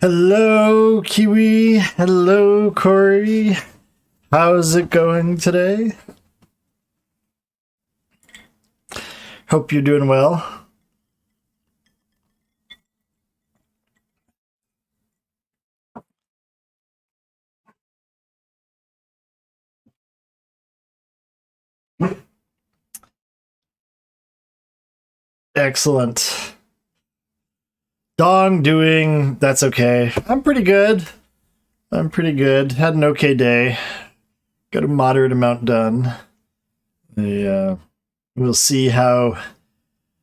Hello, Kiwi. Hello, Corey. How's it going today? Hope you're doing well. Excellent. Doing, that's okay. I'm pretty good. Had an okay day. Got a moderate amount done. We'll see how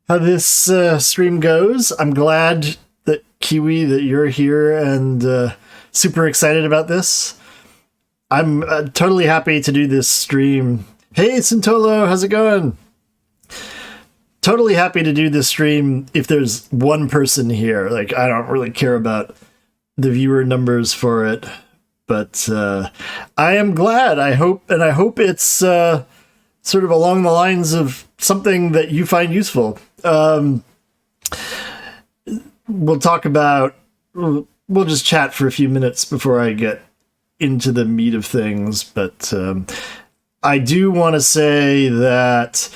this stream goes. I'm glad that Kiwi, that you're here and super excited about this. I'm totally happy to do this stream. Hey, Sintolo, how's it going? Totally happy to do this stream if there's one person here. Like, I don't really care about the viewer numbers for it, but I am glad. I hope it's sort of along the lines of something that you find useful. We'll just chat for a few minutes before I get into the meat of things, but I do want to say that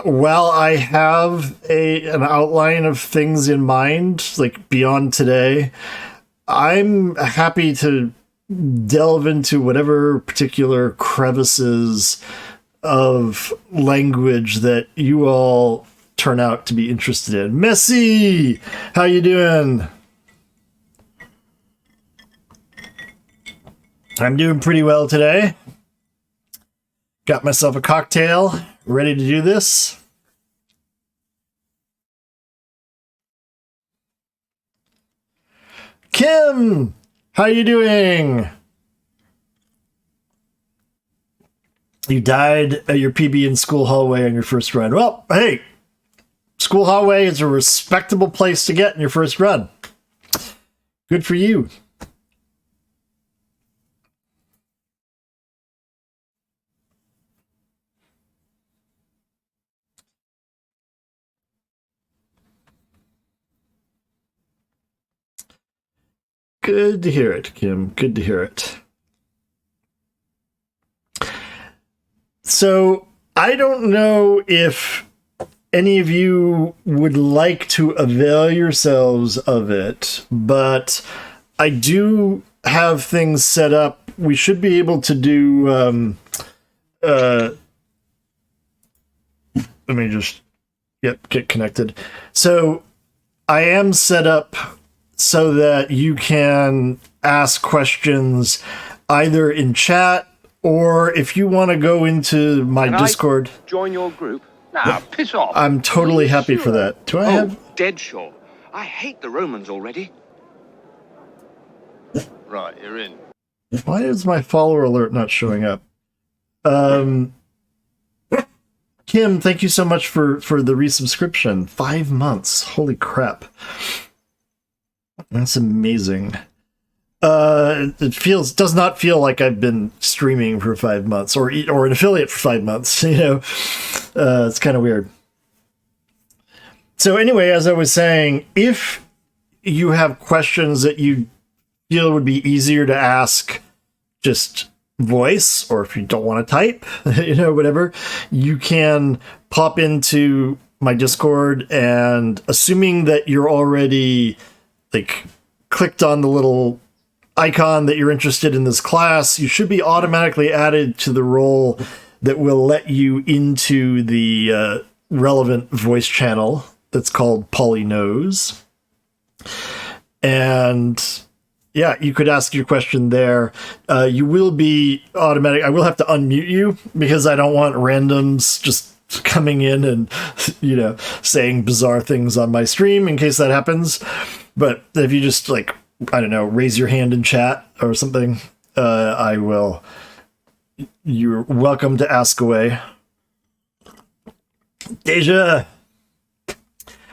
while I have an outline of things in mind, like beyond today, I'm happy to delve into whatever particular crevices of language that you all turn out to be interested in. Messi, how you doing? I'm doing pretty well today. Got myself a cocktail, ready to do this. Kim, how you doing? You died at your PB in school hallway on your first run. Well, hey, school hallway is a respectable place to get in your first run. Good for you. Good to hear it, Kim. Good to hear it. So, I don't know if any of you would like to avail yourselves of it, but I do have things set up. We should be able to do... let me just get connected. So, I am set up so that you can ask questions either in chat or if you want to go into my Discord. Join your group? Nah, piss off. I'm totally happy for that. Do I have... Dead sure. I hate the Romans already. Right, you're in. Why is my follower alert not showing up? Kim, thank you so much for the resubscription. 5 months. Holy crap. That's amazing. It does not feel like I've been streaming for 5 months or an affiliate for 5 months. You know, it's kind of weird. So anyway, as I was saying, if you have questions that you feel would be easier to ask, just voice, or if you don't want to type, you know, whatever, you can pop into my Discord, and assuming that you're already clicked on the little icon that you're interested in this class, you should be automatically added to the role that will let you into the relevant voice channel that's called Polly Knows. And yeah, you could ask your question there. You will be automatic. I will have to unmute you because I don't want randoms just coming in and, you know, saying bizarre things on my stream in case that happens. But if you just, I don't know, raise your hand in chat or something, I will. You're welcome to ask away. Deja.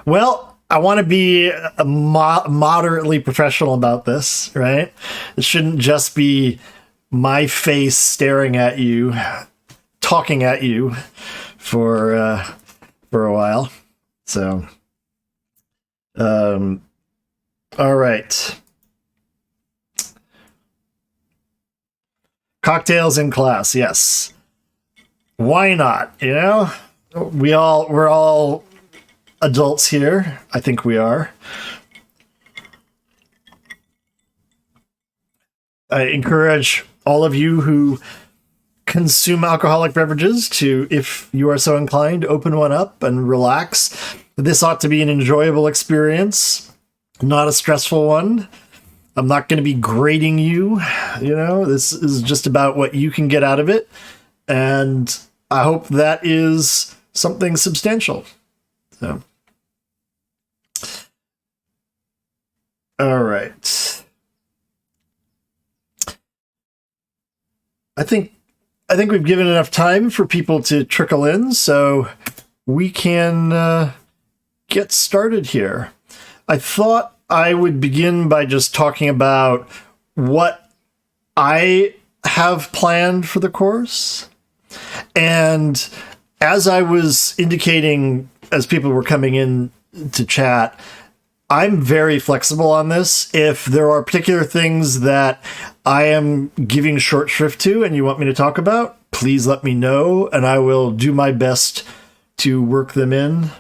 Well, I want to be moderately professional about this, right? It shouldn't just be my face staring at you, talking at you for a while. So, all right. Cocktails in class, yes. Why not? You know, we're all adults here. I think we are. I encourage all of you who consume alcoholic beverages to, if you are so inclined, open one up and relax. This ought to be an enjoyable experience, not a stressful one. I'm not going to be grading you. You know, this is just about what you can get out of it. And I hope that is something substantial. So, all right. I think we've given enough time for people to trickle in, so we can get started here. I thought I would begin by just talking about what I have planned for the course. And as I was indicating, as people were coming in to chat, I'm very flexible on this. If there are particular things that I am giving short shrift to and you want me to talk about, please let me know and I will do my best to work them in.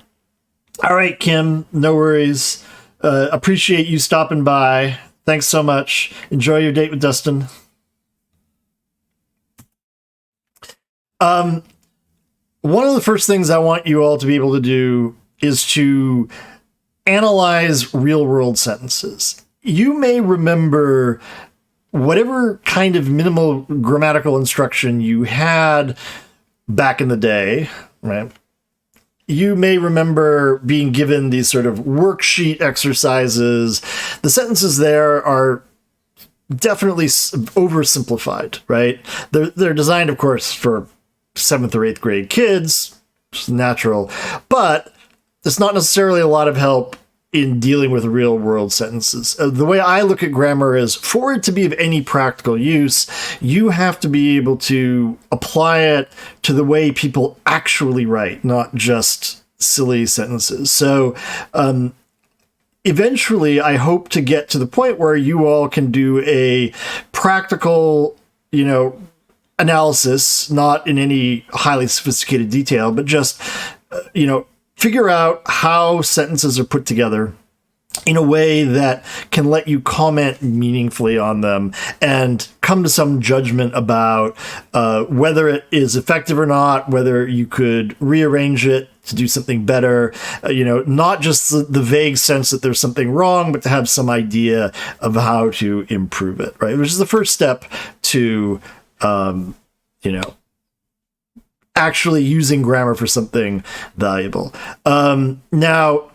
All right, Kim, no worries. Appreciate you stopping by. Thanks so much. Enjoy your date with Dustin. One of the first things I want you all to be able to do is to analyze real-world sentences. You may remember whatever kind of minimal grammatical instruction you had back in the day, right? You may remember being given these sort of worksheet exercises. The sentences there are definitely oversimplified, right? They're designed, of course, for 7th or 8th grade kids, which is natural, but it's not necessarily a lot of help in dealing with real world sentences. The way I look at grammar is, for it to be of any practical use, you have to be able to apply it to the way people actually write, not just silly sentences. So eventually I hope to get to the point where you all can do a practical, analysis, not in any highly sophisticated detail, but just, figure out how sentences are put together in a way that can let you comment meaningfully on them and come to some judgment about whether it is effective or not, whether you could rearrange it to do something better, not just the vague sense that there's something wrong, but to have some idea of how to improve it, right? Which is the first step to, actually using grammar for something valuable. Now,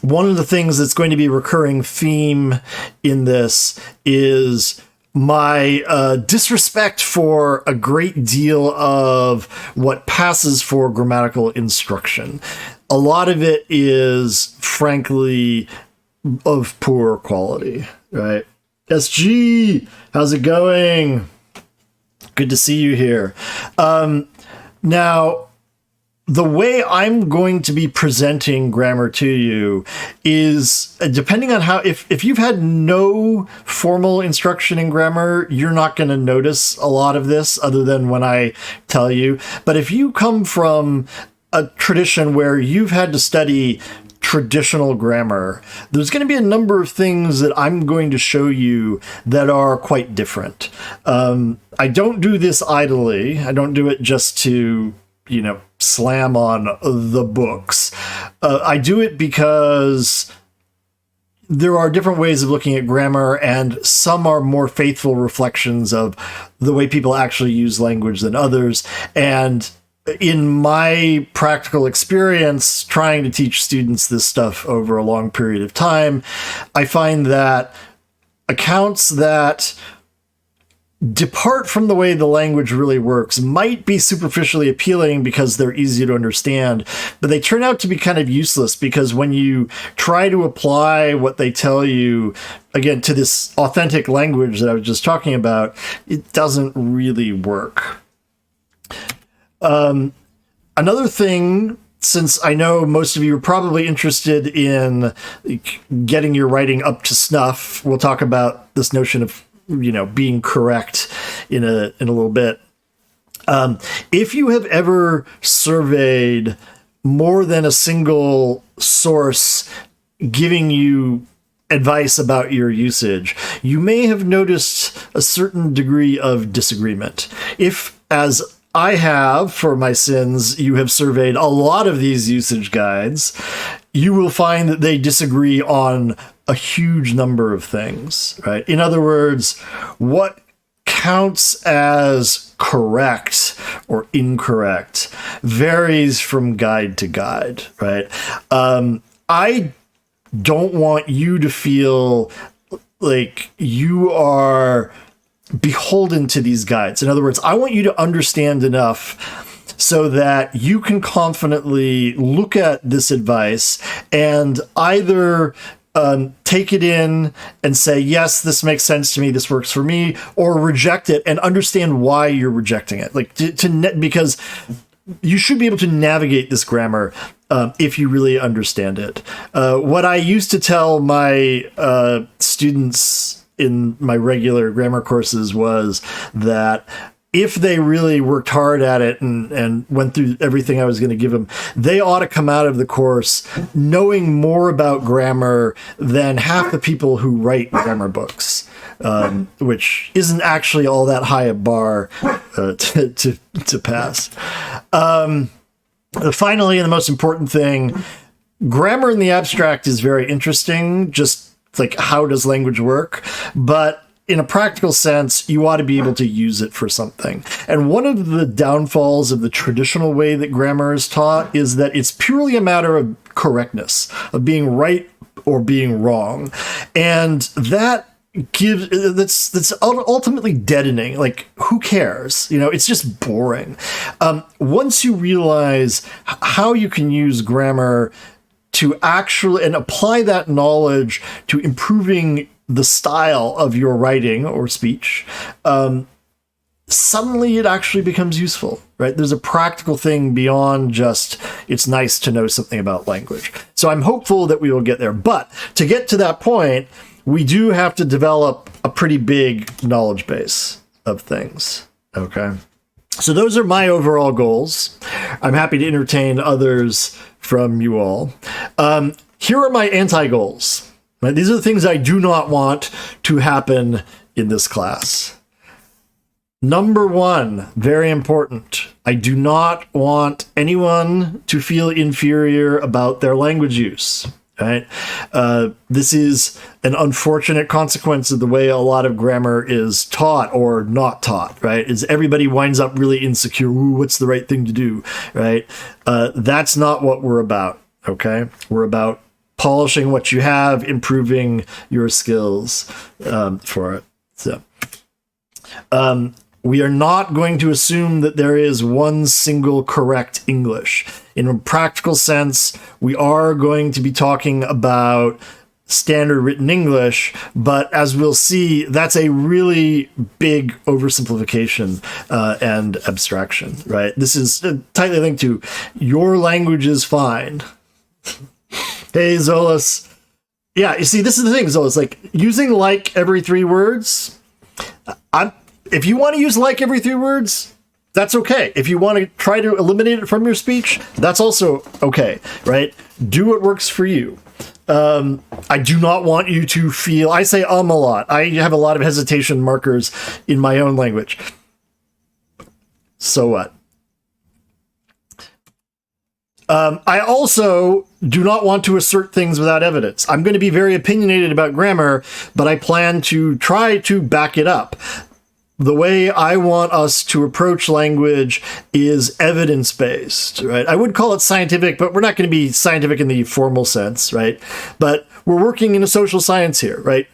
one of the things that's going to be a recurring theme in this is my disrespect for a great deal of what passes for grammatical instruction. A lot of it is, frankly, of poor quality, right? SG, how's it going? Good to see you here. Now, the way I'm going to be presenting grammar to you is, depending on how, if you've had no formal instruction in grammar, you're not going to notice a lot of this other than when I tell you. But if you come from a tradition where you've had to study traditional grammar, there's going to be a number of things that I'm going to show you that are quite different. I don't do this idly. I don't do it just to, slam on the books. I do it because there are different ways of looking at grammar, and some are more faithful reflections of the way people actually use language than others. And in my practical experience trying to teach students this stuff over a long period of time, I find that accounts that depart from the way the language really works might be superficially appealing because they're easy to understand, but they turn out to be kind of useless because when you try to apply what they tell you, again, to this authentic language that I was just talking about, it doesn't really work. Another thing, since I know most of you are probably interested in getting your writing up to snuff, we'll talk about this notion of, being correct in a little bit. If you have ever surveyed more than a single source giving you advice about your usage, you may have noticed a certain degree of disagreement. If, as I have for my sins, you have surveyed a lot of these usage guides, you will find that they disagree on a huge number of things, right? In other words, what counts as correct or incorrect varies from guide to guide, right? I don't want you to feel like you are beholden to these guides. In other words, I want you to understand enough so that you can confidently look at this advice and either take it in and say, yes, this makes sense to me, this works for me, or reject it and understand why you're rejecting it. Like because you should be able to navigate this grammar if you really understand it. What I used to tell my students in my regular grammar courses was that if they really worked hard at it and went through everything I was going to give them, they ought to come out of the course knowing more about grammar than half the people who write grammar books, which isn't actually all that high a bar to pass. Finally, and the most important thing, grammar in the abstract is very interesting, just like how does language work? But in a practical sense, you ought to be able to use it for something. And one of the downfalls of the traditional way that grammar is taught is that it's purely a matter of correctness, of being right or being wrong. And that's ultimately deadening. Like, who cares? You know, it's just boring. Once you realize how you can use grammar to actually and apply that knowledge to improving the style of your writing or speech, suddenly it actually becomes useful, right? There's a practical thing beyond just, it's nice to know something about language. So I'm hopeful that we will get there. But to get to that point, we do have to develop a pretty big knowledge base of things, okay? So those are my overall goals. I'm happy to entertain others from you all. Here are my anti-goals. Right? These are the things I do not want to happen in this class. Number one, very important. I do not want anyone to feel inferior about their language use. Right? This is an unfortunate consequence of the way a lot of grammar is taught or not taught, right? Is everybody winds up really insecure. Ooh, what's the right thing to do, right? That's not what we're about, okay? We're about polishing what you have, improving your skills for it. So, we are not going to assume that there is one single correct English. In a practical sense, we are going to be talking about standard written English, but as we'll see, that's a really big oversimplification and abstraction, right? This is tightly linked to your language is fine. Hey, Zolas. Yeah, you see, this is the thing, Zolas. Like, using like every 3 words, if you want to use like every 3 words, that's okay. If you want to try to eliminate it from your speech, that's also okay, right? Do what works for you. I do not want you to feel... I say a lot. I have a lot of hesitation markers in my own language. So what? I also do not want to assert things without evidence. I'm going to be very opinionated about grammar, but I plan to try to back it up. The way I want us to approach language is evidence-based, right? I would call it scientific, but we're not going to be scientific in the formal sense, right? But we're working in a social science here, right?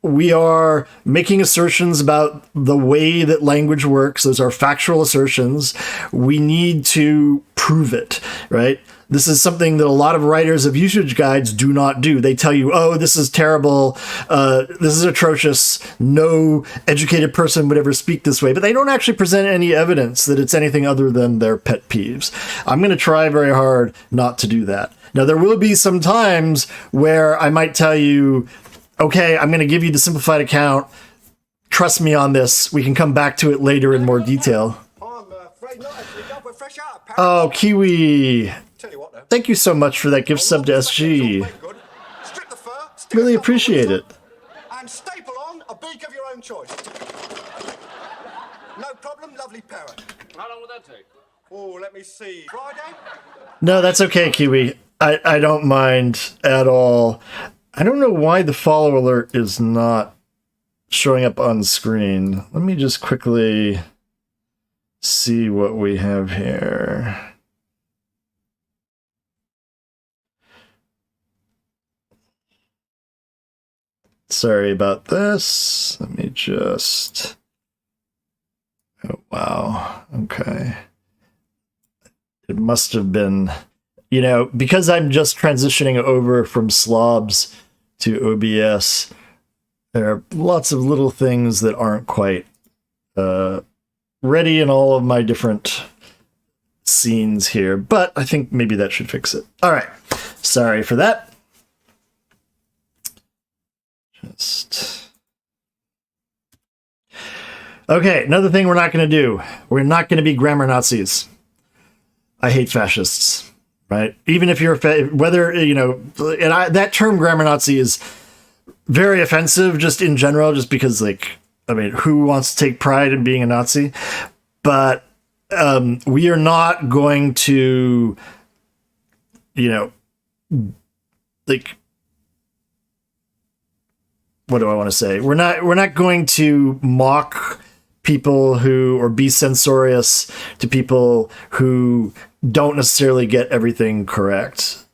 We are making assertions about the way that language works. Those are factual assertions. We need to prove it, right? This is something that a lot of writers of usage guides do not do. They tell you, oh, this is terrible. This is atrocious. No educated person would ever speak this way. But they don't actually present any evidence that it's anything other than their pet peeves. I'm going to try very hard not to do that. Now, there will be some times where I might tell you, okay, I'm going to give you the simplified account. trust me on this. We can come back to it later in more detail. I'm afraid not. If we go for fresh out, Oh, Kiwi. tell you what, though. Thank you so much for that gift sub to SG. Strip the fur, stick Really a top appreciate on it. top, and staple on a beak of your own choice. No problem, lovely parrot. How long would that take? Oh, let me see. Friday? No, that's okay, Kiwi. I don't mind at all. I don't know why the follow alert is not showing up on screen. Let me just quickly see what we have here. Sorry about this. Let me just... Oh, wow. Okay. It must have been... You know, because I'm just transitioning over from slobs to OBS, there are lots of little things that aren't quite ready in all of my different scenes here, but I think maybe that should fix it. All right. Sorry for that. Okay, another thing we're not going to do. We're not going to be grammar Nazis. I hate fascists. Right? Even if you're whether, you know, and that term grammar Nazi is very offensive just in general, just because, like, I mean, who wants to take pride in being a Nazi? But we are not going to, you know, like, what do I want to say? We're not going to mock people who, or be censorious to people who don't necessarily get everything correct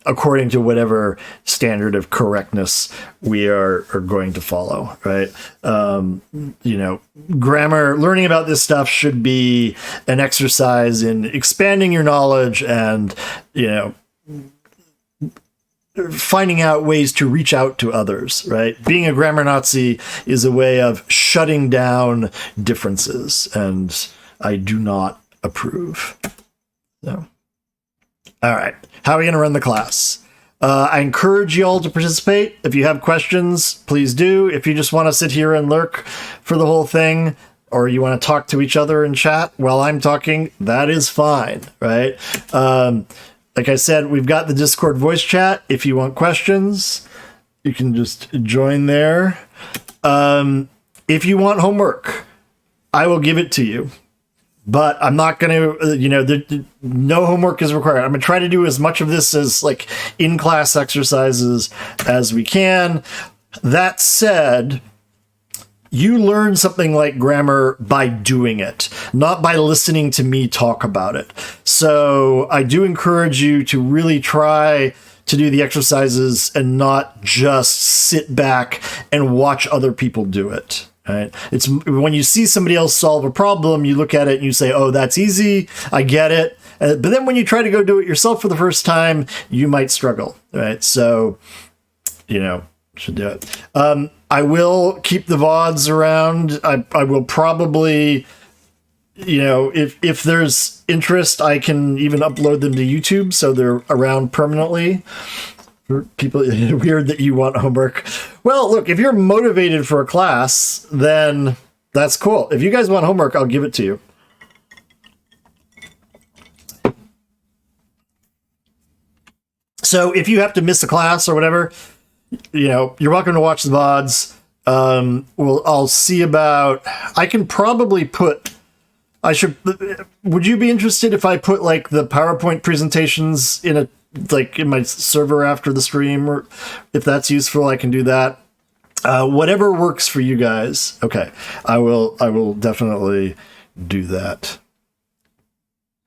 according to whatever standard of correctness we are going to follow, right? You know, grammar, learning about this stuff should be an exercise in expanding your knowledge and, you know, finding out ways to reach out to others, right? Being a grammar Nazi is a way of shutting down differences, and I do not approve. So, all right. How are we going to run the class? I encourage you all to participate. If you have questions, please do. If you just want to sit here and lurk for the whole thing, or you want to talk to each other in chat while I'm talking, that is fine, right? Like I said, we've got the Discord voice chat. If you want questions, you can just join there. If you want homework, I will give it to you. But I'm not going to, you know, no homework is required. I'm going to try to do as much of this as, like, in-class exercises as we can. That said, you learn something like grammar by doing it, not by listening to me talk about it. So I do encourage you to really try to do the exercises and not just sit back and watch other people do it. Right? It's when you see somebody else solve a problem, you look at it and you say, oh, that's easy. I get it. But then when you try to go do it yourself for the first time, you might struggle. Right? So, you know, should do it. I will keep the VODs around. I will probably, you know, if there's interest, I can even upload them to YouTube so they're around permanently. For people, weird that you want homework. Well, look, if you're motivated for a class, then that's cool. If you guys want homework, I'll give it to you. So if you have to miss a class or whatever, you know, you're welcome to watch the VODs. I'll see about, I can probably put, would you be interested if I put, like, the PowerPoint presentations in my server after the stream, or if that's useful, I can do that. Whatever works for you guys. Okay. I will definitely do that.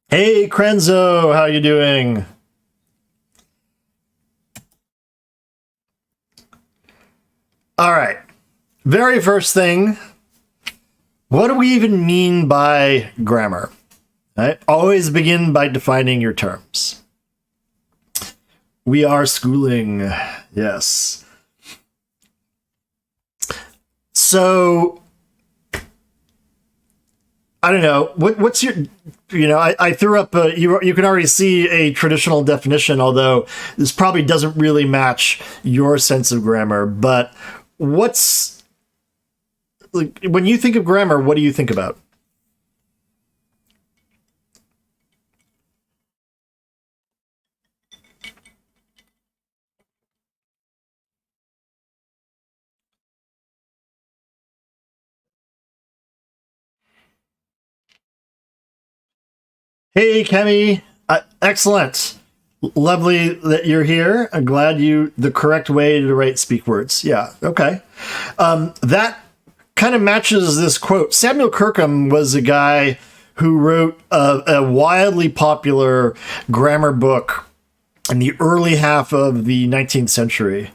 Hey, Krenzo, how you doing? All right. Very first thing, what do we even mean by grammar? Right? Always begin by defining your terms. We are schooling, yes. So, I don't know, what's your, you know, I threw up, you can already see a traditional definition, although this probably doesn't really match your sense of grammar, but what's like, when you think of grammar, what do you think about? Hey, Kemi. Excellent. Lovely that you're here. I'm glad the correct way to write speak words. Yeah. Okay. That kind of matches this quote. Samuel Kirkham was a guy who wrote a wildly popular grammar book in the early half of the 19th century.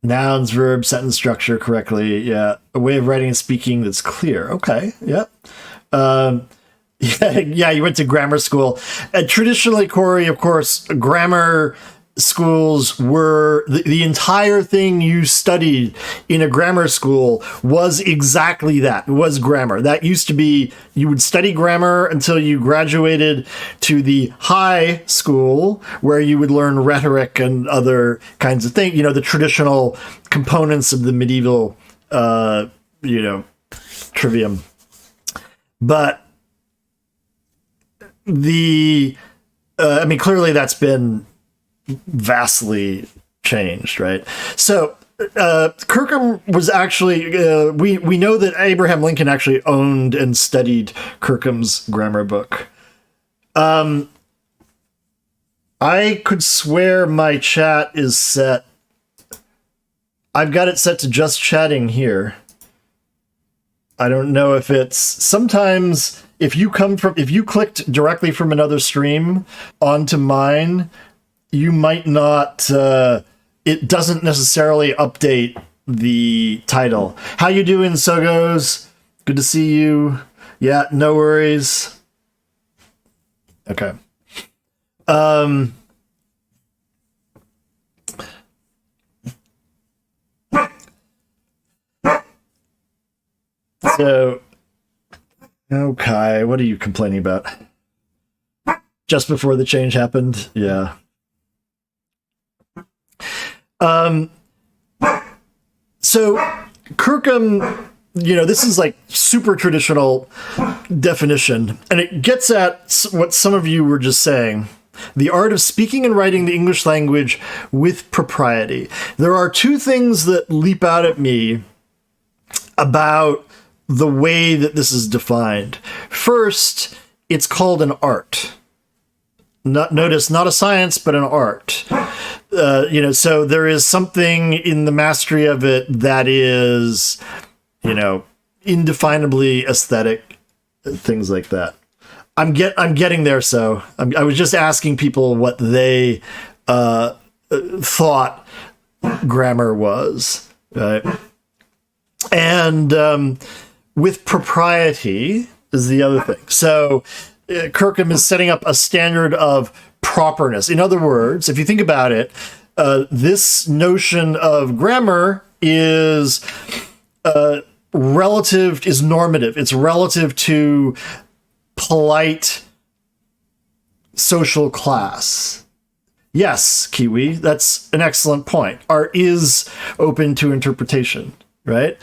Nouns, verbs, sentence structure correctly. Yeah. A way of writing and speaking that's clear. Okay. Yep. Yeah, you went to grammar school. Traditionally, Corey, of course, grammar schools were the entire thing you studied in a grammar school was exactly that. It was grammar. That used to be, you would study grammar until you graduated to the high school where you would learn rhetoric and other kinds of things, the traditional components of the medieval, trivium. But clearly that's been vastly changed, right? So Kirkham was actually, we know that Abraham Lincoln actually owned and studied Kirkham's grammar book. I could swear my chat is set. I've got it set to just chatting here. I don't know if it's sometimes if you clicked directly from another stream onto mine, you might not, it doesn't necessarily update the title. How you doing, Sogos? Good to see you. Yeah, no worries. Okay. So, okay, what are you complaining about? Just before the change happened? Yeah. So Kirkham, this is like super traditional definition, and it gets at what some of you were just saying. The art of speaking and writing the English language with propriety. There are two things that leap out at me about the way that this is defined. First, it's called an art. Notice, not a science, but an art. So there is something in the mastery of it that is, indefinably aesthetic, things like that. I'm getting there. So I was just asking people what they thought grammar was, right? And with propriety is the other thing. So Kirkham is setting up a standard of properness. In other words, if you think about it, this notion of grammar is normative. It's relative to polite social class. Yes, Kiwi, that's an excellent point. Art is open to interpretation, right?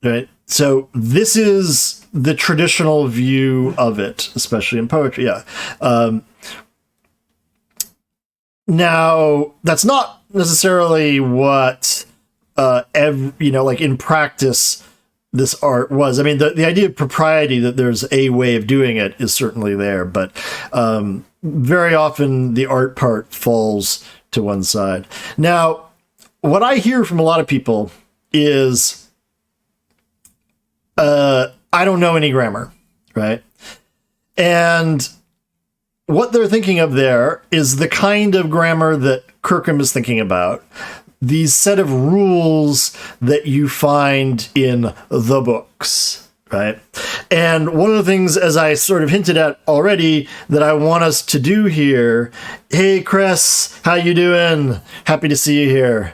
Right. So this is the traditional view of it, especially in poetry. Yeah. Now, that's not necessarily what, like in practice, this art was. I mean, the idea of propriety, that there's a way of doing it, is certainly there, but very often the art part falls to one side. Now, what I hear from a lot of people is, I don't know any grammar, right? And what they're thinking of there is the kind of grammar that Kirkham is thinking about. These set of rules that you find in the books, right? And one of the things, as I sort of hinted at already, that I want us to do here. Hey, Chris, how you doing? Happy to see you here.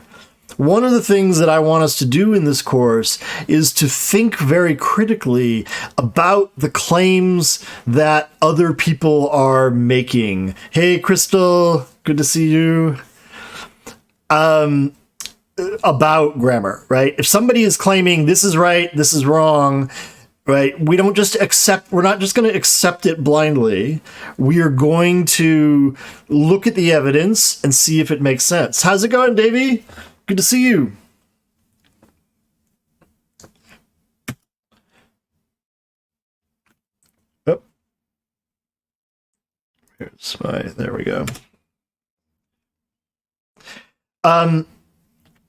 One of the things that I want us to do in this course is to think very critically about the claims that other people are making. Hey, Crystal, good to see you. about grammar, right? If somebody is claiming this is right, this is wrong, right? We're not just going to accept it blindly. We are going to look at the evidence and see if it makes sense. How's it going, Davey? Good to see you. Oh. There we go.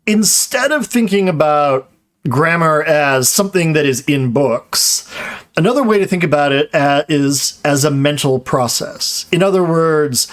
Instead of thinking about grammar as something that is in books, another way to think about it is as a mental process. In other words,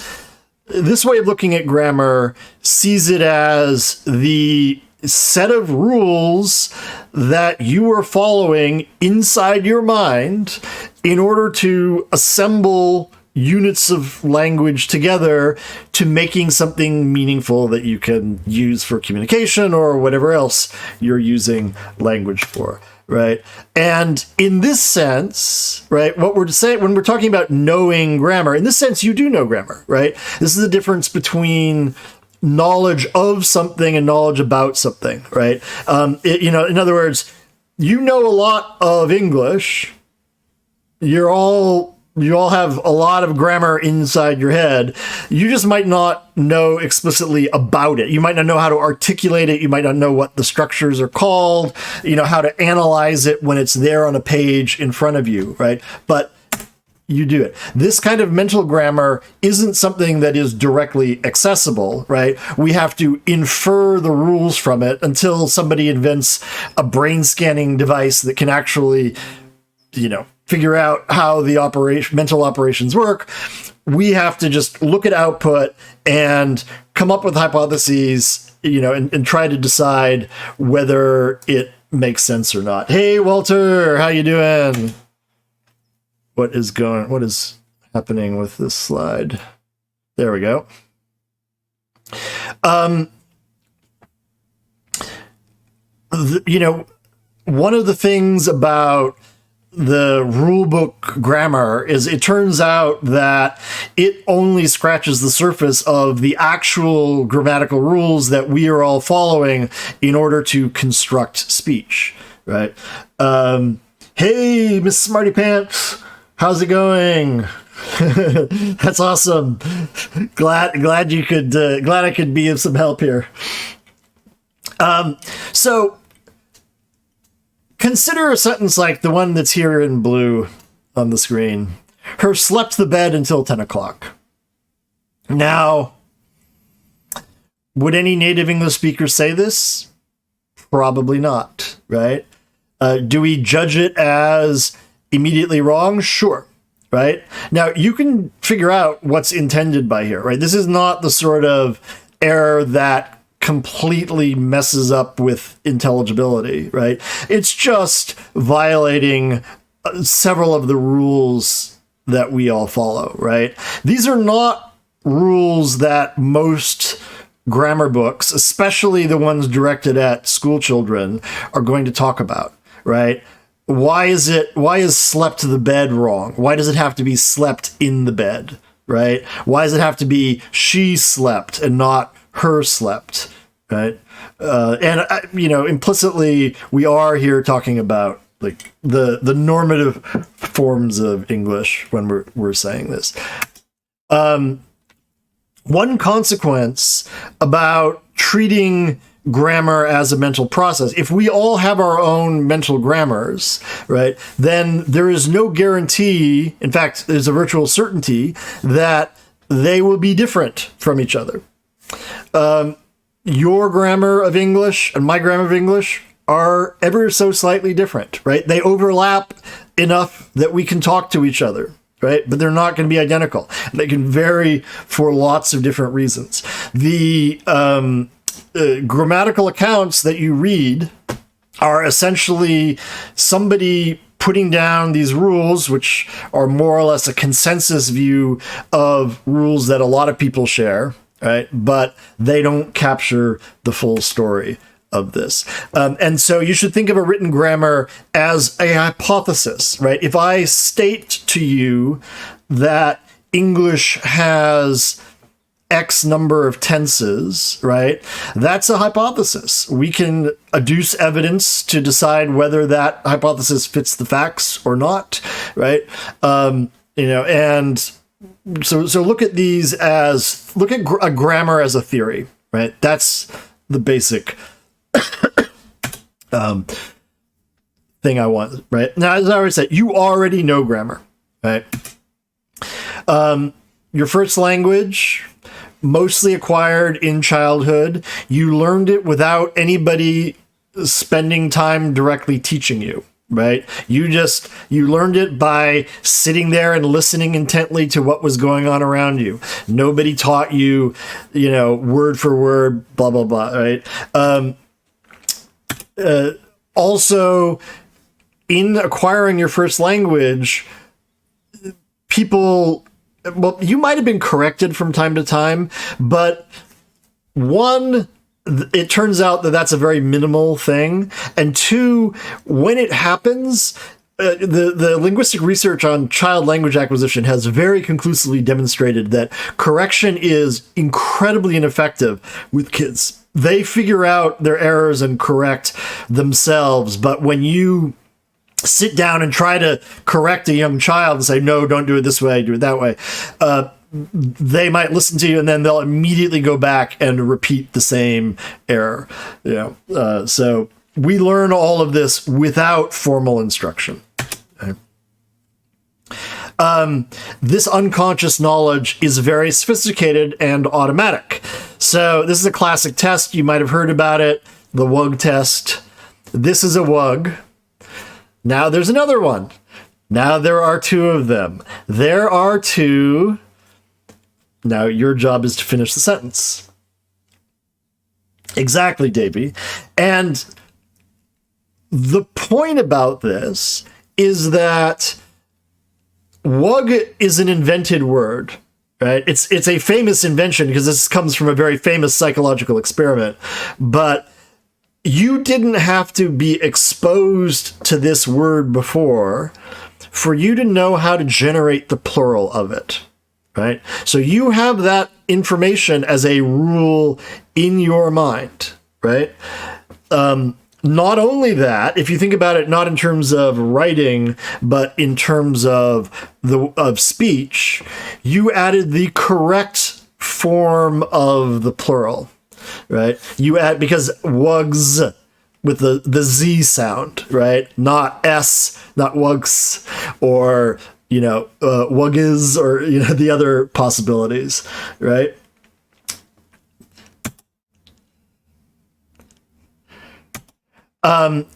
this way of looking at grammar sees it as the set of rules that you are following inside your mind in order to assemble units of language together to making something meaningful that you can use for communication or whatever else you're using language for, right? And in this sense, right, what we're saying when we're talking about knowing grammar, in this sense, you do know grammar, right? This is the difference between knowledge of something and knowledge about something, right? In other words, you know a lot of English. You all have a lot of grammar inside your head. You just might not know explicitly about it. You might not know how to articulate it. You might not know what the structures are called, how to analyze it when it's there on a page in front of you, right? But you do it. This kind of mental grammar isn't something that is directly accessible, right? We have to infer the rules from it until somebody invents a brain scanning device that can actually, figure out how the mental operations work. We have to just look at output and come up with hypotheses, and try to decide whether it makes sense or not. Hey, Walter, how you doing? What is happening with this slide? There we go. One of the things about the rulebook grammar is it turns out that it only scratches the surface of the actual grammatical rules that we are all following in order to construct speech, right? Hey, Miss Smarty Pants, how's it going? That's awesome. Glad I could be of some help here. So consider a sentence like the one that's here in blue on the screen. Her slept the bed until 10 o'clock. Now, would any native English speaker say this? Probably not, right? Do we judge it as immediately wrong? Sure, right? Now, you can figure out what's intended by here, right? This is not the sort of error that completely messes up with intelligibility, right? It's just violating several of the rules that we all follow, right? These are not rules that most grammar books, especially the ones directed at school children, are going to talk about, right? Why is slept the bed wrong? Why does it have to be slept in the bed, right? Why does it have to be she slept and not her slept, right? Implicitly, we are here talking about like the normative forms of English when we're saying this. One consequence about treating grammar as a mental process, if we all have our own mental grammars, right, then there is no guarantee, in fact, there's a virtual certainty that they will be different from each other. Your grammar of English and my grammar of English are ever so slightly different, right? They overlap enough that we can talk to each other, right? But they're not going to be identical. They can vary for lots of different reasons. The grammatical accounts that you read are essentially somebody putting down these rules, which are more or less a consensus view of rules that a lot of people share, right? But they don't capture the full story of this. And so you should think of a written grammar as a hypothesis, right? If I state to you that English has X number of tenses, right? That's a hypothesis. We can adduce evidence to decide whether that hypothesis fits the facts or not, right? And so look at these as, look at a grammar as a theory, right? That's the basic thing I want, right? Now, as I already said, you already know grammar, right? Your first language, mostly acquired in childhood. You learned it without anybody spending time directly teaching you, right? You learned it by sitting there and listening intently to what was going on around you. Nobody taught you, word for word, blah, blah, blah, right? Also, in acquiring your first language, you might have been corrected from time to time, but one, it turns out that that's a very minimal thing. And two, when it happens, the linguistic research on child language acquisition has very conclusively demonstrated that correction is incredibly ineffective with kids. They figure out their errors and correct themselves, but when you sit down and try to correct a young child and say, no, don't do it this way, do it that way, they might listen to you and then they'll immediately go back and repeat the same error. So we learn all of this without formal instruction. Okay. This unconscious knowledge is very sophisticated and automatic. So this is a classic test. You might have heard about it, the WUG test. This is a WUG. Now there's another one. Now there are two of them. There are two. Now your job is to finish the sentence. Exactly, Davey. And the point about this is that WUG is an invented word, right? It's a famous invention because this comes from a very famous psychological experiment, but you didn't have to be exposed to this word before for you to know how to generate the plural of it, right? So you have that information as a rule in your mind, right? Not only that, if you think about it, not in terms of writing, but in terms of speech, you added the correct form of the plural. Right? You add, because wugs with the Z sound, right? Not S, not wugs, or, wuggies, or, the other possibilities, right?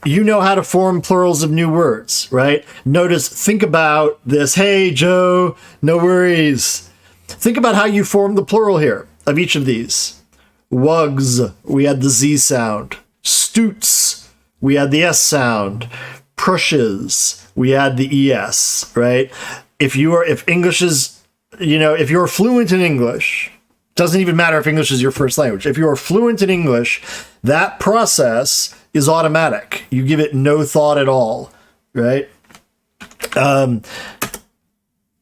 You know how to form plurals of new words, right? Think about this. Hey, Joe, no worries. Think about how you form the plural here of each of these. Wugs, we had the Z sound. Stoots, we had the S sound. Prushes, we had the ES, right? If English is, if you're fluent in English, doesn't even matter if English is your first language. If you're fluent in English, that process is automatic. You give it no thought at all, right?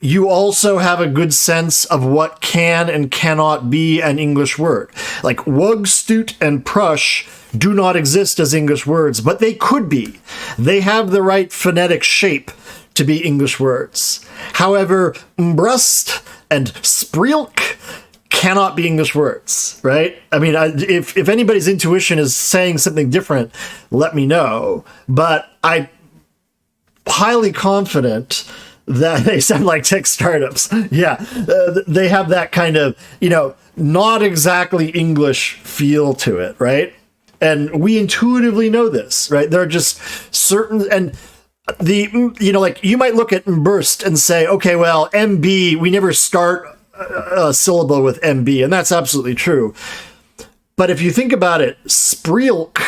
You also have a good sense of what can and cannot be an English word. Like wug, stoot, and prush do not exist as English words, but they could be. They have the right phonetic shape to be English words. However, mbrust and sprielk cannot be English words, right? I mean, if anybody's intuition is saying something different, let me know. But I'm highly confident that they sound like tech startups. Yeah, they have that kind of, not exactly English feel to it, right? And we intuitively know this, right? There are just certain, and you might look at burst and say, okay, well, MB, we never start a syllable with MB, and that's absolutely true. But if you think about it, sprielk,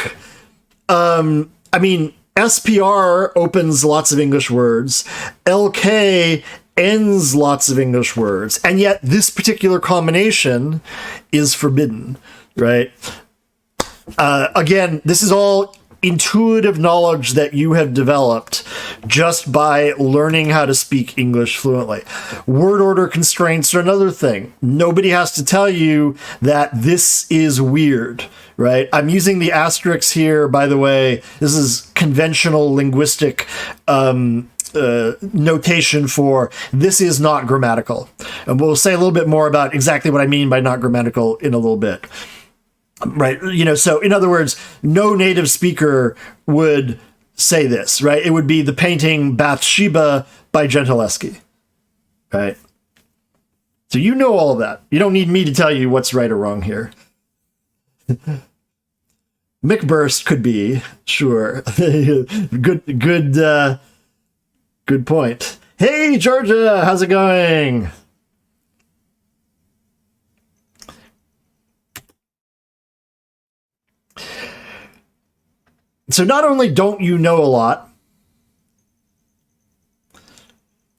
SPR opens lots of English words. LK ends lots of English words. And yet this particular combination is forbidden, right? Again, this is all intuitive knowledge that you have developed just by learning how to speak English fluently. Word order constraints are another thing. Nobody has to tell you that this is weird, right? I'm using the asterisks here, by the way. This is conventional linguistic notation for this is not grammatical. And we'll say a little bit more about exactly what I mean by not grammatical in a little bit. Right. So in other words, no native speaker would say this, right? It would be the painting Bathsheba by Gentileschi. Right. So you know all of that. You don't need me to tell you what's right or wrong here. McBurst could be, sure. Good point. Hey, Georgia, how's it going? So not only don't you know a lot,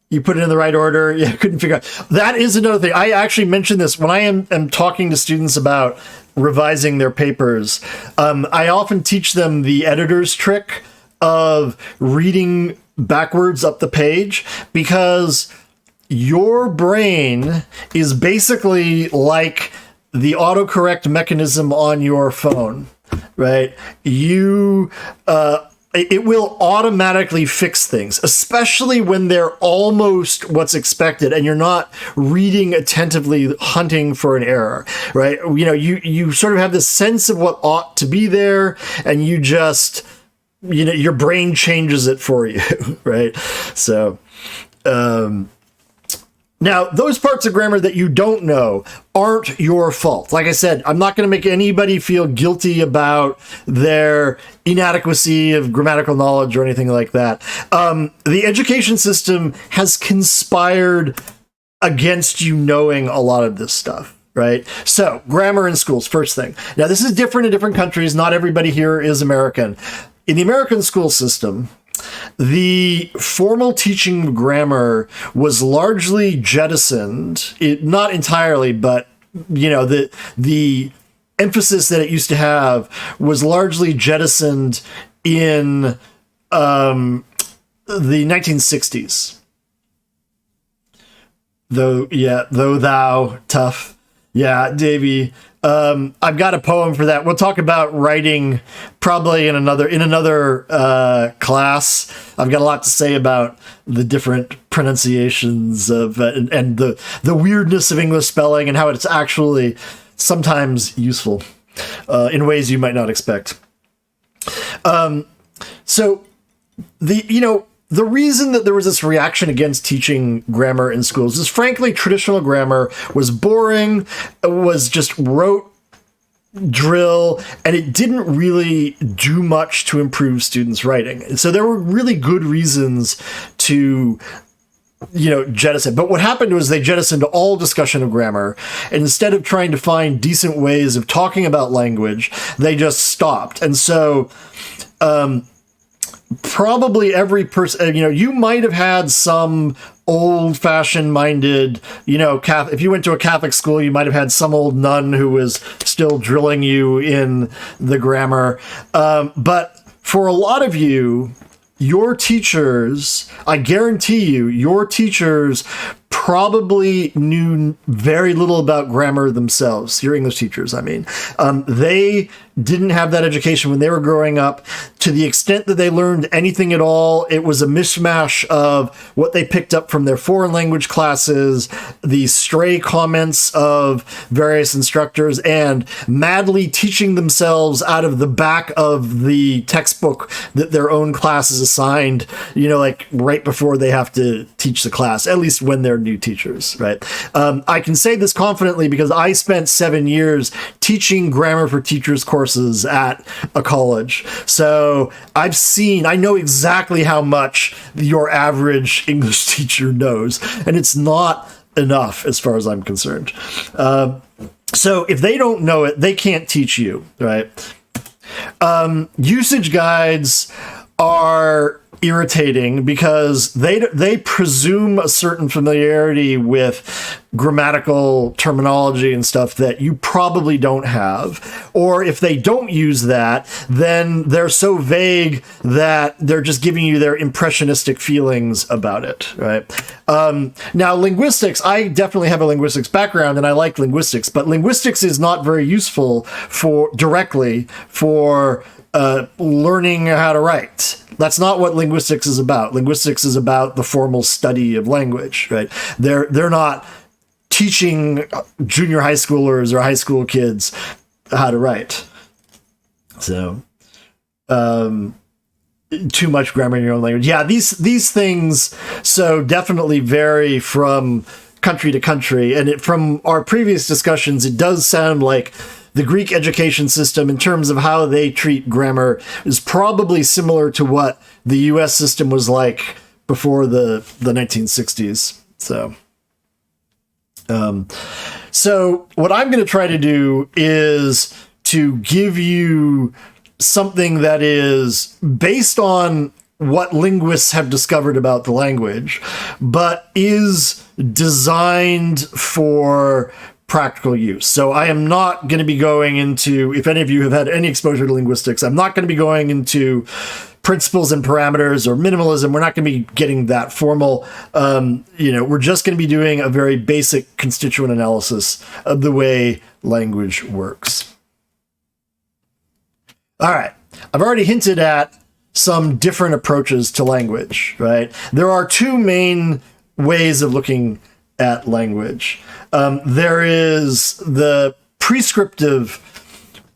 you put it in the right order. Yeah, couldn't figure out. That is another thing. I actually mentioned this when I am talking to students about revising their papers. I often teach them the editor's trick of reading backwards up the page, because your brain is basically like the autocorrect mechanism on your phone, right? It will automatically fix things, especially when they're almost what's expected and you're not reading attentively, hunting for an error, right? You sort of have this sense of what ought to be there, and you just, your brain changes it for you, right? So, now, those parts of grammar that you don't know aren't your fault. Like I said, I'm not going to make anybody feel guilty about their inadequacy of grammatical knowledge or anything like that. The education system has conspired against you knowing a lot of this stuff, right? So, grammar in schools, first thing. Now, this is different in different countries. Not everybody here is American. In the American school system, the formal teaching of grammar was largely jettisoned. Not entirely, but the emphasis that it used to have was largely jettisoned in the 1960s. Though thou, tough. Yeah, Davey. I've got a poem for that. We'll talk about writing probably in another class. I've got a lot to say about the different pronunciations of and the weirdness of English spelling and how it's actually sometimes useful in ways you might not expect. So the reason that there was this reaction against teaching grammar in schools is, frankly, traditional grammar was boring, was just rote drill, and it didn't really do much to improve students' writing. And so there were really good reasons to jettison. But what happened was they jettisoned all discussion of grammar, and instead of trying to find decent ways of talking about language, they just stopped. And so probably every person, you might have had some old-fashioned minded, if you went to a Catholic school, you might have had some old nun who was still drilling you in the grammar. But for a lot of you, your teachers, I guarantee you, your teachers probably knew very little about grammar themselves. Your English teachers, I mean. They didn't have that education when they were growing up. To the extent that they learned anything at all, it was a mishmash of what they picked up from their foreign language classes, the stray comments of various instructors, and madly teaching themselves out of the back of the textbook that their own class is assigned, like right before they have to teach the class, at least when they're new teachers, right? I can say this confidently because I spent 7 years teaching grammar for teachers courses at a college. So I know exactly how much your average English teacher knows, and it's not enough as far as I'm concerned. So if they don't know it, they can't teach you, right? Usage guides are irritating because they presume a certain familiarity with grammatical terminology and stuff that you probably don't have. Or if they don't use that, then they're so vague that they're just giving you their impressionistic feelings about it, right? Now, linguistics, I definitely have a linguistics background and I like linguistics, but linguistics is not very useful directly for learning how to write. That's not what linguistics is about. Linguistics is about the formal study of language, right? They're not teaching junior high schoolers or high school kids how to write. So, too much grammar in your own language. Yeah, these things so definitely vary from country to country. And from our previous discussions, it does sound like the Greek education system, in terms of how they treat grammar, is probably similar to what the U.S. system was like before the 1960s. So what I'm going to try to do is to give you something that is based on what linguists have discovered about the language, but is designed for practical use. So I am not going to be going into, if any of you have had any exposure to linguistics, I'm not going to be going into principles and parameters or minimalism. We're not going to be getting that formal. We're just going to be doing a very basic constituent analysis of the way language works. All right. I've already hinted at some different approaches to language, right? There are two main ways of looking at language. There is the prescriptive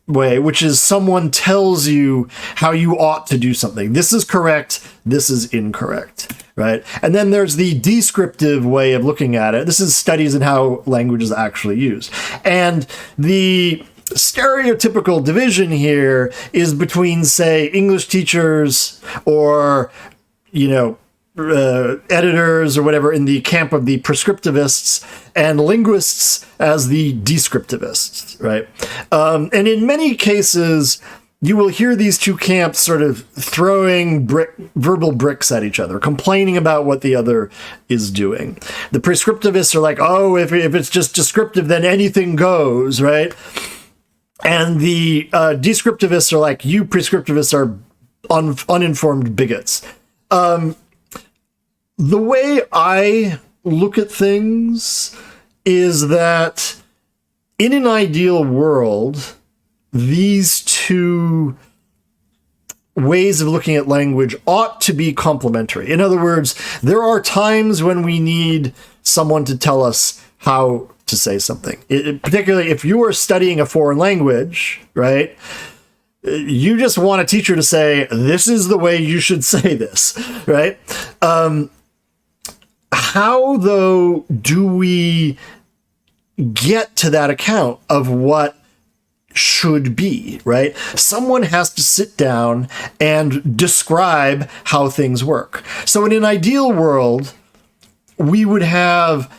way, which is someone tells you how you ought to do something. This is correct. This is incorrect, right? And then there's the descriptive way of looking at it. This is studies in how language is actually used. And the stereotypical division here is between, say, English teachers or, editors or whatever in the camp of the prescriptivists and linguists as the descriptivists, right? And in many cases, you will hear these two camps sort of throwing verbal bricks at each other, complaining about what the other is doing. The prescriptivists are like, oh, if it's just descriptive, then anything goes, right? And the descriptivists are like, you prescriptivists are uninformed bigots. The way I look at things is that in an ideal world, these two ways of looking at language ought to be complementary. In other words, there are times when we need someone to tell us how to say something. Particularly if you are studying a foreign language, right? You just want a teacher to say, this is the way you should say this, right? How, though, do we get to that account of what should be, right? Someone has to sit down and describe how things work. So in an ideal world, we would have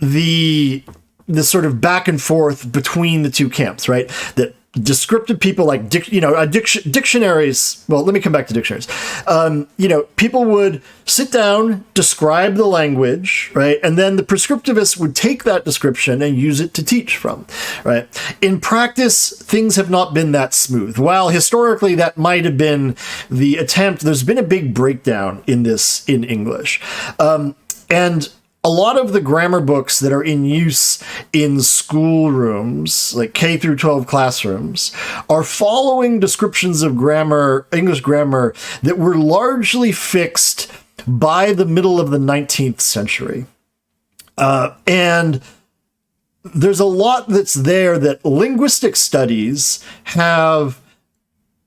the sort of back and forth between the two camps, right? That descriptive people like, dictionaries. Well, let me come back to dictionaries. People would sit down, describe the language, right? And then the prescriptivists would take that description and use it to teach from, right? In practice, things have not been that smooth. While historically that might have been the attempt, there's been a big breakdown in this in English. And a lot of the grammar books that are in use in schoolrooms, like K through 12 classrooms, are following descriptions of grammar, English grammar, that were largely fixed by the middle of the 19th century. And there's a lot that's there that linguistic studies have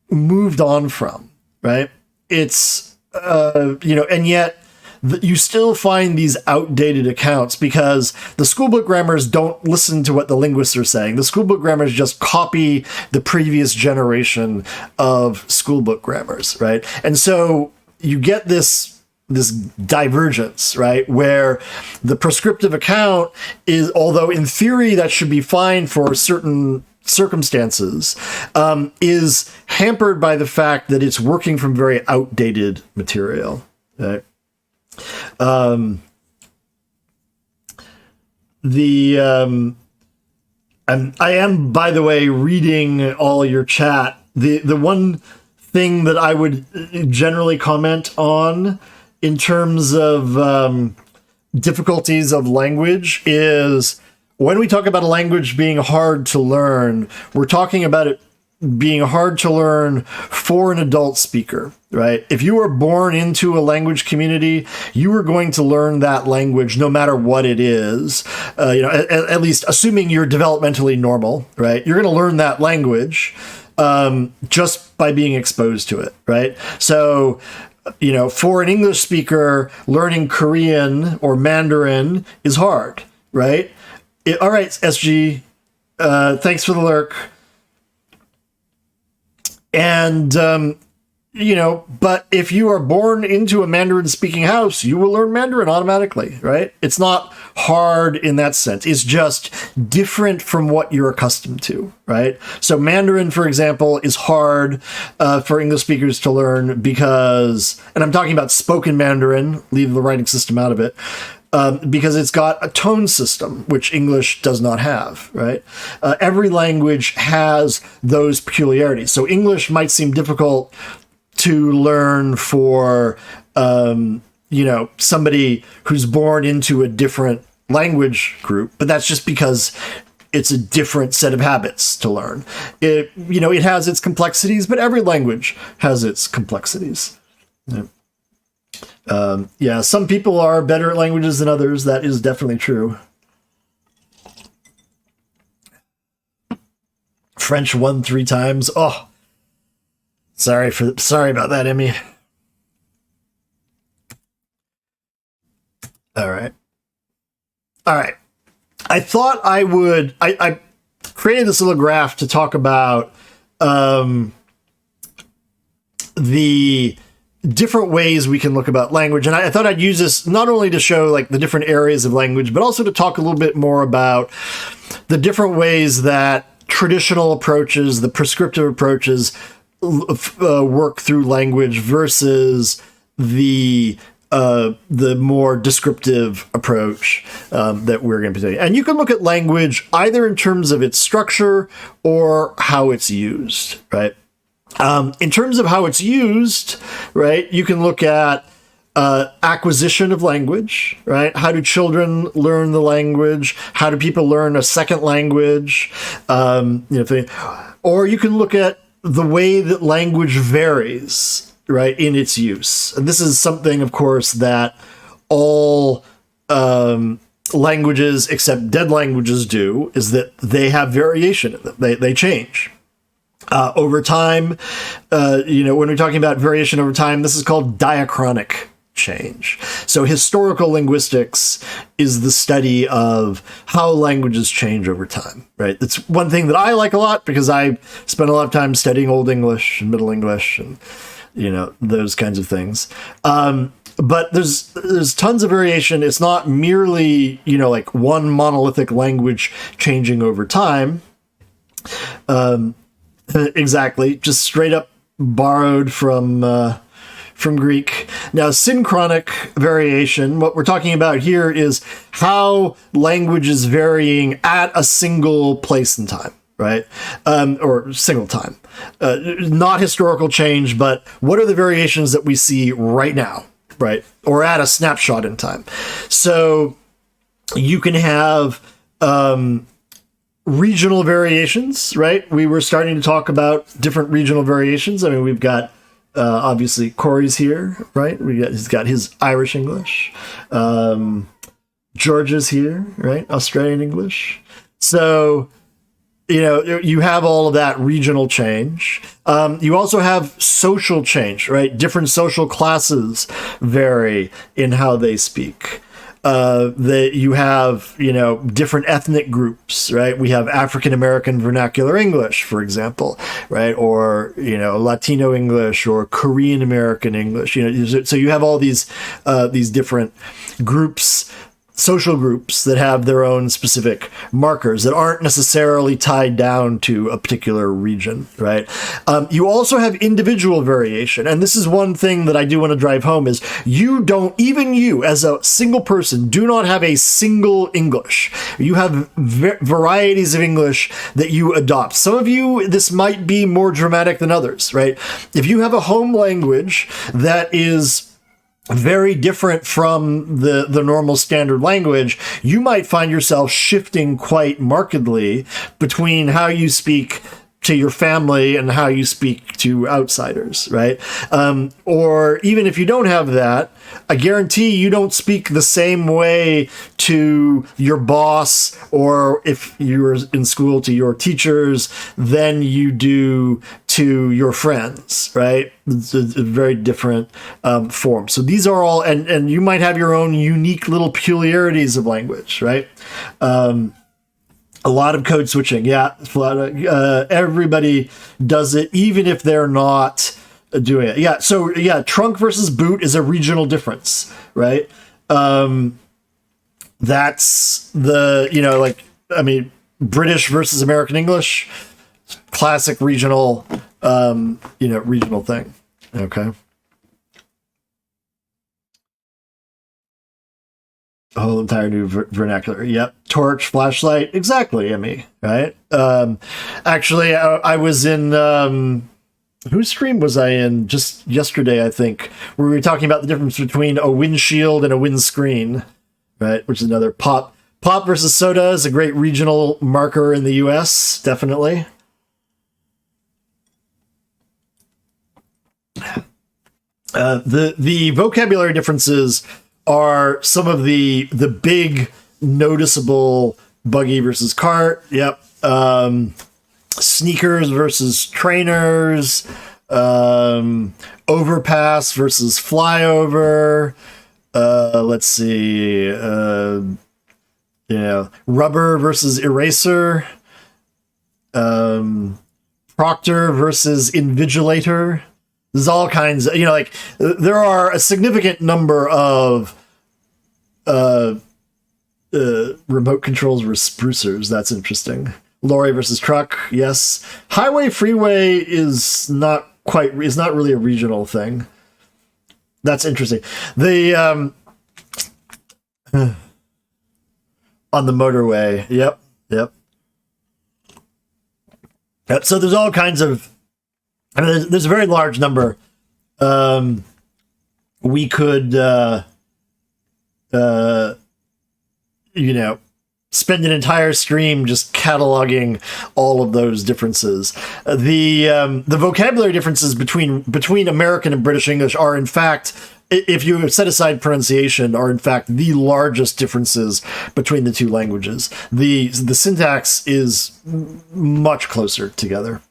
moved on from, right? It's, and yet you still find these outdated accounts because the schoolbook grammars don't listen to what the linguists are saying. The schoolbook grammars just copy the previous generation of schoolbook grammars, right? And so you get this divergence, right? Where the prescriptive account is, although in theory that should be fine for certain circumstances is hampered by the fact that it's working from very outdated material. Right? I am, by the way, reading all your chat. The one thing that I would generally comment on in terms of difficulties of language is when we talk about a language being hard to learn, we're talking about it being hard to learn for an adult speaker, right? If you were born into a language community, you are going to learn that language no matter what it is. At least assuming you're developmentally normal, right? You're going to learn that language just by being exposed to it, right? So, for an English speaker, learning Korean or Mandarin is hard, right? All right, SG, thanks for the lurk. And, but if you are born into a Mandarin speaking house, you will learn Mandarin automatically, right? It's not hard in that sense. It's just different from what you're accustomed to, right? So Mandarin, for example, is hard for English speakers to learn because, and I'm talking about spoken Mandarin, leave the writing system out of it, because it's got a tone system, which English does not have, right? Every language has those peculiarities. So English might seem difficult to learn for, somebody who's born into a different language group, but that's just because it's a different set of habits to learn. It has its complexities, but every language has its complexities. Yeah. Some people are better at languages than others. That is definitely true. French won 3 times. Oh, sorry about that, Emmy. All right. I thought I created this little graph to talk about the different ways we can look about language. And I thought I'd use this not only to show like the different areas of language, but also to talk a little bit more about the different ways that traditional approaches, the prescriptive approaches, work through language versus the more descriptive approach that we're going to be taking. And you can look at language either in terms of its structure or how it's used, right? In terms of how it's used, right, you can look at acquisition of language, right? How do children learn the language? How do people learn a second language? Or you can look at the way that language varies, right, in its use. And this is something, of course, that all languages except dead languages do, is that they have variation in them. They change. Over time, when we're talking about variation over time, this is called diachronic change. So historical linguistics is the study of how languages change over time, right? It's one thing that I like a lot because I spent a lot of time studying Old English and Middle English and, those kinds of things. But there's tons of variation. It's not merely, like one monolithic language changing over time. Exactly, just straight up borrowed from Greek. Now, synchronic variation, what we're talking about here is how language is varying at a single place in time, right? Or single time. Not historical change, but what are the variations that we see right now, right? Or at a snapshot in time. So you can have regional variations, right? We were starting to talk about different regional variations. I mean, we've got obviously Corey's here, right? He's got his Irish English. Georgia's here, right? Australian English. So, you have all of that regional change. You also have social change, right? Different social classes vary in how they speak. That you have, different ethnic groups, right? We have African American vernacular English, for example, right? Or, Latino English or Korean American English, so you have all these different groups social groups that have their own specific markers that aren't necessarily tied down to a particular region, right? You also have individual variation. And this is one thing that I do want to drive home is even you as a single person do not have a single English. You have varieties of English that you adopt. Some of you, this might be more dramatic than others, right? If you have a home language that is very different from the normal standard language, you might find yourself shifting quite markedly between how you speak to your family and how you speak to outsiders, right? Or even if you don't have that, I guarantee you don't speak the same way to your boss, or if you were in school to your teachers, than you do to your friends, right? It's a very different form. So these are all, and you might have your own unique little peculiarities of language, right? A lot of code switching. Yeah. Everybody does it, even if they're not doing it. Yeah. So yeah, trunk versus boot is a regional difference, right? That's British versus American English, classic regional, regional thing. Okay. A whole entire new vernacular. Yep. Torch, flashlight. Exactly, Emmy. Right? Actually, I was in... whose stream was I in just yesterday, I think, where we were talking about the difference between a windshield and a windscreen, right? Which is another pop. Pop versus soda is a great regional marker in the US, definitely. The vocabulary differences are some of the big noticeable buggy versus cart. Yep. Sneakers versus trainers. Overpass versus flyover. Let's see. Rubber versus eraser. Proctor versus invigilator. There's all kinds of, there are a significant number of remote controls versus sprucers. That's interesting. Lorry versus truck. Yes. Highway, freeway is not really a regional thing. That's interesting. The, on the motorway. Yep. So there's all kinds of, there's a very large number. We could, spend an entire stream just cataloging all of those differences. The vocabulary differences between American and British English are, in fact, if you set aside pronunciation, are in fact the largest differences between the two languages. The syntax is much closer together.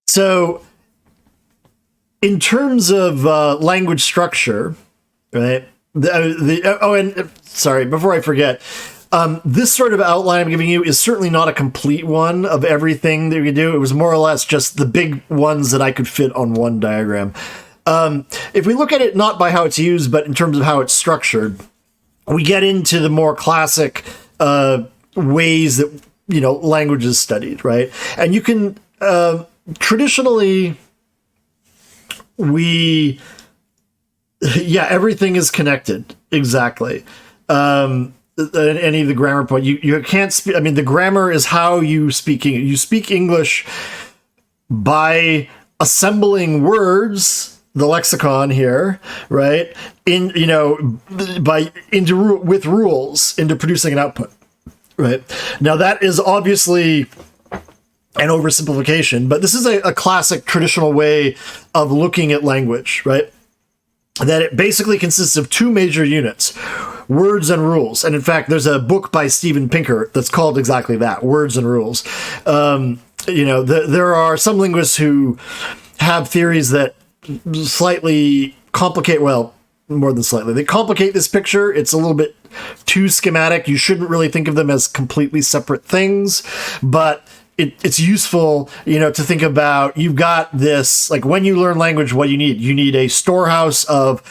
So in terms of language structure, right? Sorry, before I forget, this sort of outline I'm giving you is certainly not a complete one of everything that we do. It was more or less just the big ones that I could fit on one diagram. If we look at it not by how it's used, but in terms of how it's structured, we get into the more classic ways that language is studied, right? And you can traditionally everything is connected, exactly. Any of the grammar point, you can't speak. I mean, the grammar is how you speak. You speak English by assembling words, the lexicon here, right? With rules into producing an output, right? Now that is obviously an oversimplification, but this is a classic traditional way of looking at language, right? That it basically consists of two major units, words and rules. And in fact, there's a book by Steven Pinker that's called exactly that, Words and Rules. There are some linguists who have theories that slightly complicate, well, more than slightly, they complicate this picture. It's a little bit too schematic. You shouldn't really think of them as completely separate things, but it's useful, to think about, you've got this, like when you learn language, what you need a storehouse of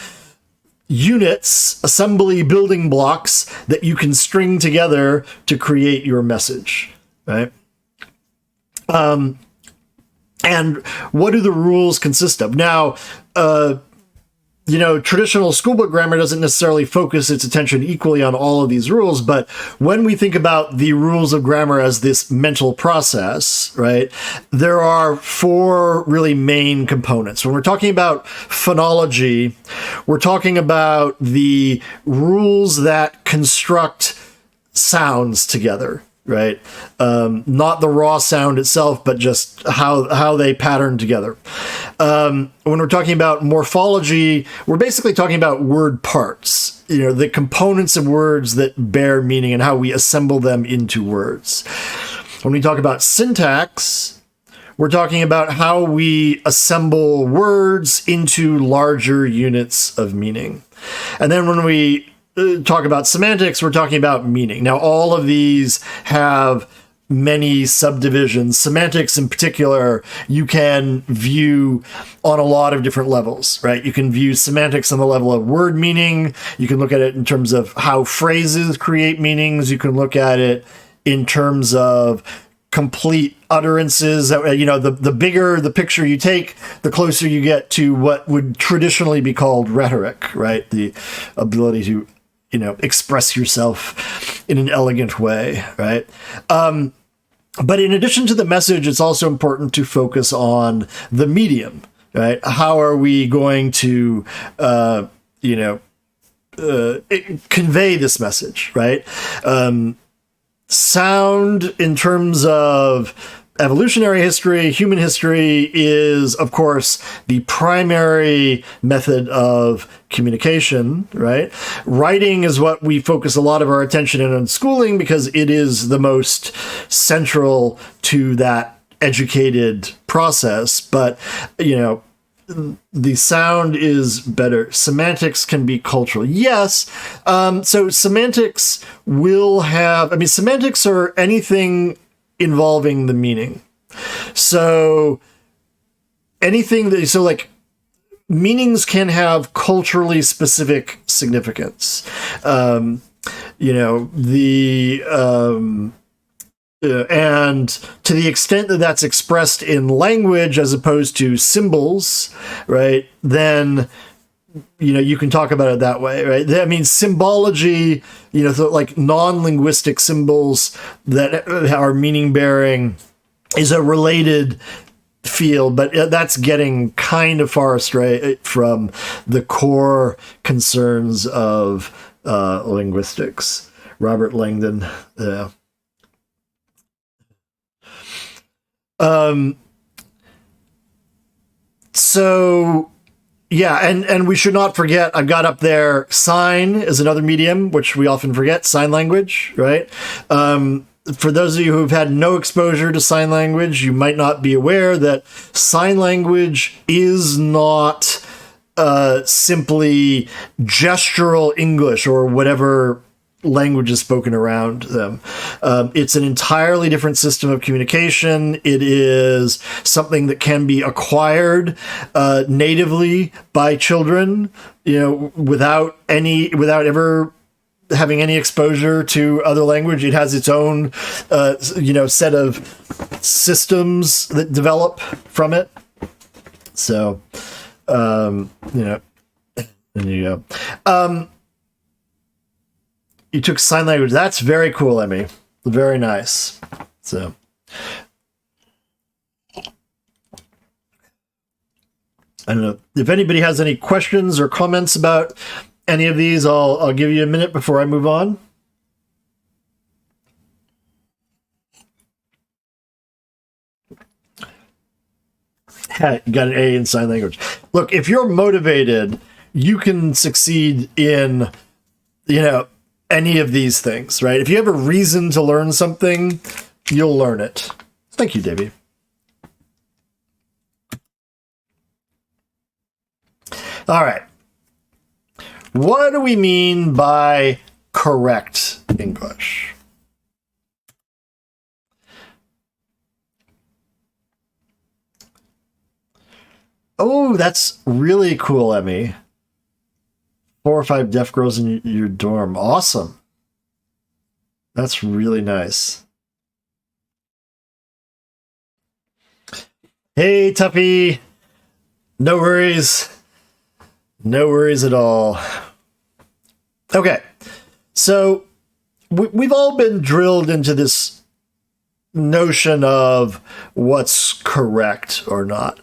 units, assembly building blocks that you can string together to create your message, right? And what do the rules consist of? Now, traditional schoolbook grammar doesn't necessarily focus its attention equally on all of these rules, but when we think about the rules of grammar as this mental process, right, there are 4 really main components. When we're talking about phonology, we're talking about the rules that construct sounds together, right? Not the raw sound itself, but just how they pattern together. When we're talking about morphology, we're basically talking about word parts, the components of words that bear meaning and how we assemble them into words. When we talk about syntax, we're talking about how we assemble words into larger units of meaning. And then when we talk about semantics, we're talking about meaning. Now, all of these have many subdivisions. Semantics in particular, you can view on a lot of different levels, right? You can view semantics on the level of word meaning. You can look at it in terms of how phrases create meanings. You can look at it in terms of complete utterances. The bigger the picture you take, the closer you get to what would traditionally be called rhetoric, right? The ability to express yourself in an elegant way, right? But in addition to the message, it's also important to focus on the medium, right? How are we going to, convey this message, right? Sound, in terms of evolutionary history, human history, is, of course, the primary method of communication, right? Writing is what we focus a lot of our attention in schooling because it is the most central to that educated process. But, the sound is better. Semantics can be cultural. Yes. So semantics semantics are anything involving the meaning. So meanings can have culturally specific significance. And to the extent that that's expressed in language as opposed to symbols, right, then you can talk about it that way, right? I mean, symbology, like non-linguistic symbols that are meaning-bearing is a related field, but that's getting kind of far astray from the core concerns of linguistics. Robert Langdon. Yeah. So... yeah, and we should not forget, I've got up there, sign is another medium, which we often forget, sign language, right? For those of you who've had no exposure to sign language, you might not be aware that sign language is not simply gestural English or whatever language is spoken around them. It's an entirely different system of communication. It is something that can be acquired natively by children, without ever having any exposure to other language. It has its own, set of systems that develop from it. So, there you go. You took sign language. That's very cool, Emmy. Very nice. So, I don't know if anybody has any questions or comments about any of these. I'll give you a minute before I move on. You got an A in sign language. Look, if you're motivated, you can succeed in, any of these things, right? If you have a reason to learn something, you'll learn it. Thank you, Debbie. All right. What do we mean by correct English? Oh, that's really cool, Emmy. 4 or 5 deaf girls in your dorm. Awesome. That's really nice. Hey, Tuppy. No worries. No worries at all. Okay. So we've all been drilled into this notion of what's correct or not.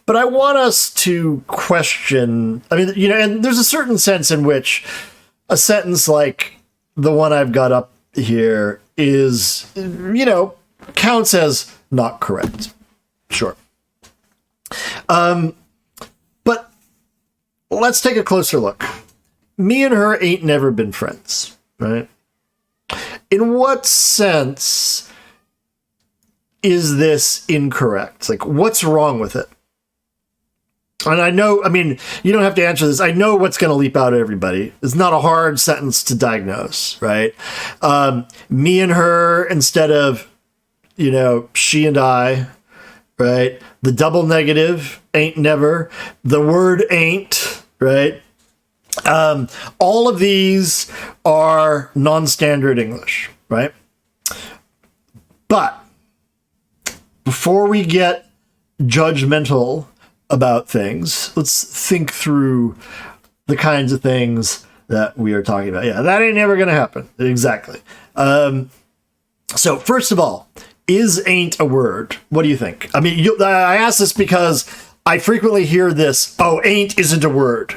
But I want us to question, I mean, and there's a certain sense in which a sentence like the one I've got up here is, counts as not correct. Sure. But let's take a closer look. Me and her ain't never been friends, right? In what sense is this incorrect? Like, what's wrong with it? And I know, I mean, you don't have to answer this. I know what's going to leap out at everybody. It's not a hard sentence to diagnose, right? Me and her instead of, she and I, right? The double negative, ain't never. The word ain't, right? All of these are non-standard English, right? But before we get judgmental about things, let's think through the kinds of things that we are talking about. Yeah, that ain't never going to happen. Exactly. So first of all, is ain't a word? What do you think? I mean, I ask this because I frequently hear this, oh, ain't isn't a word.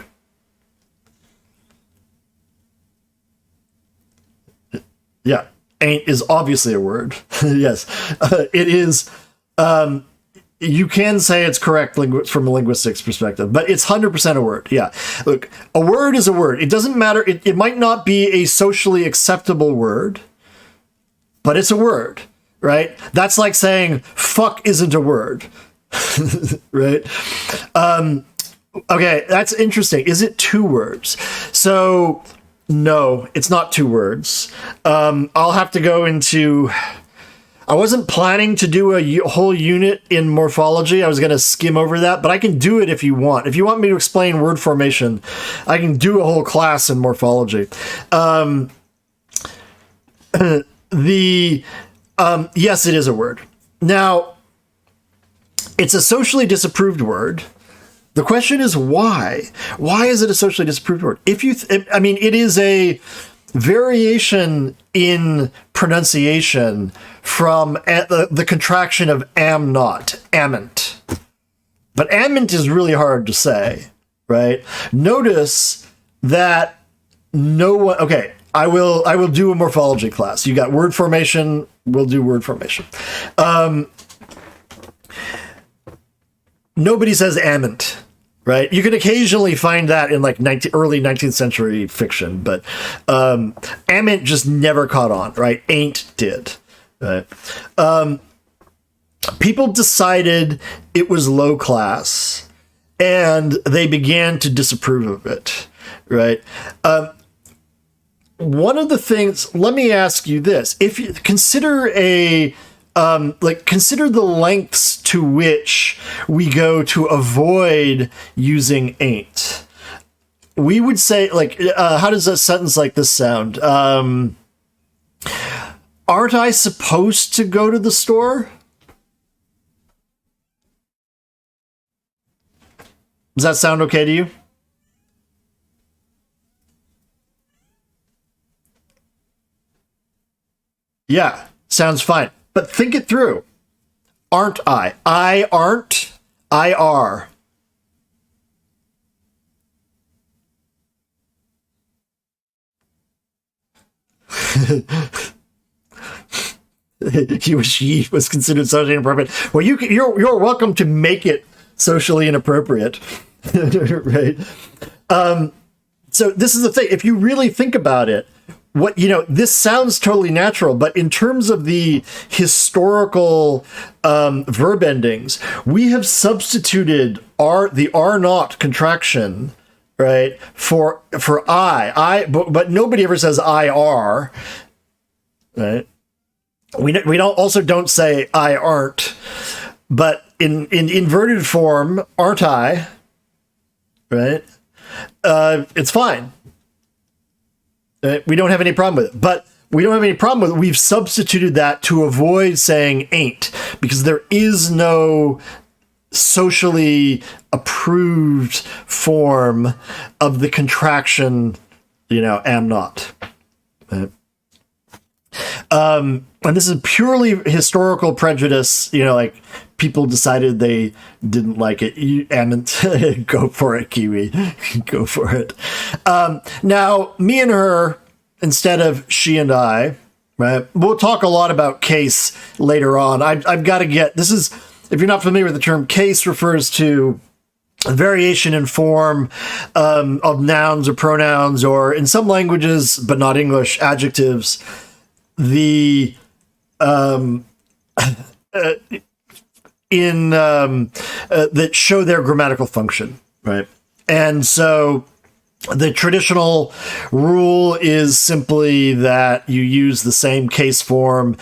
Yeah, ain't is obviously a word. Yes, it is. You can say it's correct from a linguistics perspective, but it's 100% a word. Yeah, look, a word is a word. It doesn't matter. It might not be a socially acceptable word, but it's a word, right? That's like saying fuck isn't a word, right? Okay, that's interesting. Is it 2 words? So no, it's not 2 words. I'll have to go into... I wasn't planning to do a whole unit in morphology. I was going to skim over that, but I can do it if you want. If you want me to explain word formation, I can do a whole class in morphology. Yes, it is a word. Now, it's a socially disapproved word. The question is why? Why is it a socially disapproved word? It is a variation in pronunciation from the contraction of am not, amment. But amment is really hard to say, right? Notice that no one... Okay, I will do a morphology class. You got word formation, we'll do word formation. Nobody says amment. Right, you can occasionally find that in like early 19th century fiction, but amment just never caught on. Right, ain't did. Right, people decided it was low class, and they began to disapprove of it. Right. One of the things. Let me ask you this: if you consider consider the lengths to which we go to avoid using ain't. We would say, how does a sentence like this sound? Aren't I supposed to go to the store? Does that sound okay to you? Yeah, sounds fine. But think it through. Aren't I? I aren't. I are. He or she was considered socially inappropriate. Well, you're welcome to make it socially inappropriate, right? So this is the thing. If you really think about it, this sounds totally natural, but in terms of the historical verb endings, we have substituted the are not contraction, right, for I, but nobody ever says I are, right? We don't say I aren't. But in inverted form, aren't I? Right? It's fine. Right? We don't have any problem with it. But we don't have any problem with it. We've substituted that to avoid saying ain't, because there is no socially approved form of the contraction, am not. Right? And this is purely historical prejudice, like people decided they didn't like it. You amn't, go for it, Kiwi. Go for it. Now, me and her, instead of she and I, right? We'll talk a lot about case later on. I've got to get, this is, if you're not familiar with the term, case refers to a variation in form of nouns or pronouns, or in some languages, but not English, adjectives. That show their grammatical function, right? And so the traditional rule is simply that you use the same case form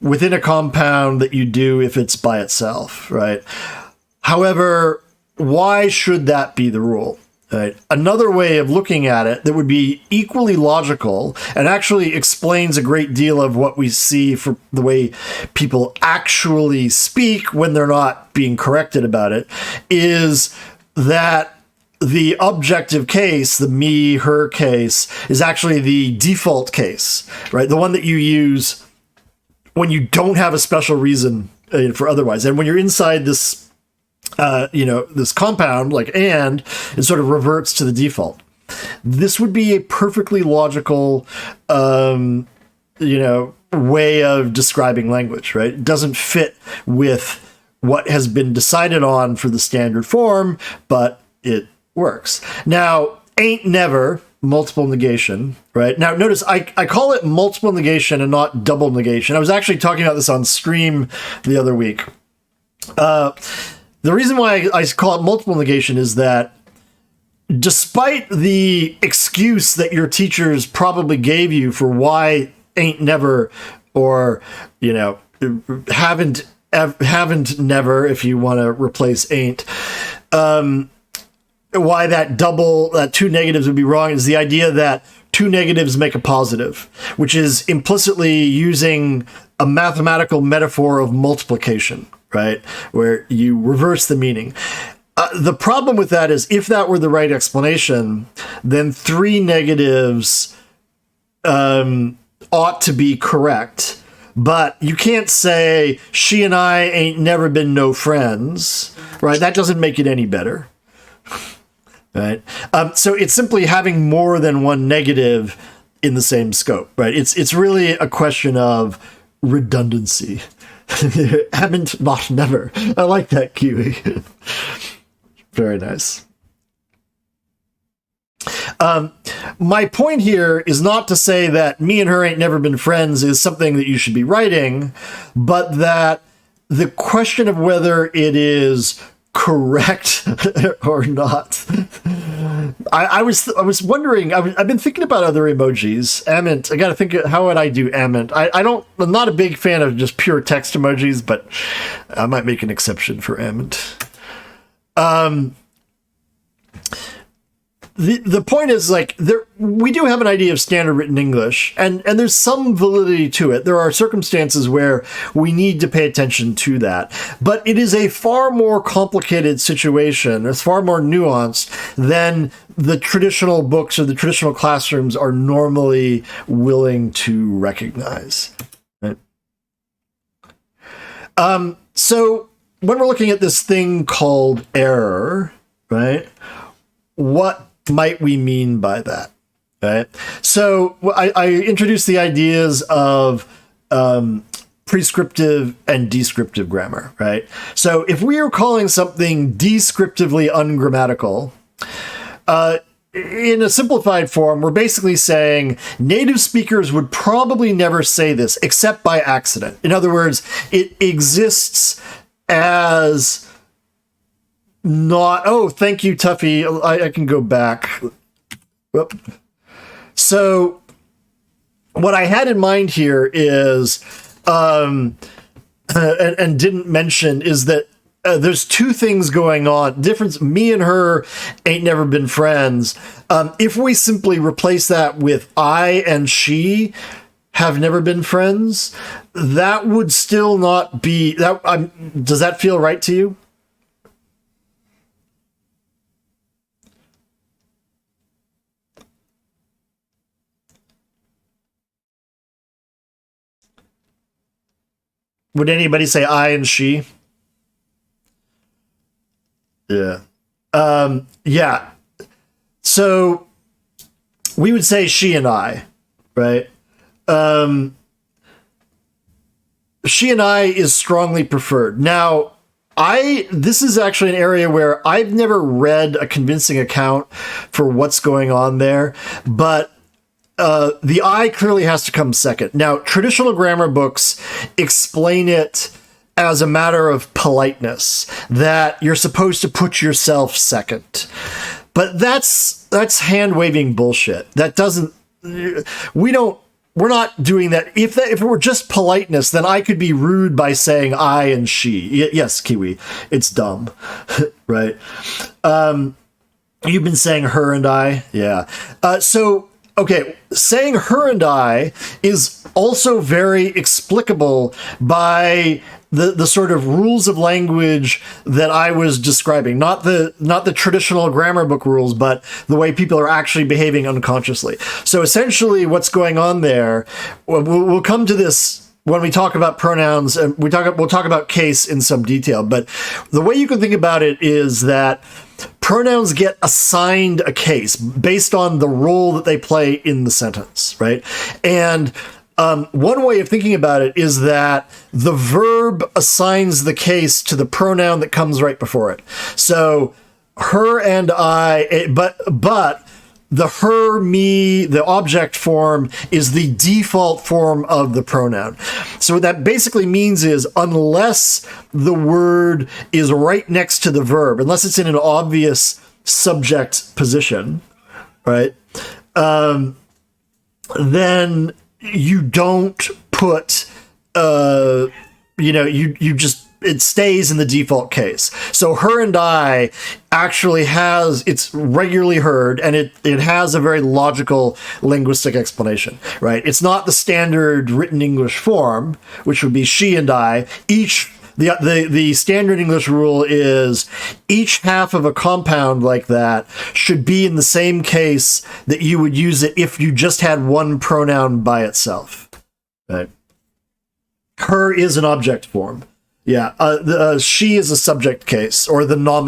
within a compound that you do if it's by itself, right? However, why should that be the rule? Right. Another way of looking at it that would be equally logical and actually explains a great deal of what we see for the way people actually speak when they're not being corrected about it, is that the objective case, the me, her case, is actually the default case, right? The one that you use when you don't have a special reason for otherwise. And when you're inside this this compound, like and, it sort of reverts to the default. This would be a perfectly logical, way of describing language, right? It doesn't fit with what has been decided on for the standard form, but it works. Now, ain't never, multiple negation, right? Now, notice I call it multiple negation and not double negation. I was actually talking about this on stream the other week. The reason why I call it multiple negation is that despite the excuse that your teachers probably gave you for why ain't never, or, haven't never, if you want to replace ain't, why that two negatives would be wrong is the idea that two negatives make a positive, which is implicitly using a mathematical metaphor of multiplication, right? Where you reverse the meaning. The problem with that is if that were the right explanation, then three negatives ought to be correct. But you can't say she and I ain't never been no friends, right? That doesn't make it any better. Right. So it's simply having more than one negative in the same scope, right? It's really a question of redundancy. Haven't, not, never. I like that, Kiwi. Very nice. My point here is not to say that me and her ain't never been friends is something that you should be writing, but that the question of whether it is correct or not. I was wondering. I've been thinking about other emojis. Amment. I got to think. How would I do amment? I'm not a big fan of just pure text emojis, but I might make an exception for amment. The point is, like, we do have an idea of standard written English, and there's some validity to it. There are circumstances where we need to pay attention to that. But it is a far more complicated situation. It's far more nuanced than the traditional books or the traditional classrooms are normally willing to recognize. Right? So when we're looking at this thing called error, right, what might we mean by that? Right. So I introduced the ideas of prescriptive and descriptive grammar. Right. So if we are calling something descriptively ungrammatical, in a simplified form, we're basically saying native speakers would probably never say this except by accident. In other words, it exists as not, oh, thank you, Tuffy. I can go back. Whoop. So what I had in mind here is and didn't mention is that there's two things going on. Difference, me and her ain't never been friends. If we simply replace that with I and she have never been friends, that would still not be that. Does that feel right to you? Would anybody say I and she? Yeah. Yeah. So we would say she and I, right? She and I is strongly preferred. Now, this is actually an area where I've never read a convincing account for what's going on there, but the I clearly has to come second. Now, traditional grammar books explain it as a matter of politeness, that you're supposed to put yourself second. But that's hand-waving bullshit. That doesn't... We're not doing that. If it were just politeness, then I could be rude by saying I and she. Yes, Kiwi, it's dumb, right? You've been saying her and I? Yeah. Okay, saying her and I is also very explicable by the sort of rules of language that I was describing. Not the traditional grammar book rules, but the way people are actually behaving unconsciously. So essentially what's going on there, we'll come to this when we talk about pronouns, and we'll talk about case in some detail, but the way you can think about it is that pronouns get assigned a case based on the role that they play in the sentence, right? And one way of thinking about it is that the verb assigns the case to the pronoun that comes right before it. So her and I, but the her, me, the object form is the default form of the pronoun. So what that basically means is unless the word is right next to the verb, unless it's in an obvious subject position, right, then you don't put, you just, it stays in the default case. So her and I actually it's regularly heard, and it has a very logical linguistic explanation, right? It's not the standard written English form, which would be she and I. The standard English rule is each half of a compound like that should be in the same case that you would use it if you just had one pronoun by itself, right? Her is an object form. Yeah, she is a subject case, or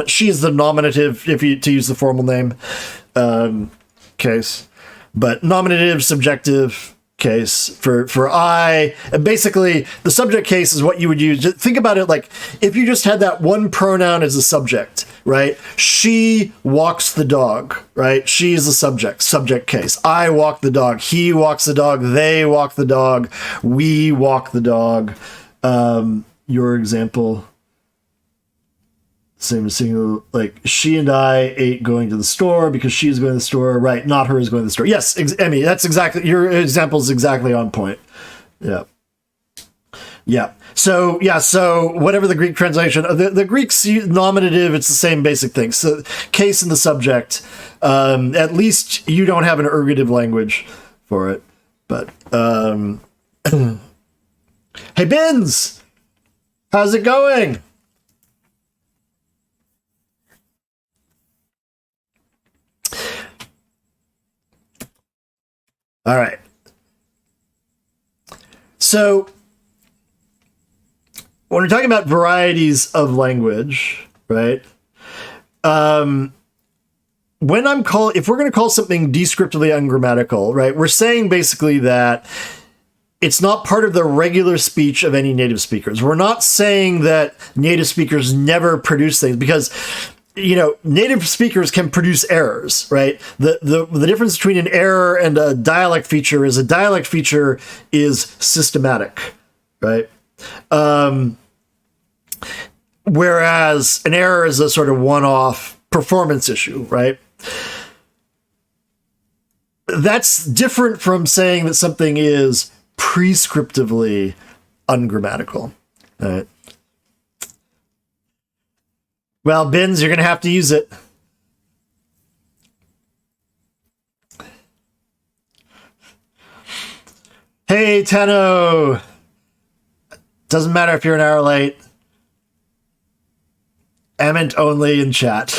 she is the nominative, to use the formal name case. But nominative, subjective case for I. And basically, the subject case is what you would use. Think about it like if you just had that one pronoun as a subject, right? She walks the dog, right? She is a subject case. I walk the dog. He walks the dog. They walk the dog. We walk the dog. Your example, same as single, like she and I ate going to the store because she's going to the store, right? Not her is going to the store. Yes, Emmy, that's exactly, your example is exactly on point. Yeah. Yeah. So whatever the Greek translation, the Greek's nominative, it's the same basic thing. So case in the subject, at least you don't have an ergative language for it. But, hey, Bins! How's it going? All right. So when we're talking about varieties of language, right? If we're going to call something descriptively ungrammatical, right? We're saying basically that it's not part of the regular speech of any native speakers. We're not saying that native speakers never produce things because, native speakers can produce errors, right? The difference between an error and a dialect feature is a dialect feature is systematic, right? Whereas an error is a sort of one-off performance issue, right? That's different from saying that something is prescriptively ungrammatical, All right. Well, Bins, you're going to have to use it. Hey, Tenno! Doesn't matter if you're an hour late. Ament only in chat.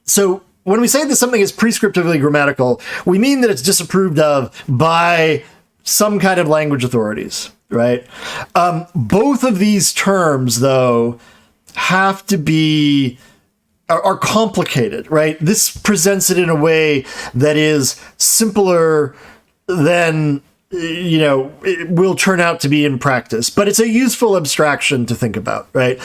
So when we say that something is prescriptively grammatical, we mean that it's disapproved of by some kind of language authorities, right? Both of these terms, though, have to be are complicated, right? This presents it in a way that is simpler than it will turn out to be in practice, but it's a useful abstraction to think about, right?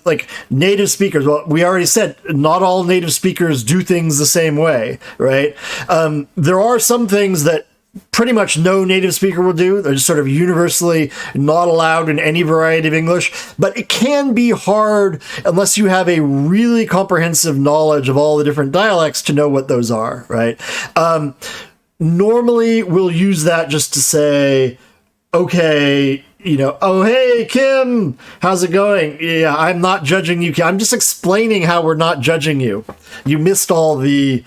Like native speakers, well, we already said not all native speakers do things the same way, right? There are some things that pretty much no native speaker will do. They're just sort of universally not allowed in any variety of English, but it can be hard unless you have a really comprehensive knowledge of all the different dialects to know what those are, right? Normally, we'll use that just to say, okay, oh, hey, Kim, how's it going? Yeah, I'm not judging you, Kim. I'm just explaining how we're not judging you. You missed all the,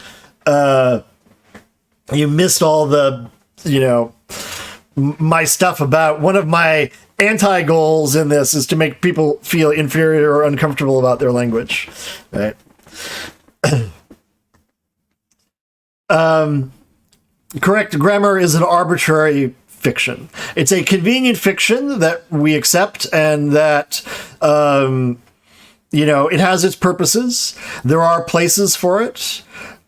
my stuff about one of my anti-goals in this is to make people feel inferior or uncomfortable about their language, right? Correct grammar is an arbitrary fiction. It's a convenient fiction that we accept and that, it has its purposes. There are places for it.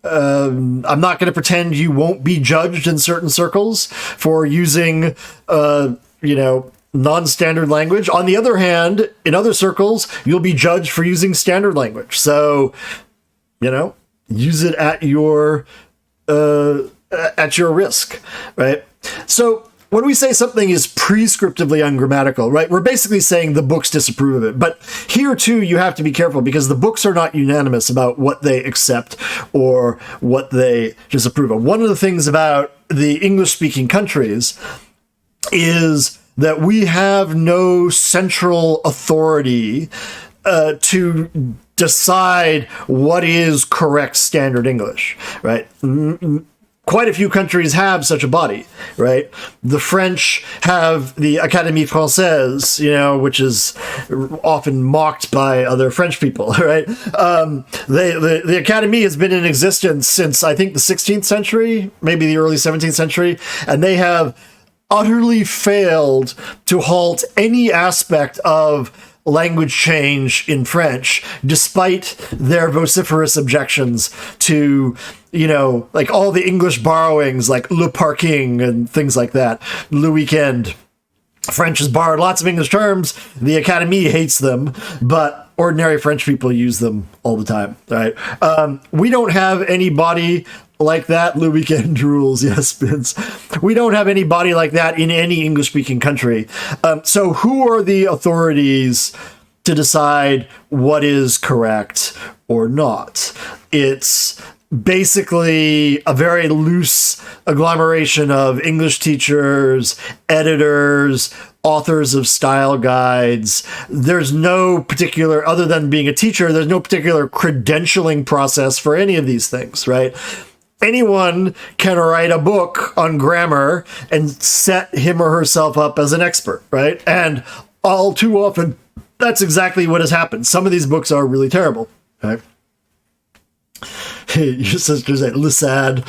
I'm not going to pretend you won't be judged in certain circles for using, non-standard language. On the other hand, in other circles, you'll be judged for using standard language. So, use it at your risk, right? So when we say something is prescriptively ungrammatical, right, we're basically saying the books disapprove of it. But here, too, you have to be careful because the books are not unanimous about what they accept or what they disapprove of. One of the things about the English-speaking countries is that we have no central authority to decide what is correct standard English, right? Quite a few countries have such a body, right? The French have the Académie Française, which is often mocked by other French people, right? The Académie has been in existence since, I think, the 16th century, maybe the early 17th century, and they have utterly failed to halt any aspect of language change in French, despite their vociferous objections to, like all the English borrowings, like le parking and things like that, le weekend. French has borrowed lots of English terms. The Académie hates them, but ordinary French people use them all the time, right? We don't have any body like that. Le weekend rules, yes, Vince. We don't have any body like that in any English-speaking country. So who are the authorities to decide what is correct or not? It's basically a very loose agglomeration of English teachers, editors, authors of style guides. There's no particular, other than being a teacher, there's no particular credentialing process for any of these things, right? Anyone can write a book on grammar and set him or herself up as an expert, right? And all too often, that's exactly what has happened. Some of these books are really terrible, right? Your sister's at Lissad.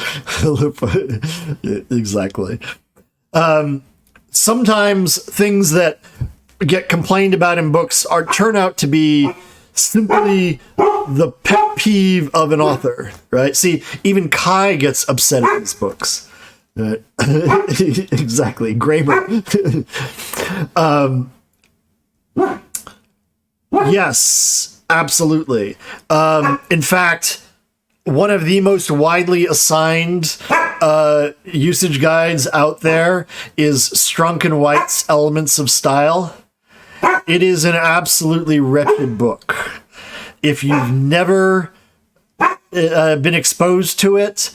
Exactly. Sometimes things that get complained about in books turn out to be simply the pet peeve of an author, right? See, even Kai gets upset at these books. Exactly. Grammar. Yes, absolutely. In fact, one of the most widely assigned usage guides out there is Strunk and White's Elements of Style. It is an absolutely wretched book. If you've never been exposed to it,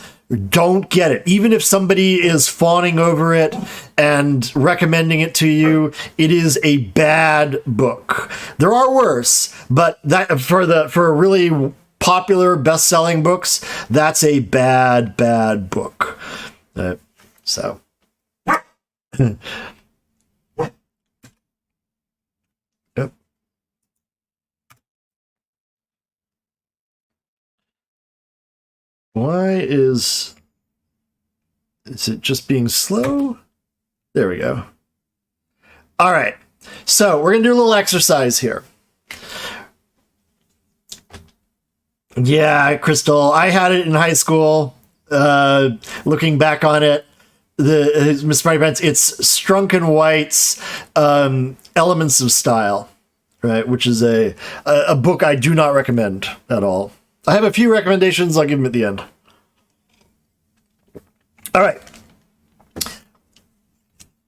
Don't get it. Even if somebody is fawning over it and recommending it to you, it is a bad book. There are worse, but that for really popular best-selling books, that's a bad book. So yep. Why is it just being slow? There we go. All right. So we're going to do a little exercise here. Yeah, Crystal, I had it in high school. Looking back on it, Miss Bright Pants, it's Strunk and White's Elements of Style, right? Which is a book I do not recommend at all. I have a few recommendations. I'll give them at the end. All right.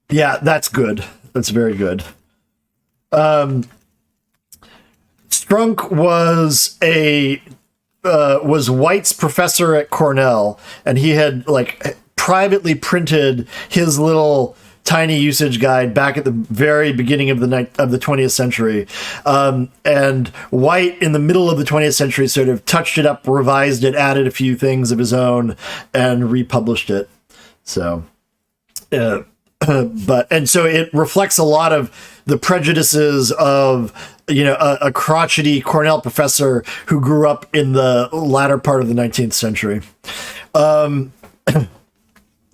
Yeah, that's good. That's very good. Strunk was White's professor at Cornell, and he had like privately printed his little tiny usage guide back at the very beginning of the 20th century. And White, in the middle of the 20th century, sort of touched it up, revised it, added a few things of his own, and republished it. So, so it reflects a lot of the prejudices of, a crotchety Cornell professor who grew up in the latter part of the 19th century.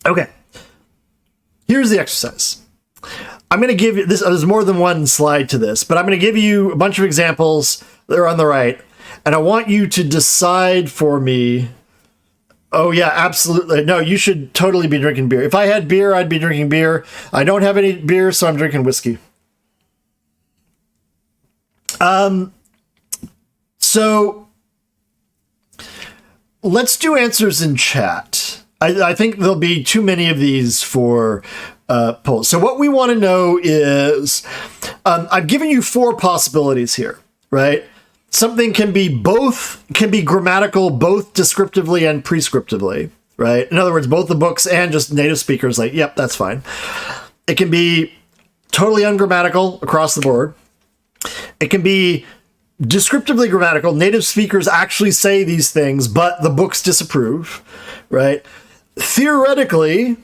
Okay. Here's the exercise. I'm going to give you this. There's more than one slide to this, but I'm going to give you a bunch of examples that are on the right. And I want you to decide for me. Oh, yeah, absolutely. No, you should totally be drinking beer. If I had beer, I'd be drinking beer. I don't have any beer, so I'm drinking whiskey. So let's do answers in chat. I think there'll be too many of these for polls. So what we want to know is, I've given you 4 possibilities here, right? Something can be grammatical, both descriptively and prescriptively, right? In other words, both the books and just native speakers, like, yep, that's fine. It can be totally ungrammatical across the board. It can be descriptively grammatical. Native speakers actually say these things, but the books disapprove, right? Theoretically,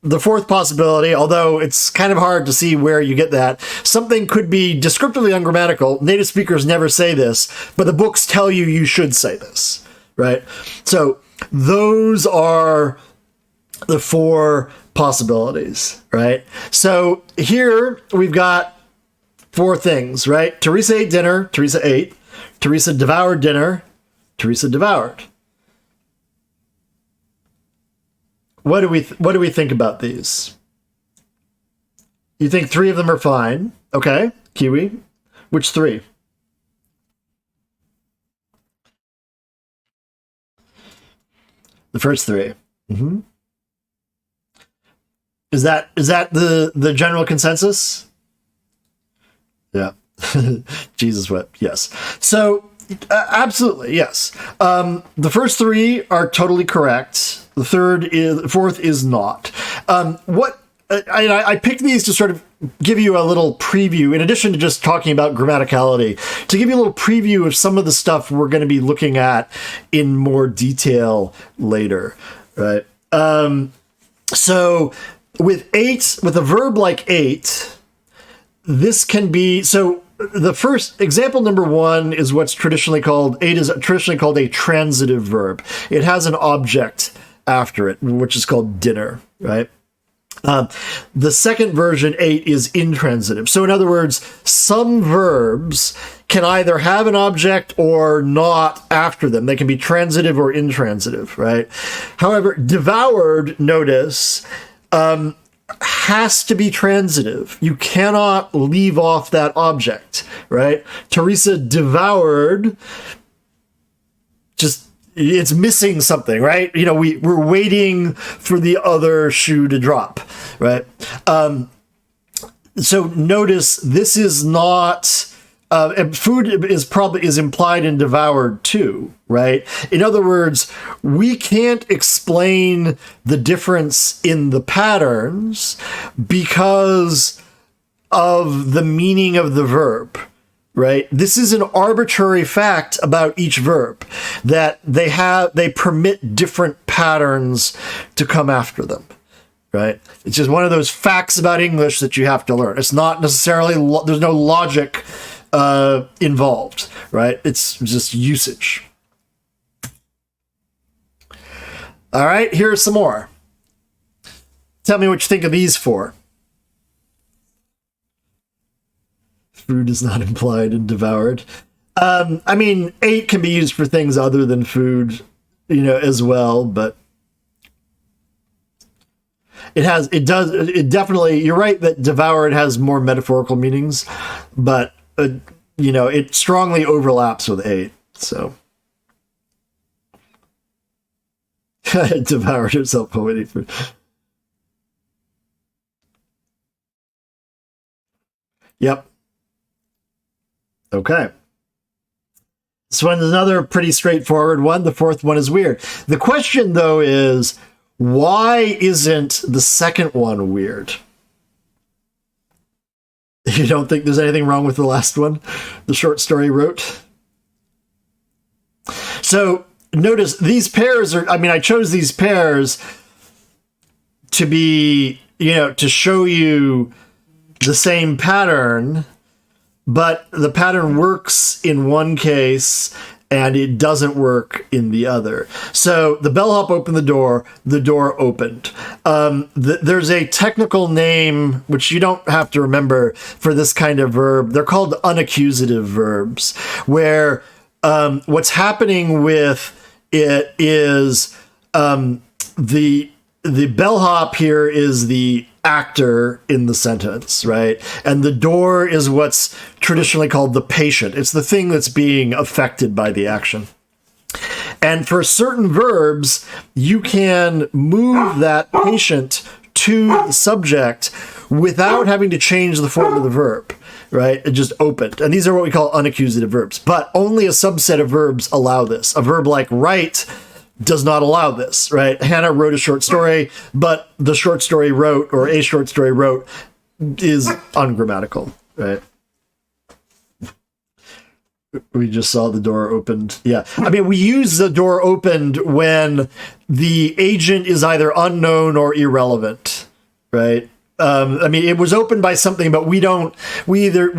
the 4th possibility, although it's kind of hard to see where you get that, something could be descriptively ungrammatical. Native speakers never say this, but the books tell you should say this, right? So those are the 4 possibilities, right? So here we've got 4 things, right? Teresa ate dinner. Teresa ate. Teresa devoured dinner. Teresa devoured. What do we think about these? You think 3 of them are fine? Okay, Kiwi. Which 3? The first 3. Mm-hmm. Is that the general consensus? Yeah. Jesus wept. Yes. So absolutely, yes. The first 3 are totally correct. The 4th is not. I picked these to sort of give you a little preview, in addition to just talking about grammaticality, to give you a little preview of some of the stuff we're going to be looking at in more detail later, right? So with a verb like ate, this can be, so the first example number 1 is what's traditionally called, ate is traditionally called a transitive verb. It has an object after it, which is called dinner, right? The second version, ate, is intransitive. So in other words, some verbs can either have an object or not after them. They can be transitive or intransitive, right? However, devoured, notice, has to be transitive. You cannot leave off that object, right? Teresa devoured, just, it's missing something, right? We're waiting for the other shoe to drop, right? So notice this is not and food is implied in devoured too, right? In other words, we can't explain the difference in the patterns because of the meaning of the verb, right? This is an arbitrary fact about each verb, that they permit different patterns to come after them, right? It's just one of those facts about English that you have to learn. It's not necessarily, there's no logic involved, right? It's just usage. All right, here's some more. Tell me what you think of these four. Food is not implied in devoured. I mean, ate can be used for things other than food, as well, but it definitely, you're right that devoured has more metaphorical meanings, but, it strongly overlaps with ate, so. Devoured herself poetic food. Yep. Okay. This one's another pretty straightforward one. The fourth one is weird. The question, though, is why isn't the second one weird? You don't think there's anything wrong with the last one? The short story wrote? So notice these pairs I chose these pairs to be, to show you the same pattern, but the pattern works in one case and it doesn't work in the other. So the bellhop opened the door opened. There's a technical name, which you don't have to remember, for this kind of verb. They're called unaccusative verbs, where what's happening with it is the bellhop here is the actor in the sentence, right? And the door is what's traditionally called the patient. It's the thing that's being affected by the action. And for certain verbs, you can move that patient to the subject without having to change the form of the verb, right? It just opened. And these are what we call unaccusative verbs. But only a subset of verbs allow this. A verb like write does not allow this, right? Hannah wrote a short story, but the short story wrote, or a short story wrote, is ungrammatical, right? We just saw the door opened. Yeah. I mean, we use the door opened when the agent is either unknown or irrelevant, right? It was opened by something, but we either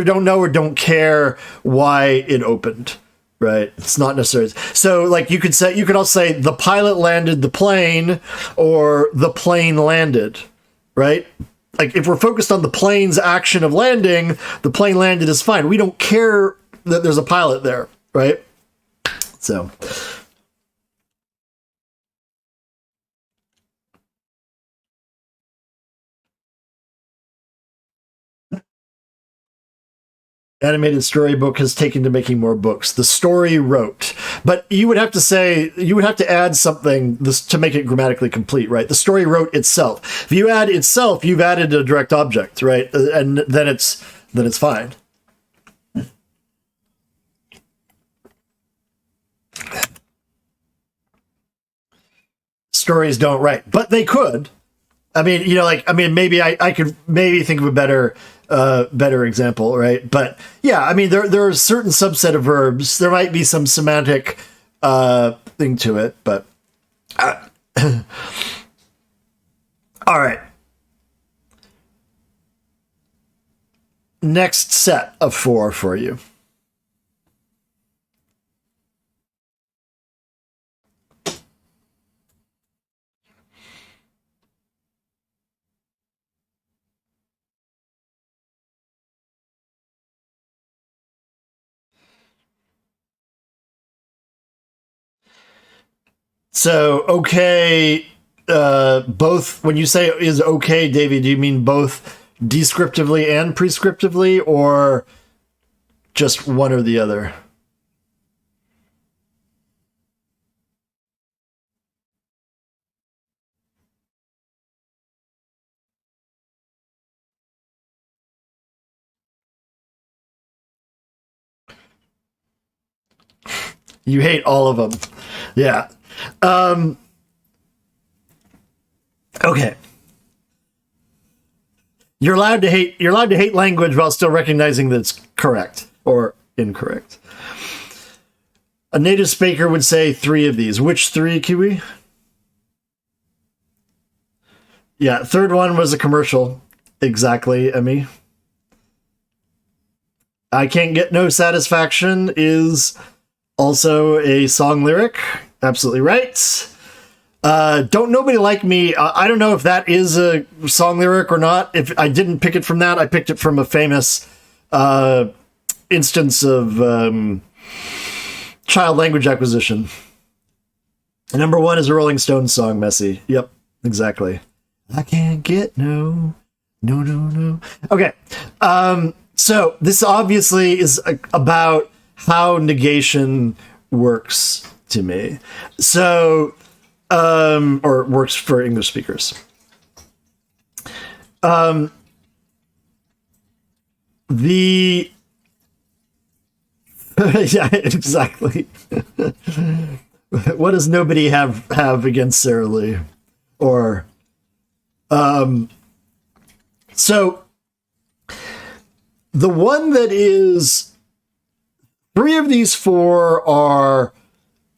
don't know or don't care why it opened. Right. It's not necessary. So like you could also say the pilot landed the plane, or the plane landed, right? Like if we're focused on the plane's action of landing, the plane landed is fine. We don't care that there's a pilot there, right? So. Animated storybook has taken to making more books. The story wrote. But you would have to add something to make it grammatically complete, right? The story wrote itself. If you add itself, you've added a direct object, right? And then it's fine. Stories don't write, but they could. Maybe I could think of a better example, right? But yeah, there are a certain subset of verbs. There might be some semantic thing to it, but all right. Next set of four for you. So, okay, both, when you say is okay, Davey, do you mean both descriptively and prescriptively, or just one or the other? You hate all of them. Yeah. Okay. You're allowed to hate language while still recognizing that it's correct or incorrect. A native speaker would say 3 of these. Which 3, Kiwi? Yeah, third one was a commercial. Exactly, Emmy. I Can't Get No Satisfaction is also a song lyric. Absolutely right. Don't Nobody Like Me. I don't know if that is a song lyric or not. If I didn't pick it from that, I picked it from a famous instance of child language acquisition. And number 1 is a Rolling Stones song, Messy. Yep, exactly. I can't get no. Okay. So this obviously is about how negation works to me. So, or works for English speakers. Yeah, exactly. What does nobody have against Sarah Lee? Or, so the one that is 3 of these 4 are,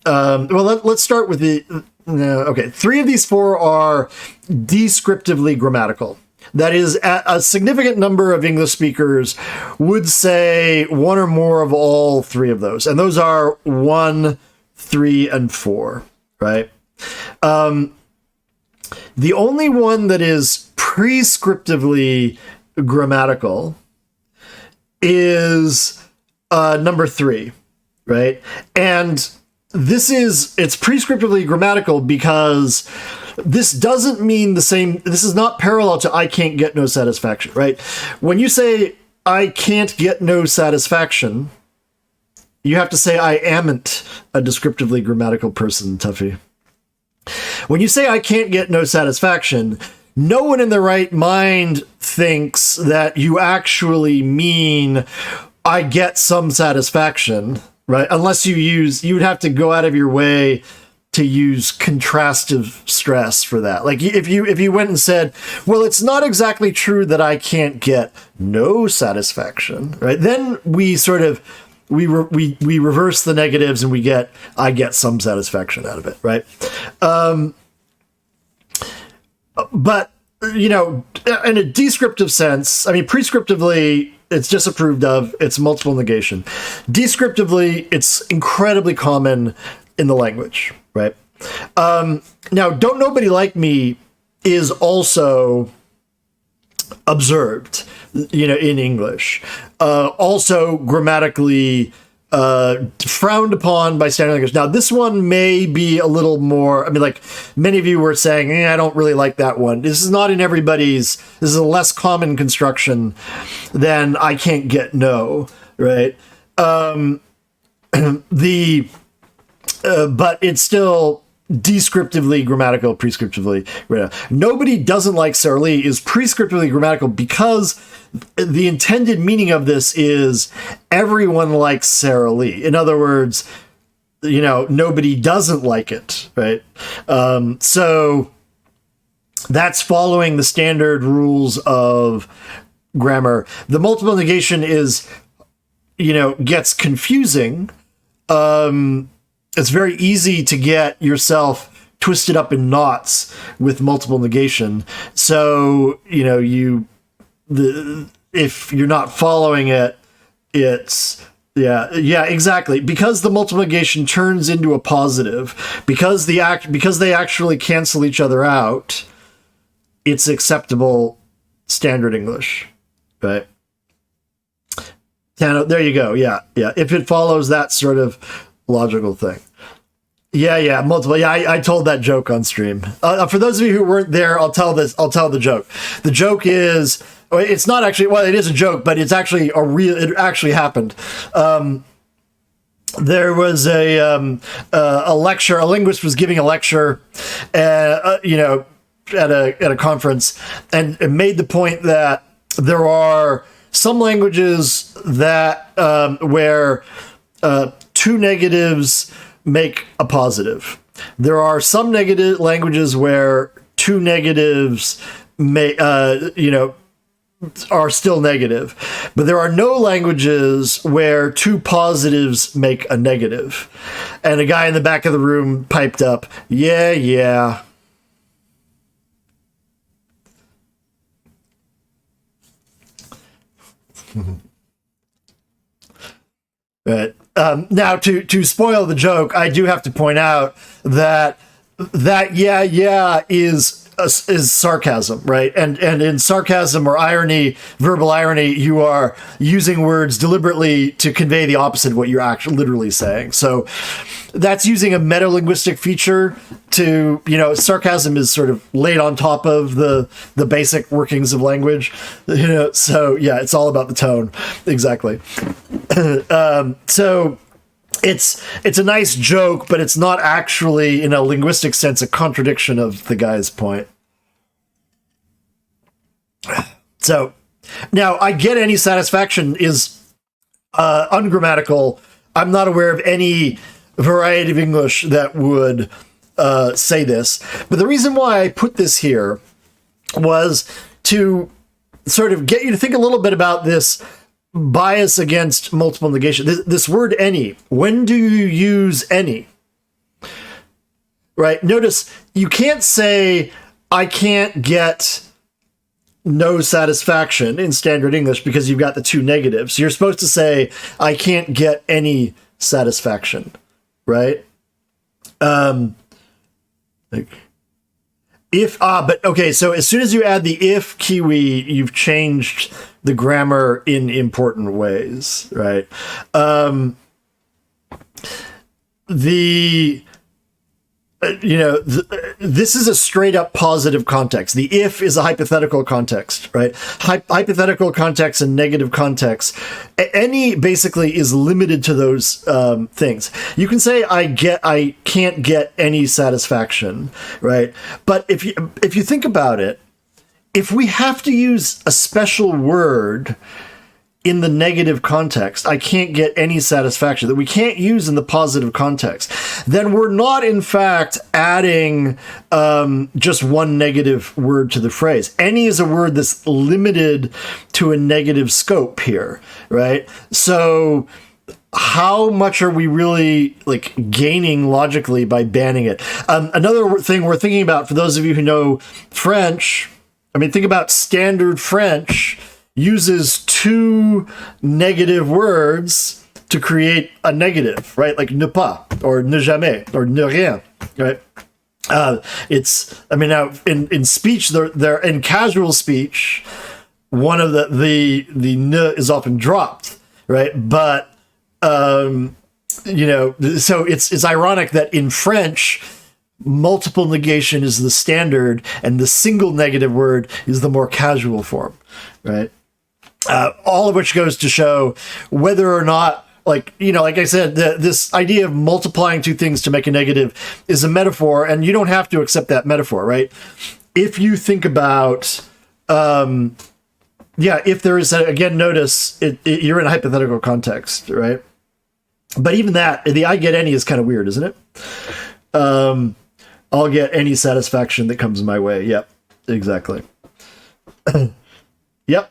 well, let's start with the, okay. 3 of these 4 are descriptively grammatical. That is, a significant number of English speakers would say 1 or more of all 3 of those. And those are 1, 3, and 4, right? The only one that is prescriptively grammatical is number 3, right? And it's prescriptively grammatical because this doesn't mean the same. This is not parallel to I can't get no satisfaction, right? When you say I can't get no satisfaction, you have to say I amn't a descriptively grammatical person, Tuffy. When you say I can't get no satisfaction, no one in their right mind thinks that you actually mean I get some satisfaction, right? Unless you would have to go out of your way to use contrastive stress for that. Like if you went and said, well, it's not exactly true that I can't get no satisfaction, right? Then we sort of, we reverse the negatives and we get, I get some satisfaction out of it, right? But, in a descriptive sense, I mean, prescriptively, it's disapproved of, it's multiple negation. Descriptively, it's incredibly common in the language, right? Now, Don't Nobody Like Me is also observed, in English. Also grammatically frowned upon by standard language. Now, this one may be a little more, I mean, like many of you were saying, I don't really like that one. This is not in everybody's, this is a less common construction than I can't get no, right? But it's still descriptively grammatical, prescriptively grammatical. Nobody Doesn't Like Sarah Lee is prescriptively grammatical because the intended meaning of this is everyone likes Sarah Lee. In other words, nobody doesn't like it, right? So that's following the standard rules of grammar. The multiple negation is, gets confusing. It's very easy to get yourself twisted up in knots with multiple negation. So, if you're not following it, it's, yeah, exactly. Because the multiple negation turns into a positive, because they actually cancel each other out, it's acceptable standard English, right? There you go. Yeah. If it follows that sort of logical thing. Yeah, multiple. Yeah, I told that joke on stream. For those of you who weren't there, I'll tell the joke. The joke is, it's not actually, well, it is a joke, but it's actually it actually happened. There was a lecture, a linguist was giving a lecture, at a conference, and it made the point that there are some languages that, where, two negatives make a positive. There are some negative languages where two negatives may, are still negative, but there are no languages where two positives make a negative. And a guy in the back of the room piped up, yeah. But now to spoil the joke, I do have to point out that yeah is sarcasm, right? And in sarcasm or irony, verbal irony, you are using words deliberately to convey the opposite of what you're actually literally saying. So that's using a metalinguistic feature to, sarcasm is sort of laid on top of the basic workings of language, so yeah, it's all about the tone. Exactly. So it's a nice joke, but it's not actually, in a linguistic sense, a contradiction of the guy's point. So now, I get any satisfaction is ungrammatical. I'm not aware of any variety of English that would say this. But the reason why I put this here was to sort of get you to think a little bit about this bias against multiple negation. This word any, when do you use any? Right? Notice you can't say, I can't get no satisfaction in standard English because you've got the two negatives. You're supposed to say, I can't get any satisfaction, right? But okay, so as soon as you add the if Kiwi, you've changed the grammar in important ways, right? This is a straight up positive context. The if is a hypothetical context, right? Hypothetical context and negative context. Any basically is limited to those things. You can say I can't get any satisfaction, right? But if you think about it, if we have to use a special word in the negative context, I can't get any satisfaction, that we can't use in the positive context, then we're not, in fact, adding just one negative word to the phrase. Any is a word that's limited to a negative scope here, right? So how much are we really gaining logically by banning it? Another thing we're thinking about, for those of you who know French, think about standard French uses two negative words to create a negative, right? Like ne pas, or ne jamais, or ne rien, right? Now in speech, they're in casual speech, one of the ne is often dropped, right? But so it's ironic that in French, multiple negation is the standard and the single negative word is the more casual form, right? All of which goes to show whether or not, like I said, this idea of multiplying two things to make a negative is a metaphor, and you don't have to accept that metaphor, right? If you think about, if there is, again, notice you're in a hypothetical context, right? But even that, the I get any is kind of weird, isn't it? I'll get any satisfaction that comes my way. Yep, exactly. Yep.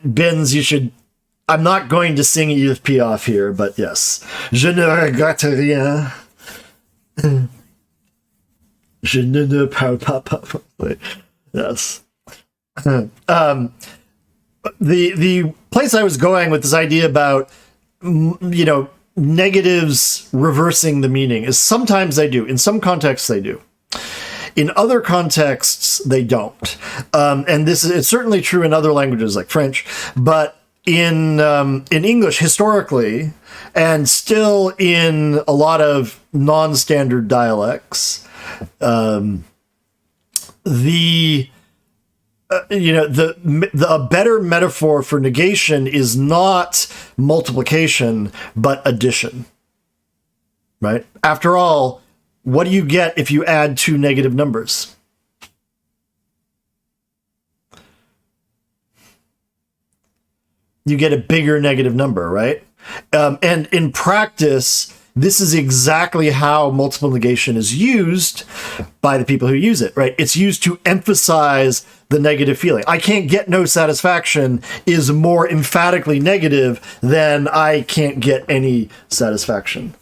Benz, you should. I'm not going to sing Edith Piaf here, but yes. Je ne regrette rien. Je ne parle pas. Yes. The place I was going with this idea about, negatives reversing the meaning is sometimes they do. In some contexts, they do. In other contexts, they don't. And it's certainly true in other languages like French, but in English historically, and still in a lot of non-standard dialects, a better metaphor for negation is not multiplication, but addition. Right? After all, what do you get if you add two negative numbers? you get a bigger negative number, right? And in practice, this is exactly how multiple negation is used by the people who use it, right? It's used to emphasize the negative feeling. I can't get no satisfaction is more emphatically negative than I can't get any satisfaction,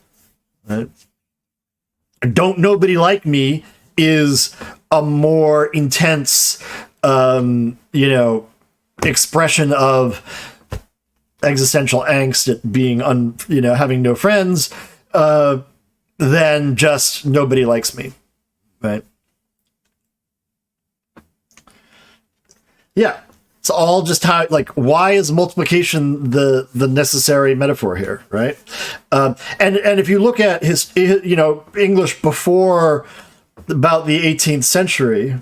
right? Don't nobody like me is a more intense, expression of existential angst at being having no friends, than just nobody likes me, right? Yeah, it's all just how, like, why is multiplication the necessary metaphor here, right? And if you look at English before about the 18th century,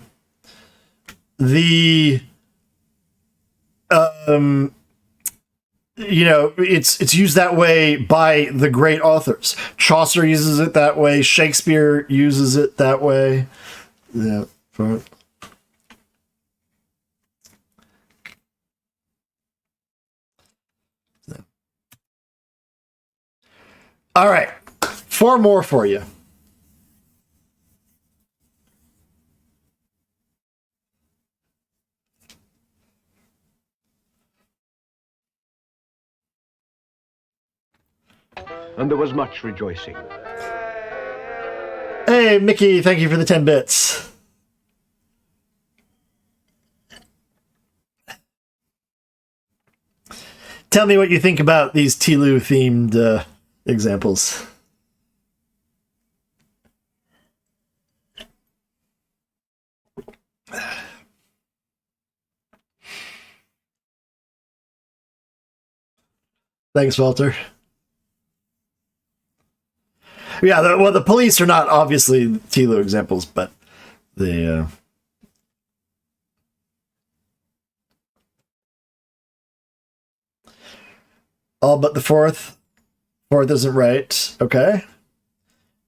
it's used that way by the great authors. Chaucer uses it that way. Shakespeare uses it that way. Yeah. All right. 4 more for you. And there was much rejoicing. Hey, Mickey, thank you for the 10 bits. Tell me what you think about these Tilu-themed examples. Thanks, Walter. Yeah, the police are not obviously Tilu examples, but the all but the fourth. Fourth isn't right. Okay.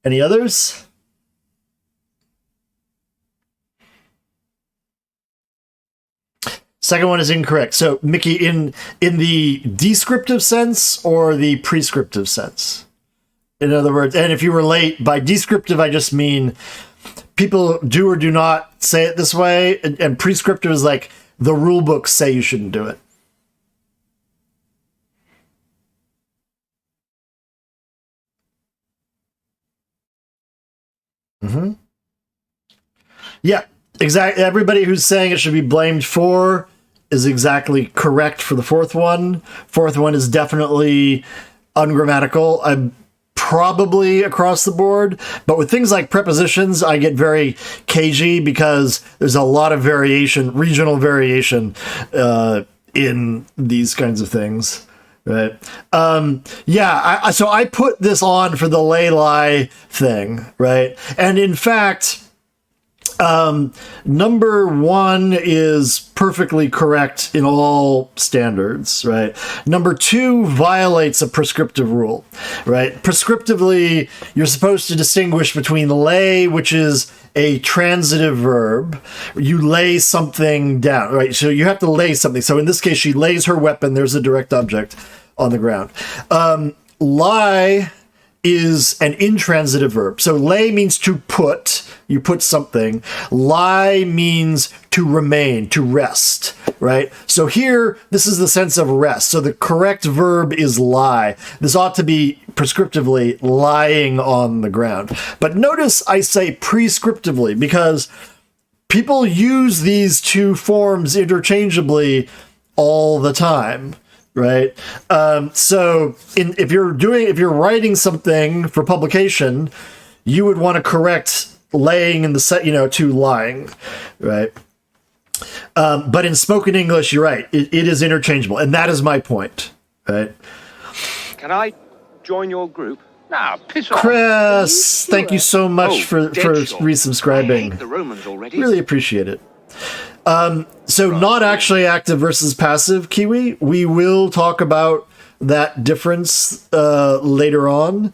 Any others? Second one is incorrect. So, Mickey, in the descriptive sense or the prescriptive sense? In other words, and if you were late, by descriptive, I just mean people do or do not say it this way, and prescriptive is like the rule books say you shouldn't do it. Mm-hmm. Yeah, exactly. Everybody who's saying it should be blamed for is exactly correct for the fourth one. Fourth one is definitely ungrammatical. I'm probably across the board, but with things like prepositions, I get very cagey because there's a lot of variation, regional variation, in these kinds of things, right? So I put this on for the lay-lie thing, right? And in fact, number 1 is perfectly correct in all standards, right? Number 2 violates a prescriptive rule, right? Prescriptively, you're supposed to distinguish between lay, which is a transitive verb. You lay something down, right? So you have to lay something. So in this case, she lays her weapon. There's a direct object on the ground. Lie is an intransitive verb. So lay means to put, you put something. Lie means to remain, to rest, right? So here, this is the sense of rest. So the correct verb is lie. This ought to be prescriptively lying on the ground. But notice I say prescriptively because people use these two forms interchangeably all the time. Right. So if you're writing something for publication, you would want to correct laying in the set, to lying. Right. But in spoken English, you're right. It is interchangeable. And that is my point. Right. Can I join your group? Nah, piss off. Chris, thank you so much for resubscribing. I hate the Romans already. Really appreciate it. So not actually active versus passive, Kiwi. We will talk about that difference later on.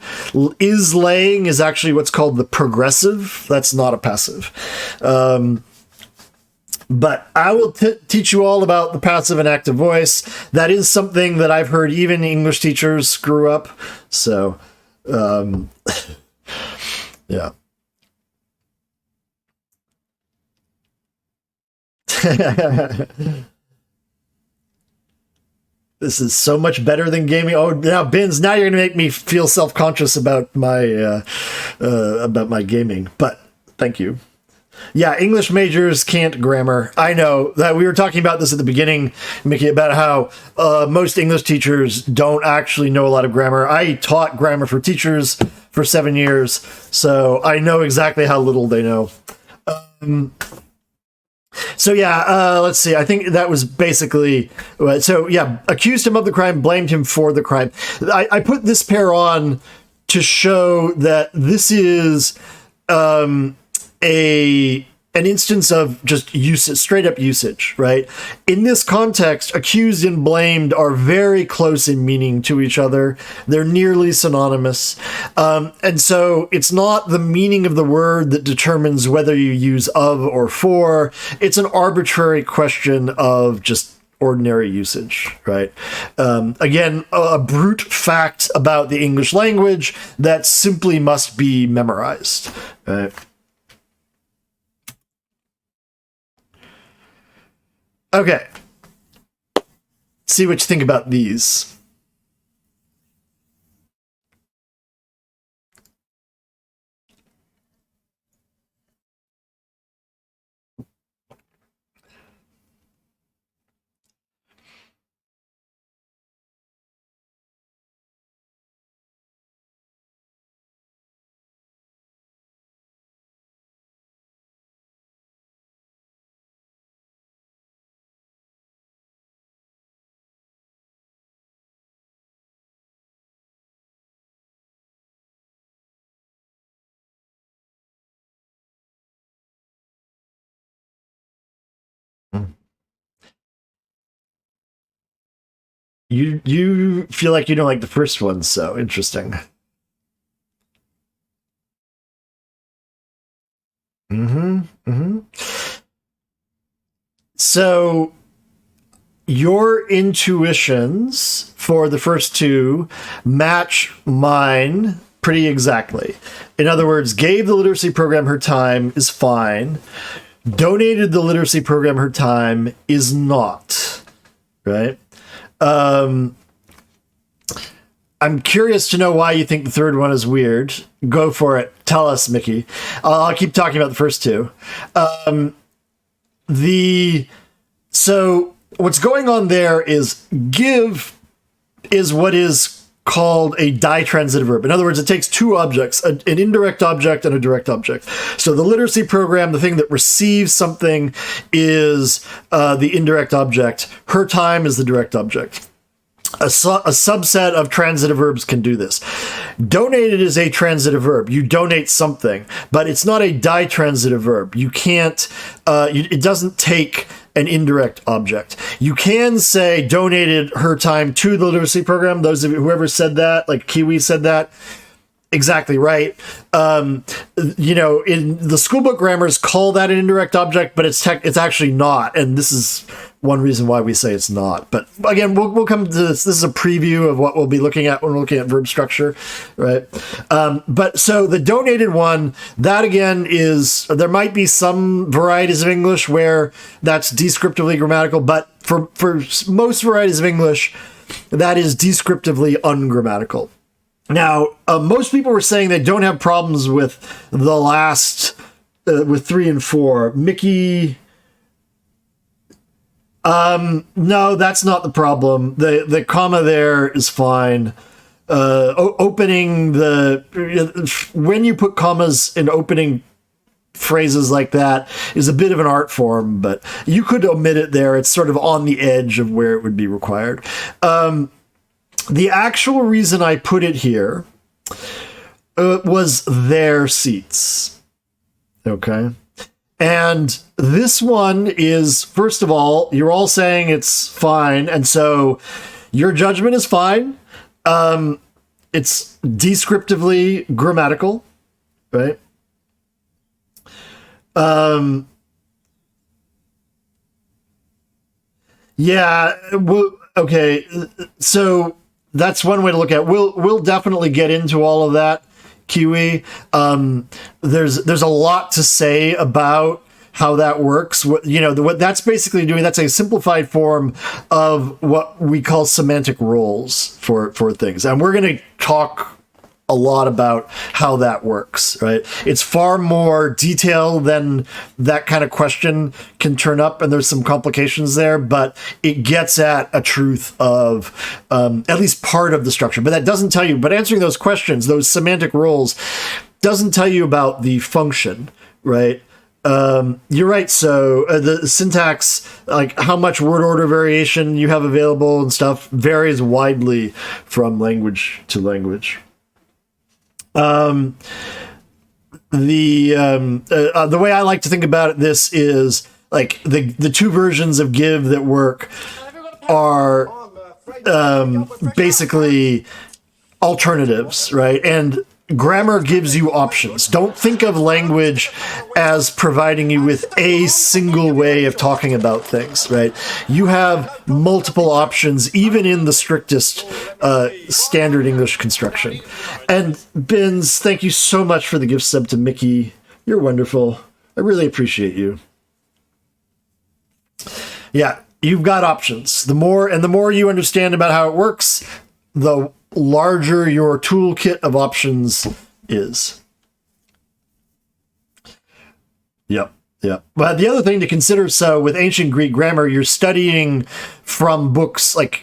Is laying is actually what's called the progressive. That's not a passive. But I will teach you all about the passive and active voice. That is something that I've heard even English teachers screw up. So, yeah. This is so much better than gaming. Oh, now Bins, now you're gonna make me feel self-conscious about my gaming. But thank you. Yeah, English majors can't grammar. I know that we were talking about this at the beginning, Mickey, about how most English teachers don't actually know a lot of grammar. I taught grammar for teachers for 7 years, so I know exactly how little they know. So yeah, let's see. I think that was basically... So yeah, accused him of the crime, blamed him for the crime. I put this pair on to show that this is an instance of just usage, straight up usage, right? In this context, accused and blamed are very close in meaning to each other. They're nearly synonymous. And so it's not the meaning of the word that determines whether you use of or for. It's an arbitrary question of just ordinary usage, right? Again, a brute fact about the English language that simply must be memorized, right? Okay. See what you think about these. You feel like you don't like the first one, so interesting. So your intuitions for the first two match mine pretty exactly. In other words, gave the literacy program her time is fine. Donated the literacy program her time is not, right? I'm curious to know why you think the third one is weird. Go for it. Tell us, Mickey. I'll keep talking about the first two. So what's going on there is give is what is called a ditransitive verb. In other words, it takes two objects, an indirect object and a direct object. So the literacy program, the thing that receives something, is the indirect object. Her time is the direct object. A subset of transitive verbs can do this. Donated is a transitive verb. You donate something, but it's not a ditransitive verb. You can't, it doesn't take an indirect object. You can say donated her time to the literacy program. Those of you, whoever said that, like Kiwi said that, exactly right. In the schoolbook grammars call that an indirect object, but it's actually not. And this is one reason why we say it's not. But again, we'll come to this. This is a preview of what we'll be looking at when we're looking at verb structure, right? But so the donated one, that again is, there might be some varieties of English where that's descriptively grammatical, but for most varieties of English, that is descriptively ungrammatical. Now, most people were saying they don't have problems with the last, with 3 and 4. Mickey... no, that's not the problem. The comma there is fine. Opening when you put commas in opening phrases like that is a bit of an art form, but you could omit it there. It's sort of on the edge of where it would be required. The actual reason I put it here was their seats. Okay. And this one is, first of all, you're all saying it's fine. And so your judgment is fine. It's descriptively grammatical, right? Yeah, well, okay. So that's one way to look at it. We'll definitely get into all of that, Kiwi. There's a lot to say about how that works. What that's basically doing, that's a simplified form of what we call semantic roles for things. And we're going to talk a lot about how that works, right? It's far more detailed than that kind of question can turn up, and there's some complications there, but it gets at a truth of at least part of the structure. But that doesn't tell you, but answering those questions, those semantic roles, doesn't tell you about the function, right? You're right. So the syntax, like how much word order variation you have available and stuff, varies widely from language to language. The way I like to think about this is like the two versions of give that work are basically alternatives, right? And grammar gives you options. Don't think of language as providing you with a single way of talking about things, right? You have multiple options, even in the strictest standard English construction. And Bins, thank you so much for the gift sub to Mickey. You're wonderful. I really appreciate you. Yeah, you've got options. The more you understand about how it works, the larger your toolkit of options is. Yep. But the other thing to consider, so with ancient Greek grammar, you're studying from books like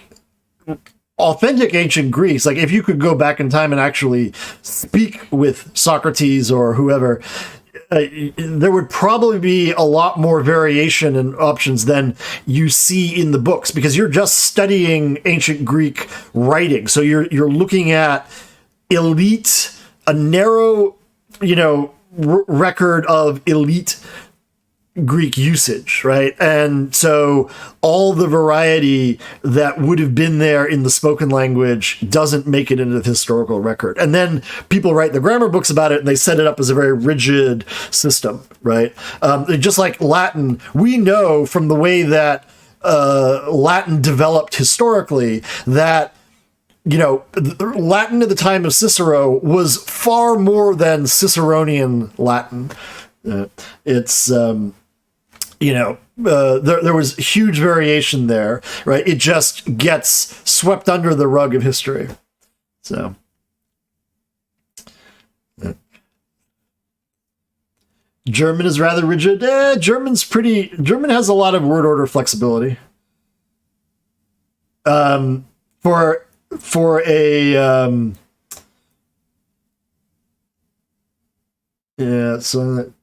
authentic ancient Greeks. Like if you could go back in time and actually speak with Socrates or whoever, there would probably be a lot more variation and options than you see in the books, because you're just studying ancient Greek writing. So you're looking at a narrow, record of elite Greek usage, right? And so all the variety that would have been there in the spoken language doesn't make it into the historical record. And then people write the grammar books about it and they set it up as a very rigid system, right? Just like Latin, we know from the way that Latin developed historically that Latin at the time of Cicero was far more than Ciceronian Latin. There was huge variation there, right? It just gets swept under the rug of history. So, German is rather rigid. German has a lot of word order flexibility. For a yeah, so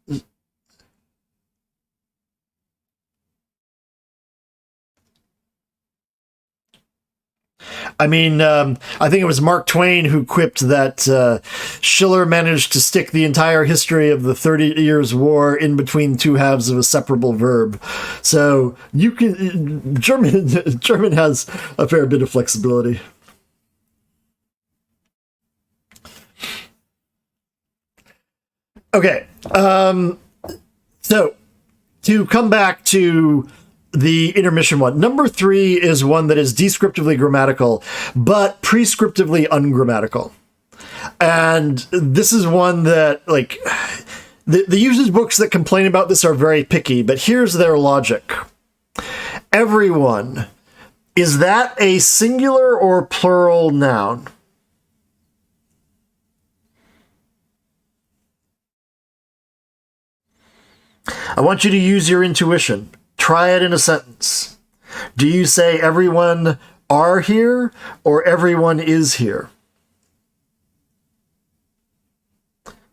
I mean, I think it was Mark Twain who quipped that Schiller managed to stick the entire history of the 30 Years' War in between two halves of a separable verb. So German has a fair bit of flexibility. Okay, so to come back to the intermission one, number 3 is one that is descriptively grammatical, but prescriptively ungrammatical. And this is one that, like, the usage books that complain about this are very picky, but here's their logic. Everyone, is that a singular or plural noun? I want you to use your intuition. Try it in a sentence. Do you say everyone are here or everyone is here?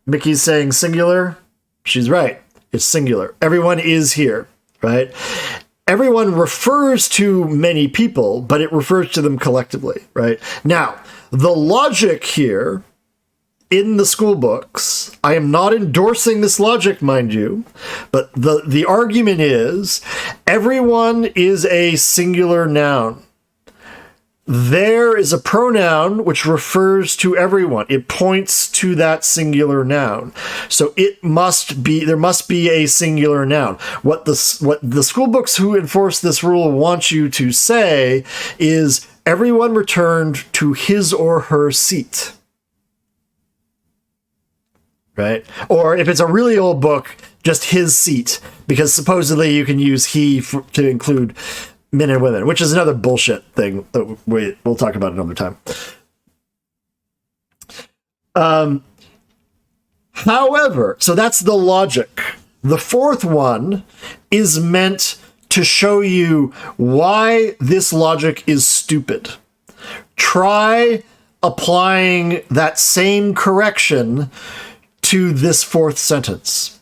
Mickey's saying singular. She's right. It's singular. Everyone is here, right? Everyone refers to many people, but it refers to them collectively, right? Now, the logic here in the school books, I am not endorsing this logic, mind you, but the argument is everyone is a singular noun. there is a pronoun which refers to everyone. It points to that singular noun. So there must be a singular noun. What the school books who enforce this rule want you to say is everyone returned to his or her seat. Right? Or if it's a really old book, just his seat, because supposedly you can use he to include men and women, which is another bullshit thing that we'll talk about another time. However, so that's the logic. The fourth one is meant to show you why this logic is stupid. Try applying that same correction to this fourth sentence.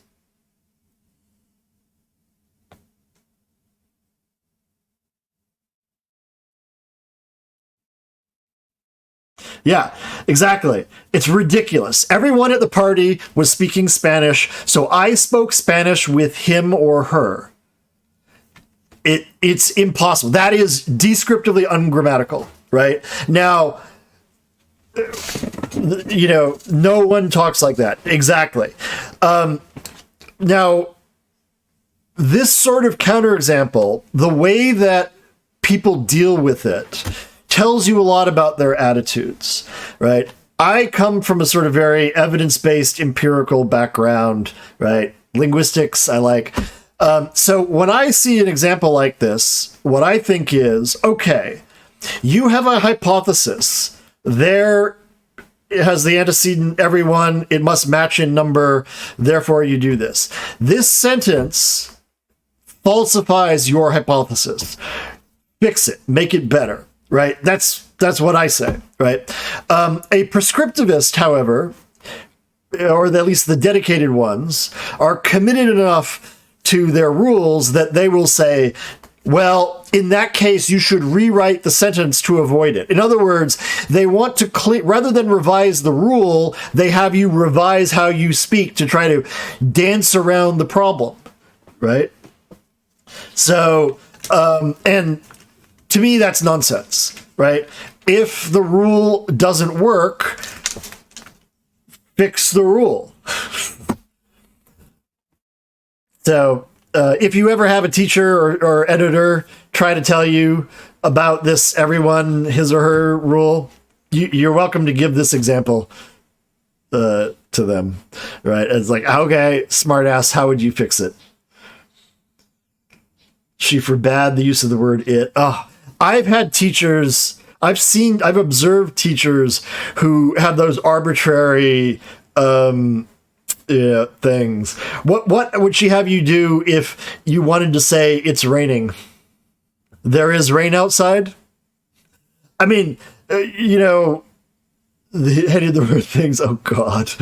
Yeah, exactly. It's ridiculous. Everyone at the party was speaking Spanish, so I spoke Spanish with him or her. It's impossible. That is descriptively ungrammatical, right? Now, no one talks like that. Exactly. Now, this sort of counterexample, the way that people deal with it, tells you a lot about their attitudes, right? I come from a sort of very evidence-based empirical background, right? Linguistics, I like. So when I see an example like this, what I think is, okay, you have a hypothesis. There has the antecedent everyone, it must match in number, therefore you do this. This sentence falsifies your hypothesis. Fix it, make it better. Right? That's what I say, right? A prescriptivist, however, or at least the dedicated ones, are committed enough to their rules that they will say, well, in that case, you should rewrite the sentence to avoid it. In other words, they want to rather than revise the rule, they have you revise how you speak to try to dance around the problem, right? So, and to me, that's nonsense, right? If the rule doesn't work, fix the rule. So if you ever have a teacher or editor try to tell you about this everyone, his or her rule, you're welcome to give this example to them, right? It's like, okay, smartass, how would you fix it? She forbade the use of the word it. Oh, I've had teachers, I've observed teachers who have those arbitrary things. What would she have you do if you wanted to say it's raining? There is rain outside? I mean, the head of the word things, oh God.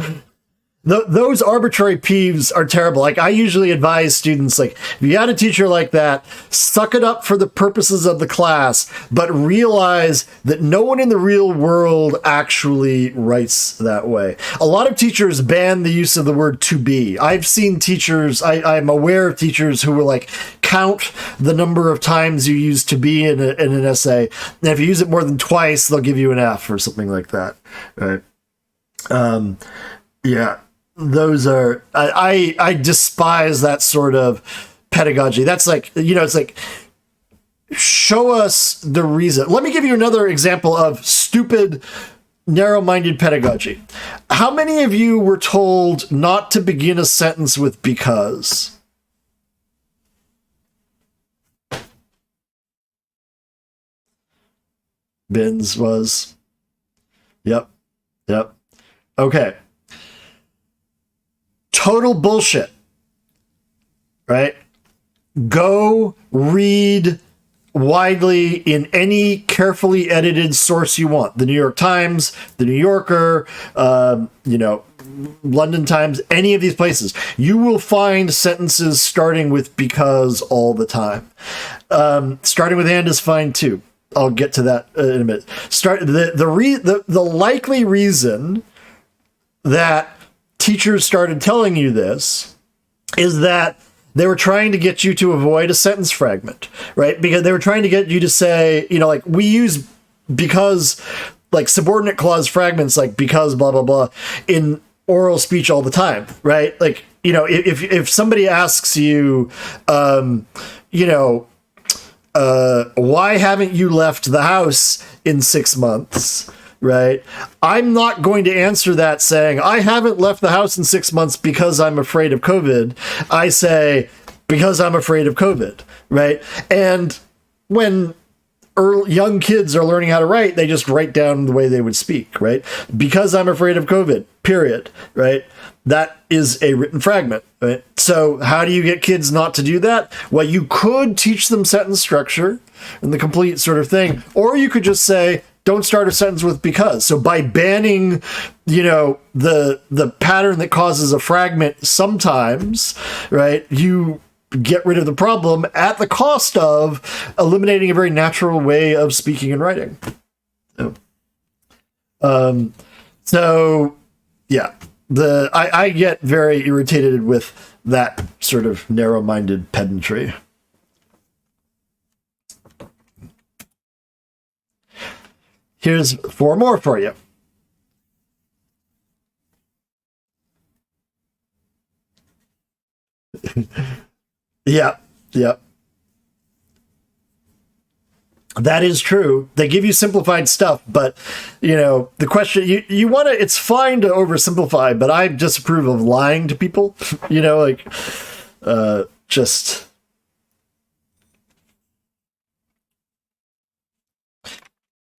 Those arbitrary peeves are terrible. Like, I usually advise students, like, if you had a teacher like that, suck it up for the purposes of the class, but realize that no one in the real world actually writes that way. A lot of teachers ban the use of the word to be. I've seen teachers, I'm aware of teachers who will, like, count the number of times you use to be in an essay. And if you use it more than twice, they'll give you an F or something like that. Right? Yeah. Those are, I despise that sort of pedagogy. That's like, it's like, show us the reason. Let me give you another example of stupid, narrow-minded pedagogy. How many of you were told not to begin a sentence with because? Binns was. Yep. Okay. Total bullshit, right? Go read widely in any carefully edited source you want. The New York Times, the New Yorker, London Times, any of these places. You will find sentences starting with because all the time. Starting with and is fine too. I'll get to that in a minute. The likely reason that teachers started telling you this is that they were trying to get you to avoid a sentence fragment, right? Because they were trying to get you to say, like, we use because, like subordinate clause fragments, like because blah, blah, blah, in oral speech all the time, right? Like, you know, if somebody asks you, you know, why haven't you left the house in 6 months? Right? I'm not going to answer that saying, I haven't left the house in 6 months because I'm afraid of COVID. I say, because I'm afraid of COVID. Right? And when young kids are learning how to write, they just write down the way they would speak. Right? Because I'm afraid of COVID, period. Right? That is a written fragment. Right? So how do you get kids not to do that? Well, you could teach them sentence structure and the complete sort of thing, or you could just say, don't start a sentence with because. So by banning, you know, the pattern that causes a fragment sometimes, right, you get rid of the problem at the cost of eliminating a very natural way of speaking and writing. So yeah, I get very irritated with that sort of narrow-minded pedantry. Here's 4 more for you. Yeah. That is true. They give you simplified stuff, but you know, the question you want to, it's fine to oversimplify, but I disapprove of lying to people, you know, like, just.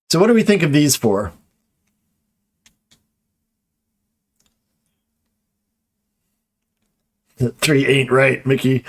So what do we think of these 4? The 3 ain't right, Mickey.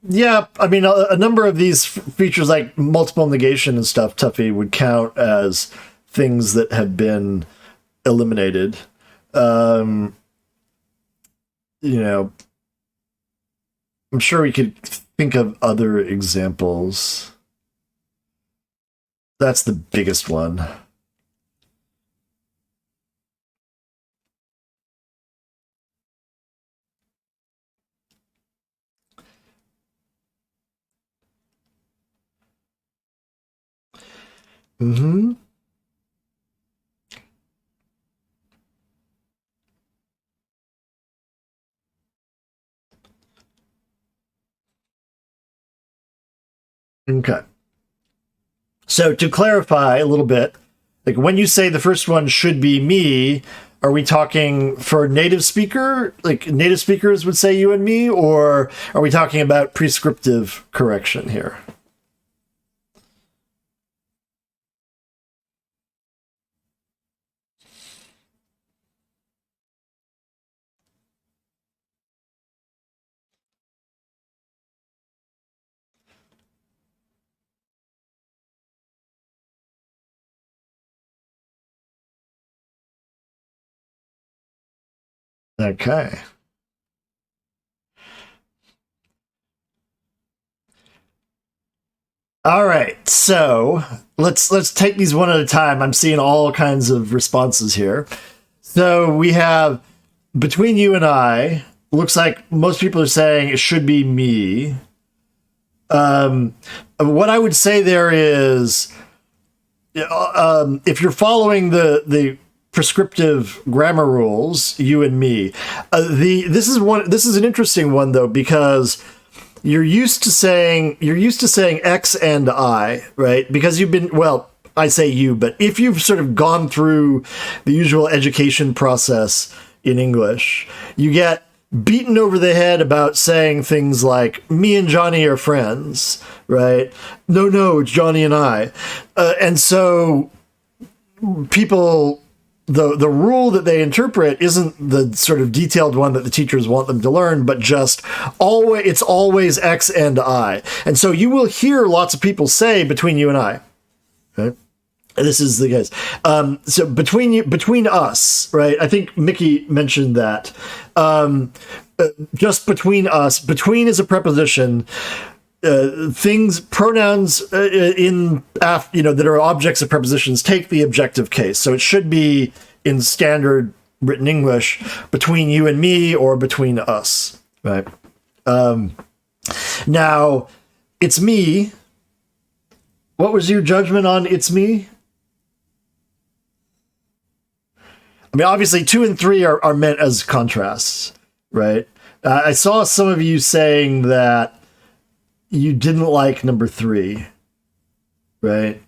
Yeah, I mean, a number of these features, like multiple negation and stuff, Tuffy, would count as things that have been eliminated. You know, I'm sure we could think of other examples. That's the biggest one. Mm-hmm. Okay. So to clarify a little bit, like when you say the first one should be me, are we talking for native speaker, like native speakers would say you and me, or are we talking about prescriptive correction here? Okay. All right, so let's take these one at a time. I'm seeing all kinds of responses here. So we have between you and I, looks like most people are saying it should be me. What I would say there is, if you're following the prescriptive grammar rules, you and me, this is an interesting one though, because you're used to saying X and I, right? Because you've been, well, I say you, but if you've sort of gone through the usual education process in English, you get beaten over the head about saying things like, me and Johnny are friends, right? No, it's Johnny and I. And so people, the rule that they interpret isn't the sort of detailed one that the teachers want them to learn, but just it's always X and I. And so you will hear lots of people say between you and I. Okay? This is the case. So between us, right? I think Mickey mentioned that. Just between us, between is a preposition. Pronouns that are objects of prepositions take the objective case. So it should be in standard written English between you and me or between us, right? Now, it's me. What was your judgment on it's me? I mean, obviously 2 and 3 are meant as contrasts, right? I saw some of you saying that you didn't like number 3, right?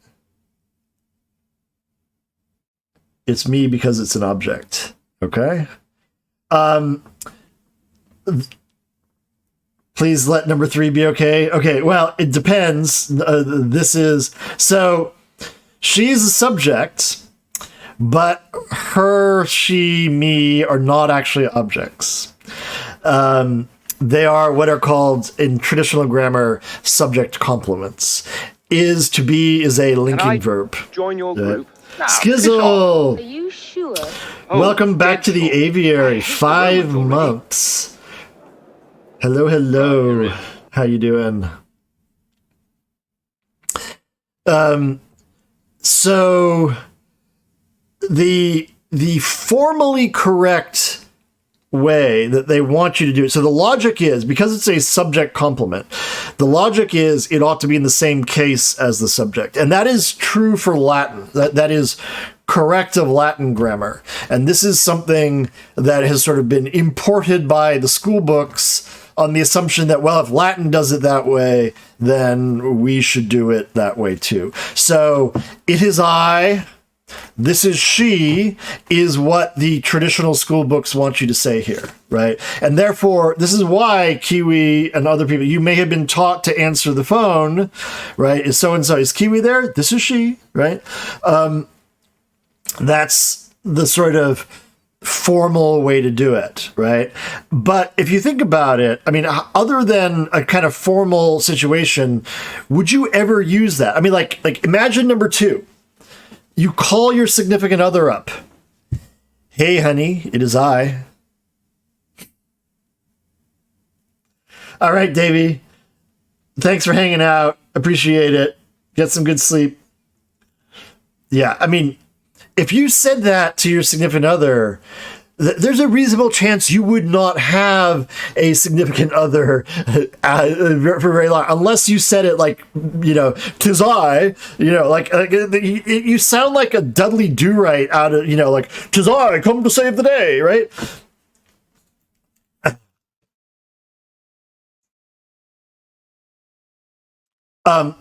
It's me because it's an object. Okay. Please let number 3 be okay. Okay. Well, it depends. So she's a subject, but her, she, me are not actually objects. They are what are called in traditional grammar subject complements. Is to be is a linking verb. Join your group. Now, Skizzle! Are you sure? Welcome back to the aviary. 5 months. Hello. How you doing? So the formally correct way that they want you to do it. So the logic is, because it's a subject complement, the logic is it ought to be in the same case as the subject. And that is true for Latin. That is correct of Latin grammar. And this is something that has sort of been imported by the school books on the assumption that, well, if Latin does it that way, then we should do it that way too. So it is I, this is she, is what the traditional school books want you to say here, right? And therefore, this is why Kiwi and other people, you may have been taught to answer the phone, right? Is so-and-so, is Kiwi there? This is she, right? That's the sort of formal way to do it, right? But if you think about it, I mean, other than a kind of formal situation, would you ever use that? I mean, like imagine number 2. You call your significant other up. Hey, honey, it is I. All right, Davey. Thanks for hanging out. Appreciate it. Get some good sleep. Yeah, I mean, if you said that to your significant other, there's a reasonable chance you would not have a significant other for very long, unless you said it like, tis I, you sound like a Dudley Do-Right out of, like, tis I, come to save the day, right?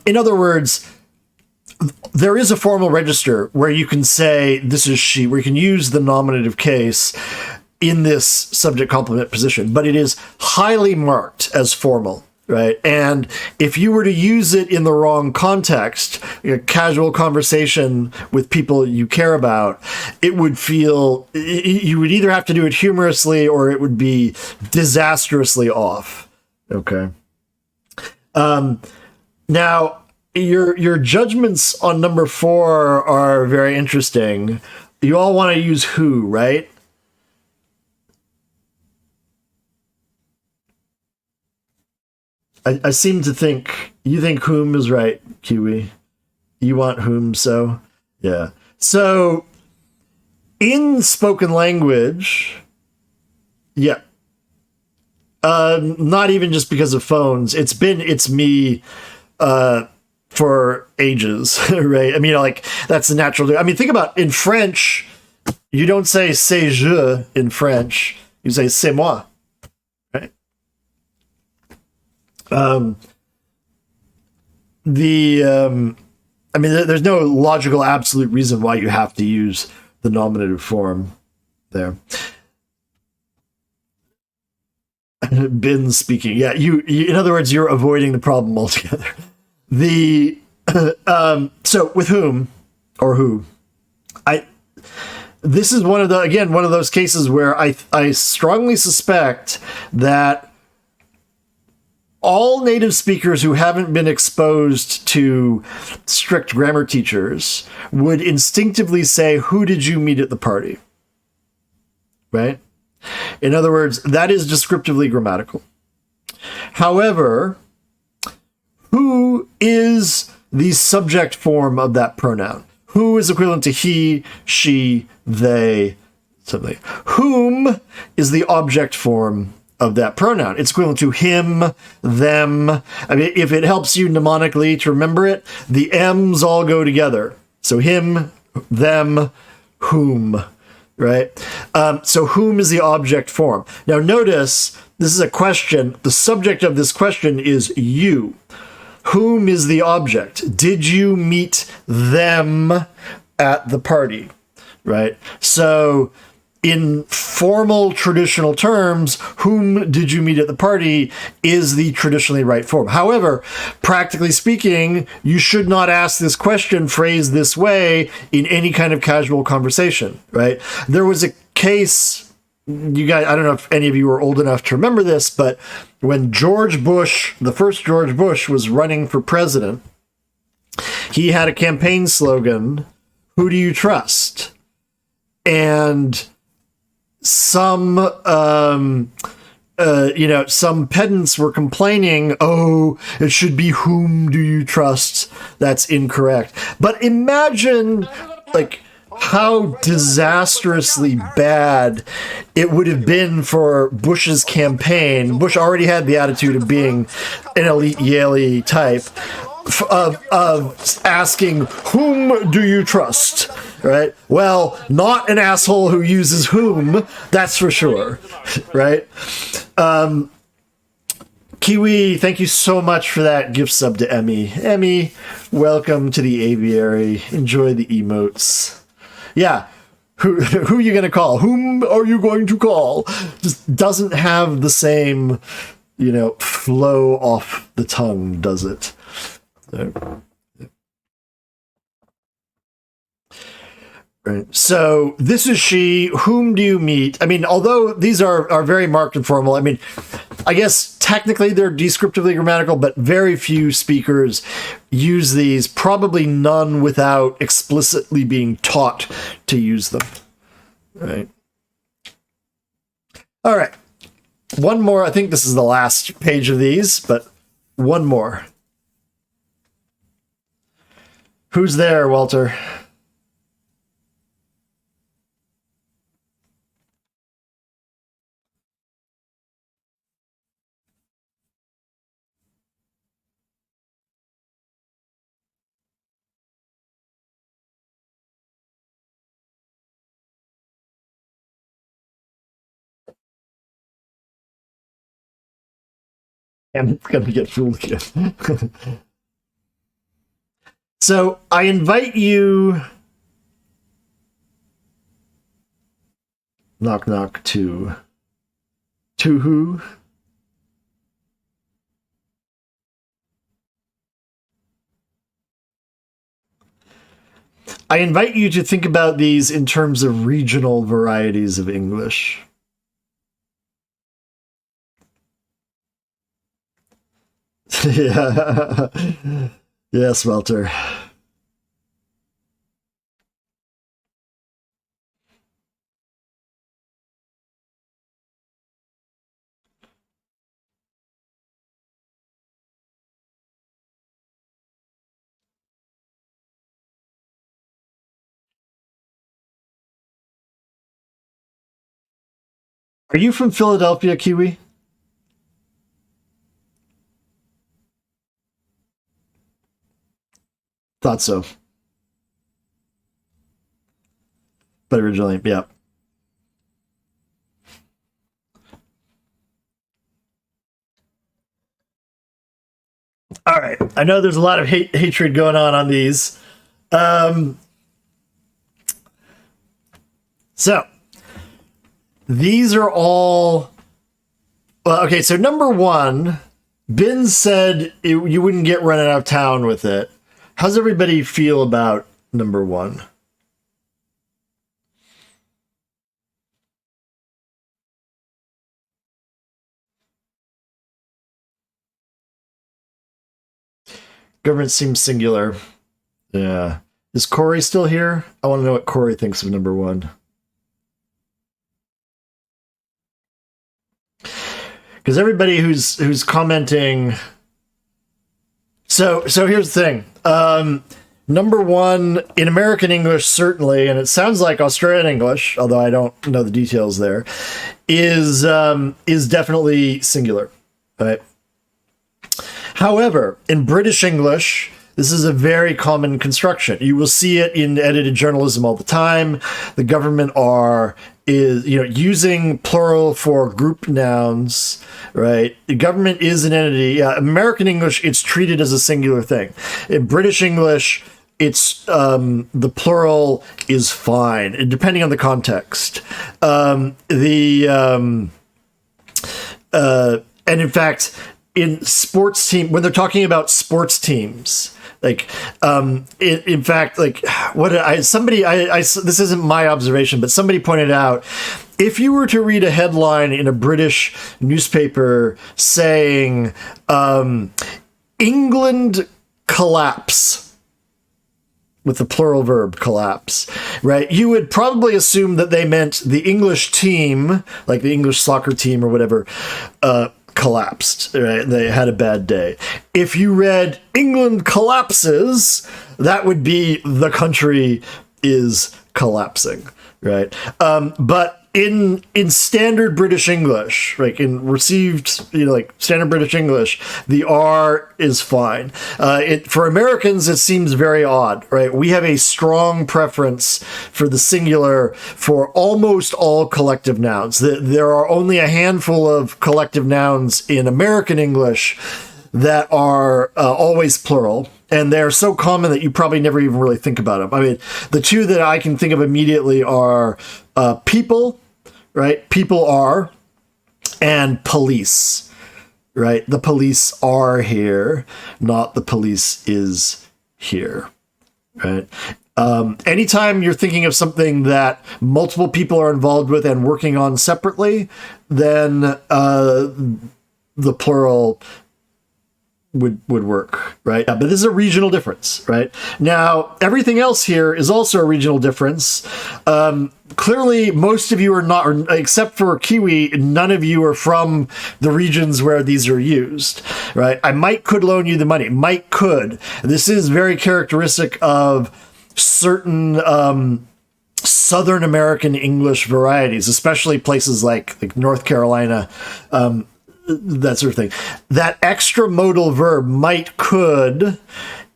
In other words, there is a formal register where you can say this is she, where you can use the nominative case in this subject complement position, but it is highly marked as formal, right? And if you were to use it in the wrong context, a casual conversation with people you care about, it would feel, you would either have to do it humorously or it would be disastrously off. Okay. Now, your judgments on number 4 are very interesting. You all want to use who, right? I seem to think you think whom is right, Kiwi. You want whom, so yeah. So in spoken language, yeah. Not even just because of phones. It's me for ages, right? I mean, like, that's the natural. I mean, think about in French, you don't say c'est je in French. You say c'est moi, right? I mean, there's no logical absolute reason why you have to use the nominative form there. Been speaking. Yeah, you in other words, you're avoiding the problem altogether. So with whom or who, this is one of those cases where I strongly suspect that all native speakers who haven't been exposed to strict grammar teachers would instinctively say, who did you meet at the party? Right? In other words, that is descriptively grammatical. However, who is the subject form of that pronoun? Who is equivalent to he, she, they, something. Whom is the object form of that pronoun? It's equivalent to him, them. I mean, if it helps you mnemonically to remember it, the M's all go together. So him, them, whom, right? So whom is the object form? Now notice, this is a question. The subject of this question is you. Whom is the object? Did you meet them at the party? Right? So in formal traditional terms, whom did you meet at the party is the traditionally right form. However, practically speaking, you should not ask this question phrased this way in any kind of casual conversation, right? There was a case, you guys, I don't know if any of you are old enough to remember this, but when George Bush, the first George Bush, was running for president, he had a campaign slogan, "Who do you trust?" And some pedants were complaining, oh, it should be whom do you trust? That's incorrect. But imagine, like, how disastrously bad it would have been for Bush's campaign. Bush already had the attitude of being an elite Yale type, of asking, whom do you trust? Right? Well, not an asshole who uses whom, that's for sure. Right? Kiwi, thank you so much for that gift sub to Emmy. Emmy, welcome to the aviary. Enjoy the emotes. Yeah, who are you going to call? Whom are you going to call? Just doesn't have the same, flow off the tongue, does it? Right. So this is she. Whom do you meet? I mean, although these are very marked and formal, I mean, I guess technically they're descriptively grammatical, but very few speakers use these, probably none without explicitly being taught to use them. Right. All right. One more. I think this is the last page of these, but one more. Who's there, Walter? I'm going to get fooled again. So I invite you... Knock, knock, to who? I invite you to think about these in terms of regional varieties of English. Yeah. Yes, Walter. Are you from Philadelphia, Kiwi? Thought so. But originally, yeah. All right. I know there's a lot of hatred going on these. So, these are all... Well, okay, so number one, Ben said you wouldn't get run out of town with it. How's everybody feel about number one? Government seems singular. Yeah. Is Corey still here? I want to know what Corey thinks of number 1. Because everybody who's commenting. So here's the thing. Number 1 in American English, certainly, and it sounds like Australian English, although I don't know the details there, is definitely singular, right? However, in British English, this is a very common construction. You will see it in edited journalism all the time. The government is using plural for group nouns, right? The government is an entity. American English, it's treated as a singular thing. In British English, it's the plural is fine, depending on the context. And in fact, in sports team, when they're talking about sports teams, like, in fact, like this isn't my observation, but somebody pointed out, if you were to read a headline in a British newspaper saying, England collapse, with the plural verb collapse, right? You would probably assume that they meant the English team, like the English soccer team or whatever, collapsed, right? They had a bad day. If you read England collapses, that would be the country is collapsing, right? But in standard British English, like in received, like standard British English, the R is fine. For Americans, it seems very odd, right? We have a strong preference for the singular for almost all collective nouns. There are only a handful of collective nouns in American English that are always plural. And they're so common that you probably never even really think about them. I mean, the two that I can think of immediately are people, right? People are, and police, right? The police are here, not the police is here, right? Anytime you're thinking of something that multiple people are involved with and working on separately, then the plural would work, right? But this is a regional difference, right? Now, everything else here is also a regional difference. Clearly, most of you are not, except for Kiwi, none of you are from the regions where these are used, right? I could loan you the money. Could. This is very characteristic of certain Southern American English varieties, especially places like North Carolina, that sort of thing. That extra modal verb could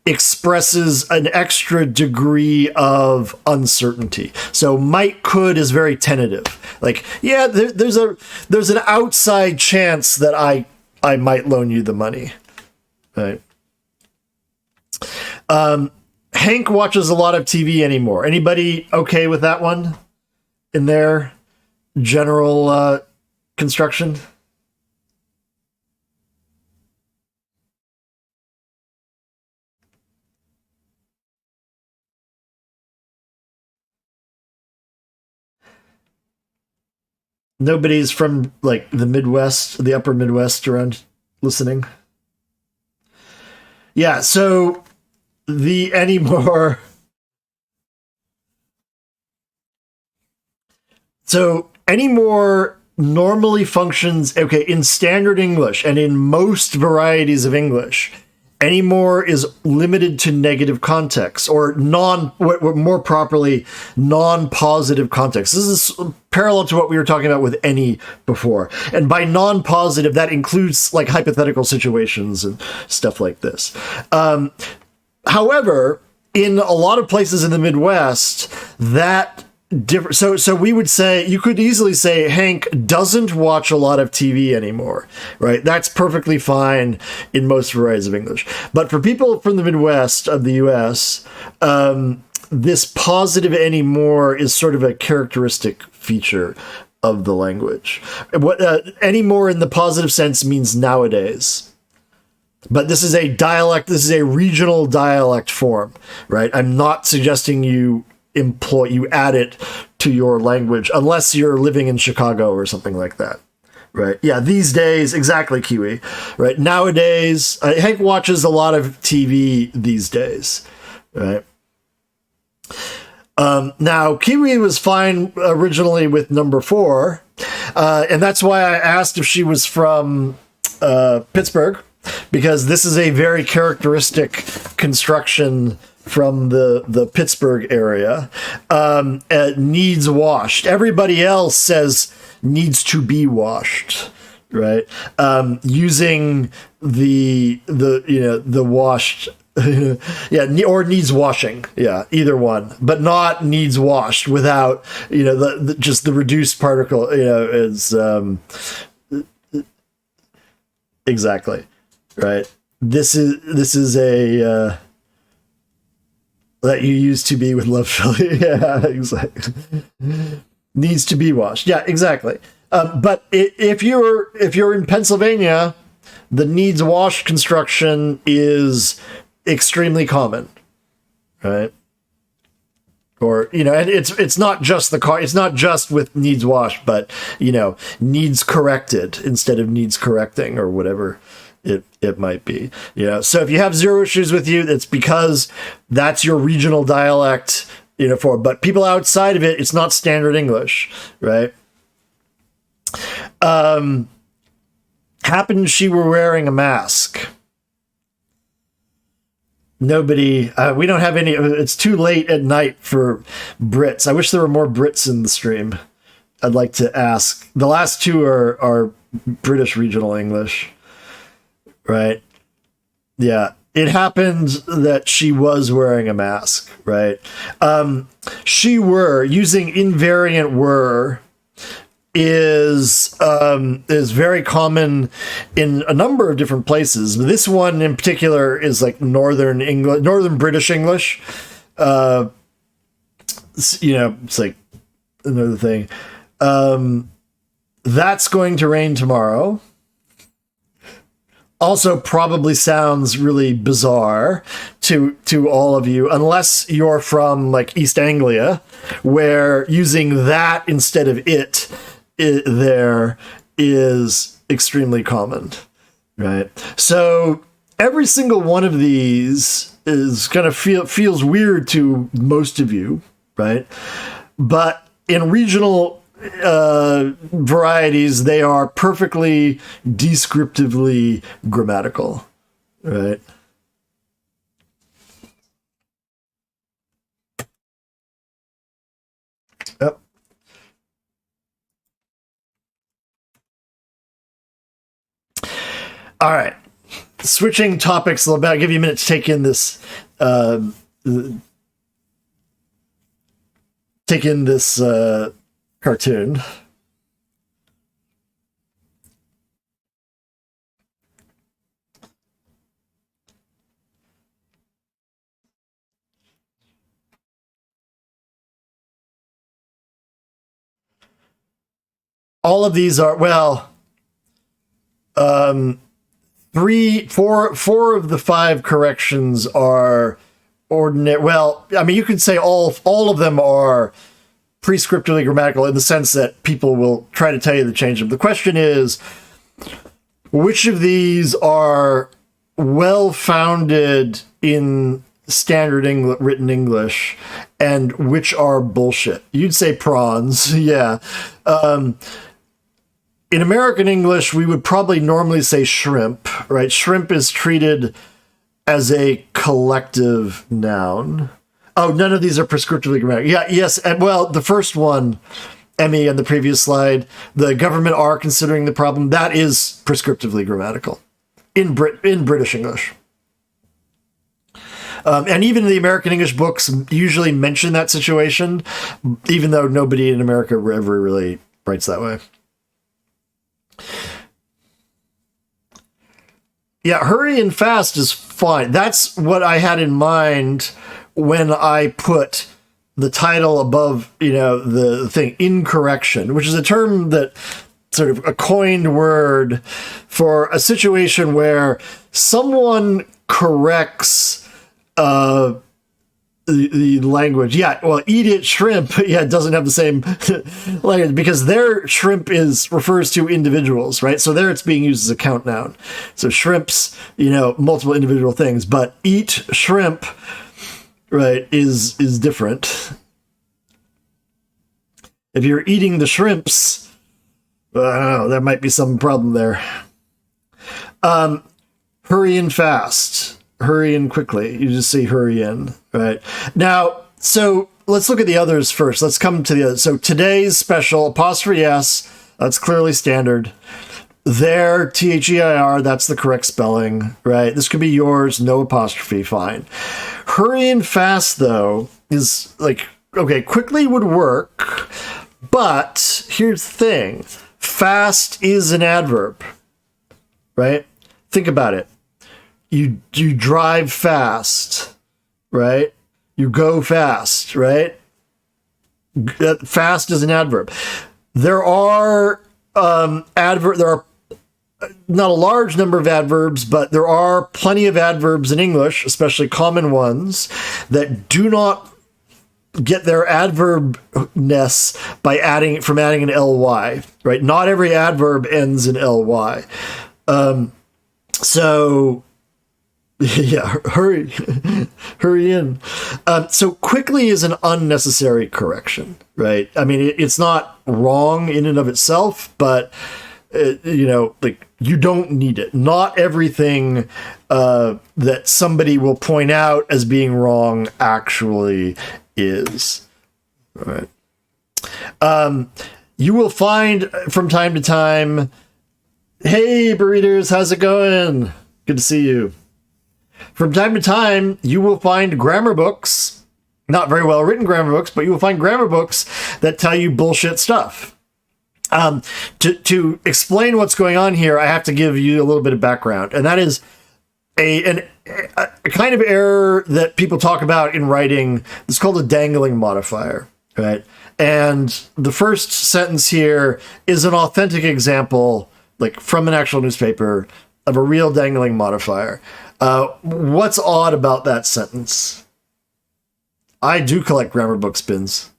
expresses an extra degree of uncertainty. So could is very tentative. Like, yeah, there's an outside chance that I might loan you the money. Right. Hank watches a lot of TV anymore. Anybody okay with that one in their general construction? Nobody's from like the Midwest, the upper Midwest around listening. Yeah, so the anymore. So anymore normally functions, okay, in standard English and in most varieties of English. Anymore is limited to negative context, or more properly, non-positive context. This is parallel to what we were talking about with any before. And by non-positive, that includes like hypothetical situations and stuff like this. However, in a lot of places in the Midwest, that different. So we would say, you could easily say Hank doesn't watch a lot of TV anymore, right? That's perfectly fine in most varieties of English. But for people from the Midwest of the US, this positive anymore is sort of a characteristic feature of the language. What anymore in the positive sense means nowadays. But this is a dialect, this is a regional dialect form, right? I'm not suggesting you add it to your language unless you're living in Chicago or something like that, Right. Yeah. These days, exactly, Kiwi. Right. Nowadays, Hank watches a lot of TV these days. Right. Now, Kiwi was fine originally with number 4. And that's why I asked if she was from Pittsburgh, because this is a very characteristic construction from the Pittsburgh area. Needs washed. Everybody else says needs to be washed, right? Using the washed, yeah, or needs washing, yeah, either one, but not needs washed without, just the reduced particle, is exactly right. This is a that you used to be with love Philly. Yeah, exactly. Needs to be washed. Yeah, exactly. But if you're in Pennsylvania, the needs washed construction is extremely common, right? Or and it's not just the car. It's not just with needs washed, but needs corrected instead of needs correcting or whatever it might be. So if you have zero issues with you, it's because that's your regional dialect. But people outside of it, it's not standard English, right? Happened she were wearing a mask. Nobody, we don't have any, it's too late at night for Brits. I wish there were more Brits in the stream. I'd like to ask. The last 2 are British regional English, right? Yeah. It happened that she was wearing a mask, right? She were, using invariant were, is very common in a number of different places. This one in particular is like Northern English, Northern British English. It's like another thing. That's going to rain tomorrow. Also probably sounds really bizarre to all of you, unless you're from like East Anglia, where using that instead of it there is extremely common, right? So every single one of these is kind of feels weird to most of you, right? But in regional varieties, they are perfectly descriptively grammatical, right? Yep. All right. Switching topics a little bit. I'll give you a minute to take in this cartoon. All of these are, well, four of the 5 corrections are ordinary. Well, I mean, you could say all of them are prescriptively grammatical in the sense that people will try to tell you to change them. The question is, which of these are well-founded in standard written English, and which are bullshit? You'd say prawns, yeah. In American English, we would probably normally say shrimp, right? Shrimp is treated as a collective noun. Oh, none of these are prescriptively grammatical. Yeah, yes. And well, the first one, Emmy, on the previous slide, the government are considering the problem. That is prescriptively grammatical in British English. And even the American English books usually mention that situation, even though nobody in America ever really writes that way. Yeah, hurry and fast is fine. That's what I had in mind when I put the title above, the thing, incorrection, which is a term that sort of a coined word for a situation where someone corrects the language. Yeah, well, eat it shrimp. Yeah, it doesn't have the same language because their shrimp refers to individuals, right? So there it's being used as a count noun. So shrimps, multiple individual things, but eat shrimp, right, is different. If you're eating the shrimps, I don't know, there might be some problem there. Hurry and fast. Hurry in quickly. You just say hurry in, right? Now, so let's look at the others first. Let's come to the others. So today's special, apostrophe S, that's clearly standard. Their, T-H-E-I-R, that's the correct spelling, right? This could be yours, no apostrophe, fine. Hurry and fast, though, is like, okay, quickly would work, but here's the thing. Fast is an adverb, right? Think about it. You drive fast, right? You go fast, right? Fast is an adverb. There are there are not a large number of adverbs, but there are plenty of adverbs in English, especially common ones, that do not get their adverbness by adding an ly, right? Not every adverb ends in ly. So yeah, hurry in. So quickly is an unnecessary correction, right? I mean, it's not wrong in and of itself, but like you don't need it. Not everything that somebody will point out as being wrong actually is. All right. You will find from time to time, hey, burritos, how's it going? Good to see you. From time to time, you will find grammar books, not very well written grammar books, but you will find grammar books that tell you bullshit stuff. To explain what's going on here, I have to give you a little bit of background, and that is a kind of error that people talk about in writing. It's called a dangling modifier, right? And the first sentence here is an authentic example, like from an actual newspaper, of a real dangling modifier. What's odd about that sentence? I do collect grammar book spins.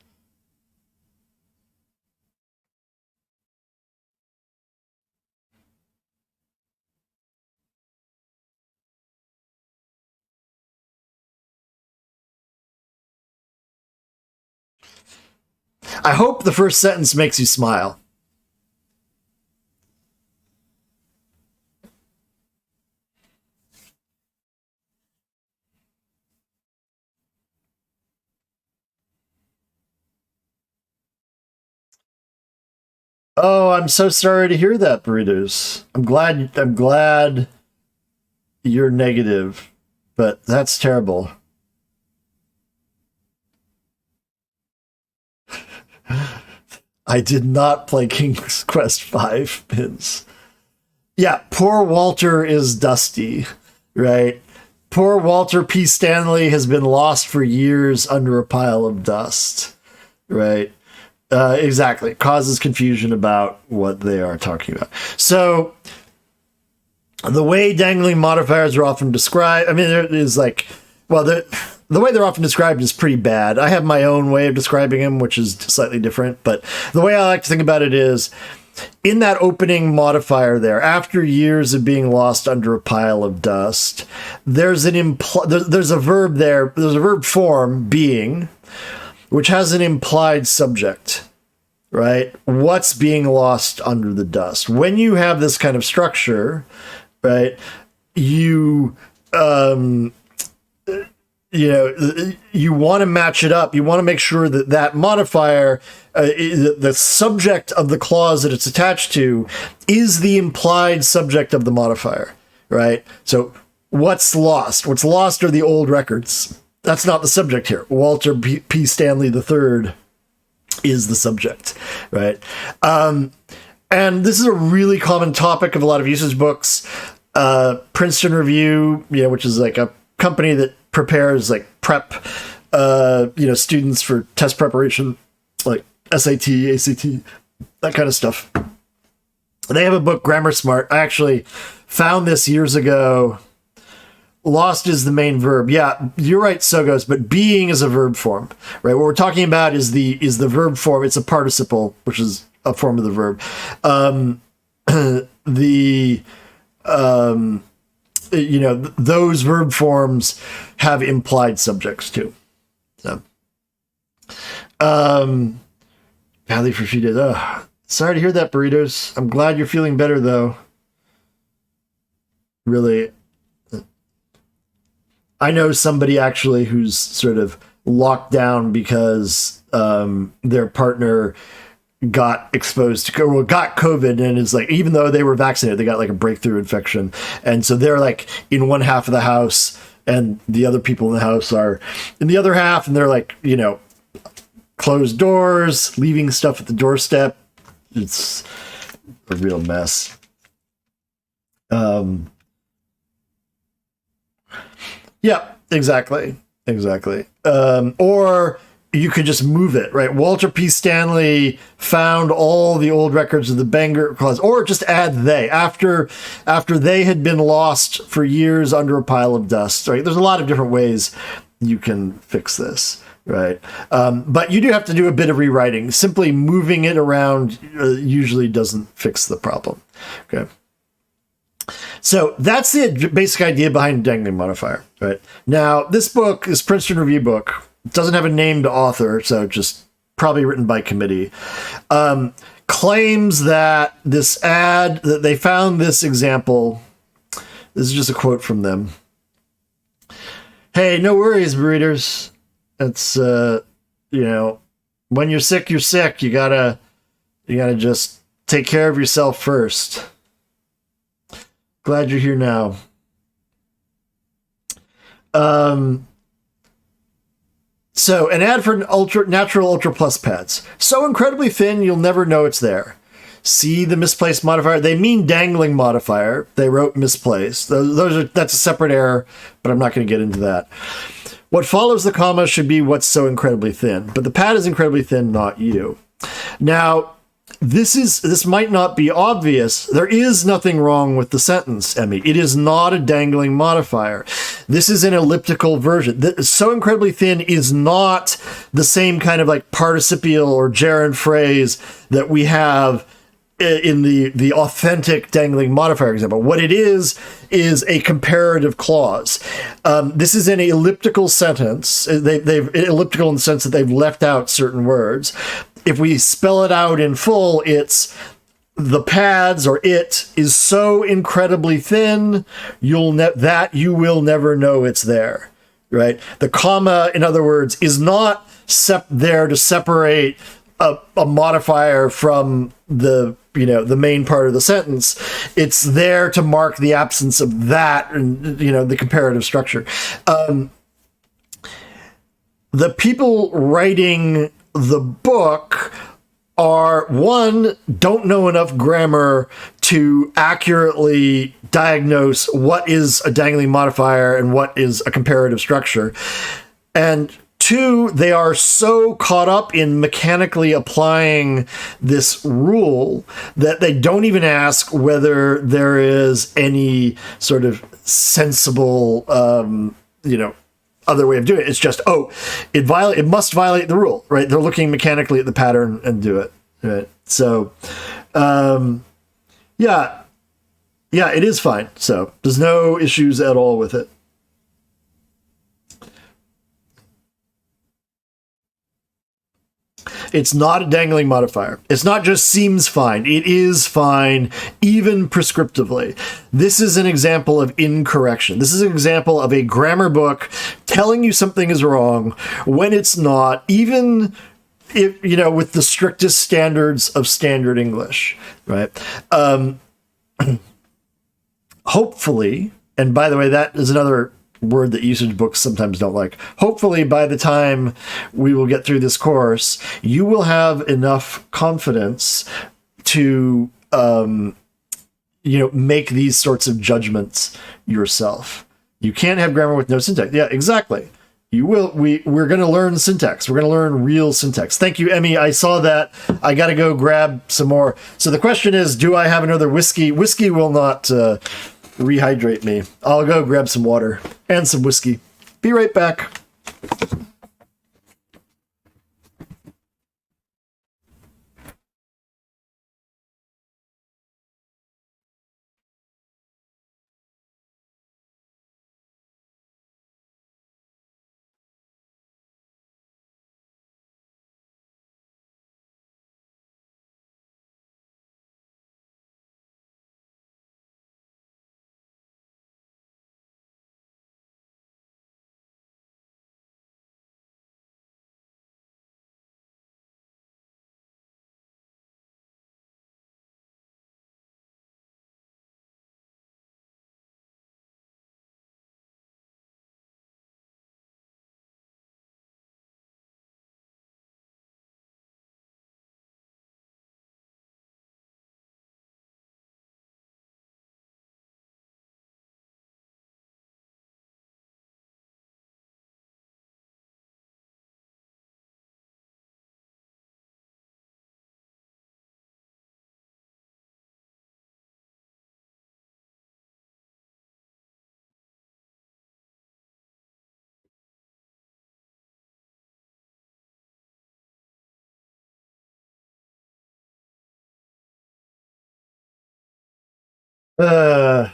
I hope the first sentence makes you smile. Oh, I'm so sorry to hear that, burritos. I'm glad you're negative, but that's terrible. I did not play King's Quest V pins. Yeah, poor Walter is dusty, right? Poor Walter P. Stanley has been lost for years under a pile of dust, right? Exactly. Causes confusion about what they are talking about. So the way dangling modifiers are often described, I mean, there is like, well, the way they're often described is pretty bad. I have my own way of describing them, which is slightly different. But the way I like to think about it is, in that opening modifier there, after years of being lost under a pile of dust, there's there's a verb there. There's a verb form, being, which has an implied subject, right? What's being lost under the dust? When you have this kind of structure, right, you want to match it up. You want to make sure that that modifier, the subject of the clause that it's attached to, is the implied subject of the modifier, right? So what's lost? What's lost are the old records. That's not the subject here. Walter P. Stanley III is the subject, right? And this is a really common topic of a lot of usage books. Princeton Review, which is like a company that prepares like prep, students for test preparation, like SAT, ACT, that kind of stuff. They have a book, Grammar Smart. I actually found this years ago Lost is the main verb. Yeah, you're right, so goes, but being is a verb form, right? What we're talking about is the verb form. It's a participle, which is a form of the verb. Those verb forms have implied subjects too. So, badly for she did. Sorry to hear that, Burritos. I'm glad you're feeling better, though. Really. I know somebody actually who's sort of locked down because their partner got exposed to got COVID, and is like, even though they were vaccinated, they got like a breakthrough infection. And so they're like in one half of the house and the other people in the house are in the other half, and they're like, closed doors, leaving stuff at the doorstep. It's a real mess. Yeah, exactly. Or you could just move it, right? Walter P. Stanley found all the old records of the Bangor Clause, or just add they after they had been lost for years under a pile of dust, right? There's a lot of different ways you can fix this, right? But you do have to do a bit of rewriting. Simply moving it around usually doesn't fix the problem, okay? So that's the basic idea behind dangling modifier, right? Now, this book, this Princeton Review book, doesn't have a named author, so just probably written by committee, claims that that they found this example. This is just a quote from them. Hey, no worries, breeders. It's, when you're sick, you're sick. You gotta just take care of yourself first. Glad you're here now. So an ad for natural Ultra Plus pads. So incredibly thin, you'll never know it's there. See the misplaced modifier? They mean dangling modifier. They wrote misplaced. That's a separate error, but I'm not going to get into that. What follows the comma should be what's so incredibly thin. But the pad is incredibly thin, not you. Now, this might not be obvious. There is nothing wrong with the sentence, Emmy. It is not a dangling modifier. This is an elliptical version. So incredibly thin is not the same kind of like participial or gerund phrase that we have in the authentic dangling modifier example. What it is a comparative clause. This is an elliptical sentence. They've elliptical in the sense that they've left out certain words. If we spell it out in full, it's the pads, or it is so incredibly thin, you will never know it's there, right? The comma, in other words, is not there to separate a modifier from the main part of the sentence. It's there to mark the absence of that, and the comparative structure. The people writing the book don't know enough grammar to accurately diagnose what is a dangling modifier and what is a comparative structure. And two, they are so caught up in mechanically applying this rule that they don't even ask whether there is any sort of sensible, other way of doing it. It's just, it must violate the rule, right? They're looking mechanically at the pattern and do it, right? So, yeah, it is fine. So there's no issues at all with it. It's not a dangling modifier. It's not just seems fine. It is fine, even prescriptively. This is an example of incorrection. This is an example of a grammar book telling you something is wrong when it's not, even if, with the strictest standards of standard English, right? Hopefully, and by the way, that is another word that usage books sometimes don't like. Hopefully, by the time we will get through this course, you will have enough confidence to, make these sorts of judgments yourself. You can't have grammar with no syntax. Yeah, exactly. You will. We're going to learn syntax. We're going to learn real syntax. Thank you, Emmy. I saw that. I got to go grab some more. So the question is, do I have another whiskey? Whiskey will not rehydrate me. I'll go grab some water and some whiskey. Be right back. Uh,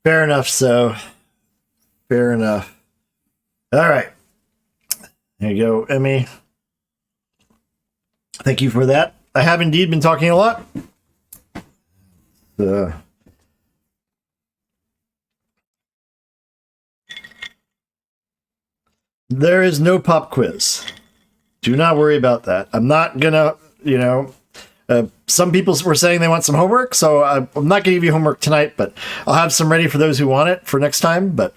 Fair enough. So, fair enough. All right. There you go, Emmy. Thank you for that. I have indeed been talking a lot. There is no pop quiz. Do not worry about that. I'm not gonna, some people were saying they want some homework, so I'm not gonna give you homework tonight, but I'll have some ready for those who want it for next time, but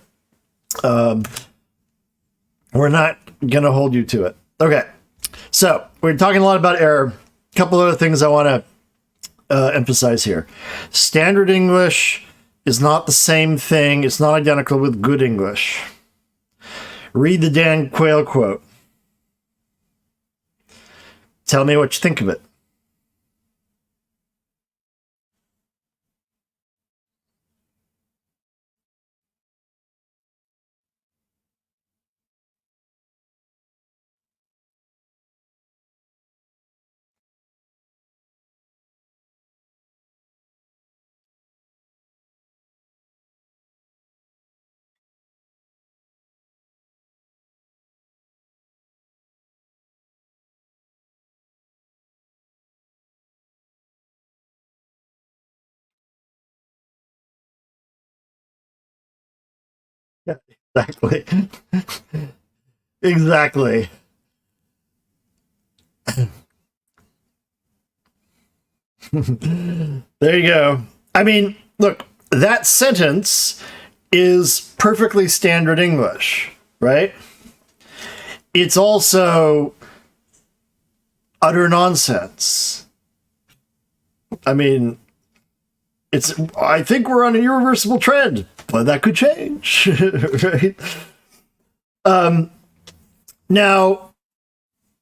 we're not gonna hold you to it. Okay, so we're talking a lot about error. A couple other things I want to emphasize here. Standard English is not the same thing. It's not identical with good English. Read the Dan Quayle quote. Tell me what you think of it. Yeah, exactly. Exactly. There you go. I mean, look, that sentence is perfectly standard English, right? It's also utter nonsense. I mean, I think we're on an irreversible trend, but that could change, right? Now,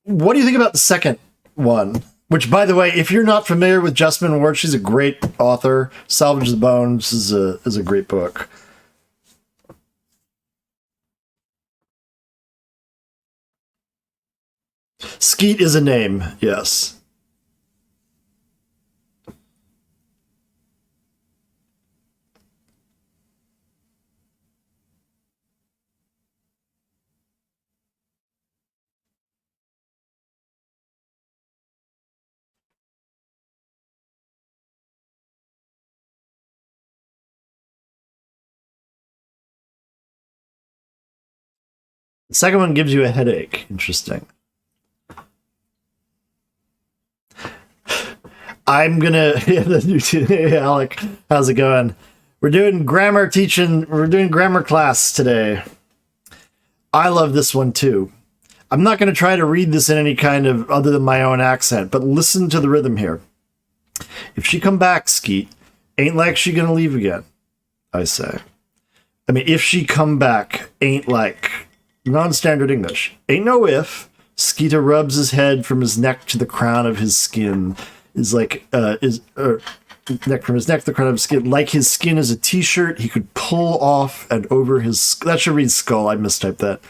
what do you think about the second one? Which, by the way, if you're not familiar with Jessamine Ward, she's a great author. Salvage the Bones is a great book. Skeet is a name, yes. The second one gives you a headache. Interesting. I'm gonna. Hey, Alec, how's it going? We're doing grammar teaching. We're doing grammar class today. I love this one too. I'm not going to try to read this in any kind of other than my own accent, but listen to the rhythm here. If she come back, Skeet, ain't like she gonna leave again, I say. I mean, if she come back, ain't like. Non-standard English. Ain't no if. Skeeter rubs his head from his neck to the crown of his skin. Is like, neck from his neck, the crown of his skin, like his skin is a t-shirt, he could pull off and over his, that should read skull, I mistyped that.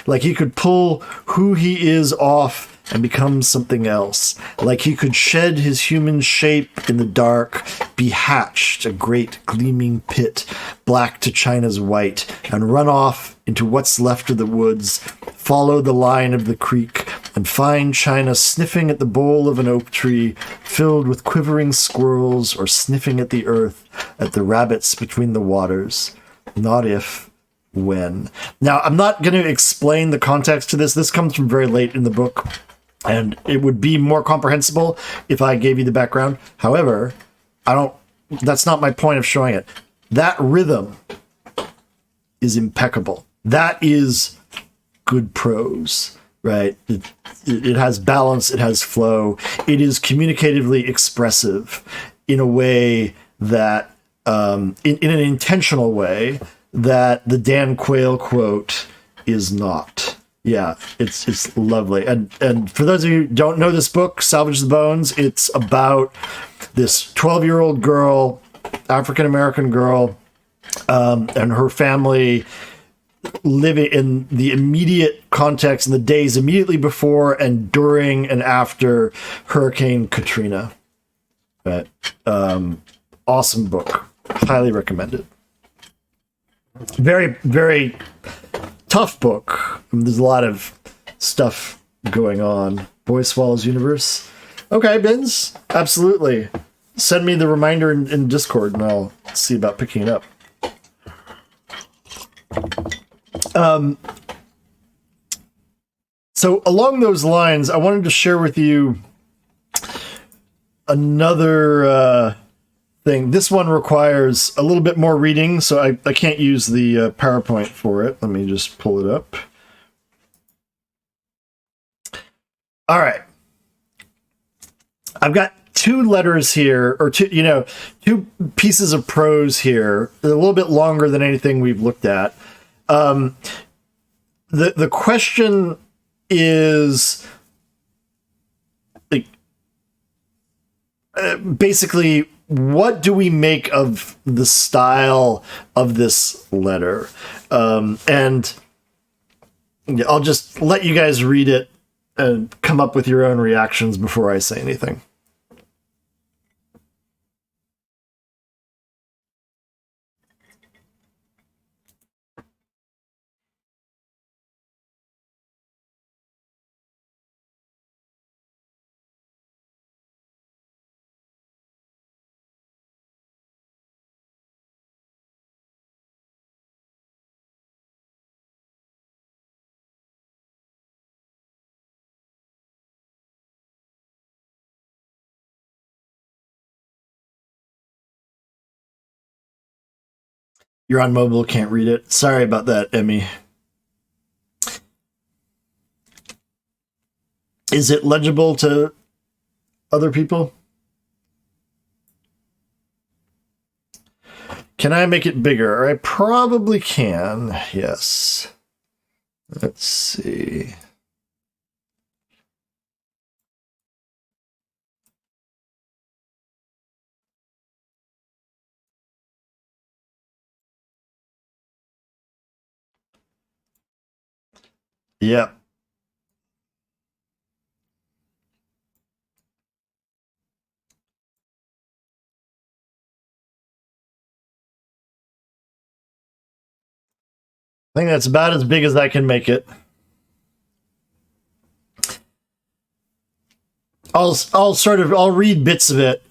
Like he could pull who he is off and become something else. Like he could shed his human shape in the dark, be hatched a great gleaming pit, black to China's white, and run off into what's left of the woods, follow the line of the creek, and find China sniffing at the bole of an oak tree, filled with quivering squirrels, or sniffing at the earth, at the rabbits between the waters. Not if, when. Now, I'm not going to explain the context to this. This comes from very late in the book, and it would be more comprehensible if I gave you the background. However, that's not my point of showing it. That rhythm is impeccable. That is good prose, right? It has balance, it has flow, it is communicatively expressive in a way that, in an intentional way, that the Dan Quayle quote is not. Yeah, it's lovely. And for those of you who don't know this book, Salvage the Bones, it's about this 12-year-old girl, African-American girl, and her family living in the immediate context in the days immediately before and during and after Hurricane Katrina. But, awesome book. Highly recommended. Very, very tough book. There's a lot of stuff going on. Boy Swallows Universe. Okay, Bins. Absolutely. Send me the reminder in Discord and I'll see about picking it up. So along those lines, I wanted to share with you another thing. This one requires a little bit more reading, so I can't use the PowerPoint for it. Let me just pull it up. All right. I've got two letters here, or two pieces of prose here. They're a little bit longer than anything we've looked at. The question is like, basically, what do we make of the style of this letter? And I'll just let you guys read it and come up with your own reactions before I say anything. You're on mobile, can't read it. Sorry about that, Emmy. Is it legible to other people? Can I make it bigger? I probably can, yes. Let's see. Yep. I think that's about as big as I can make it. I'll read bits of it.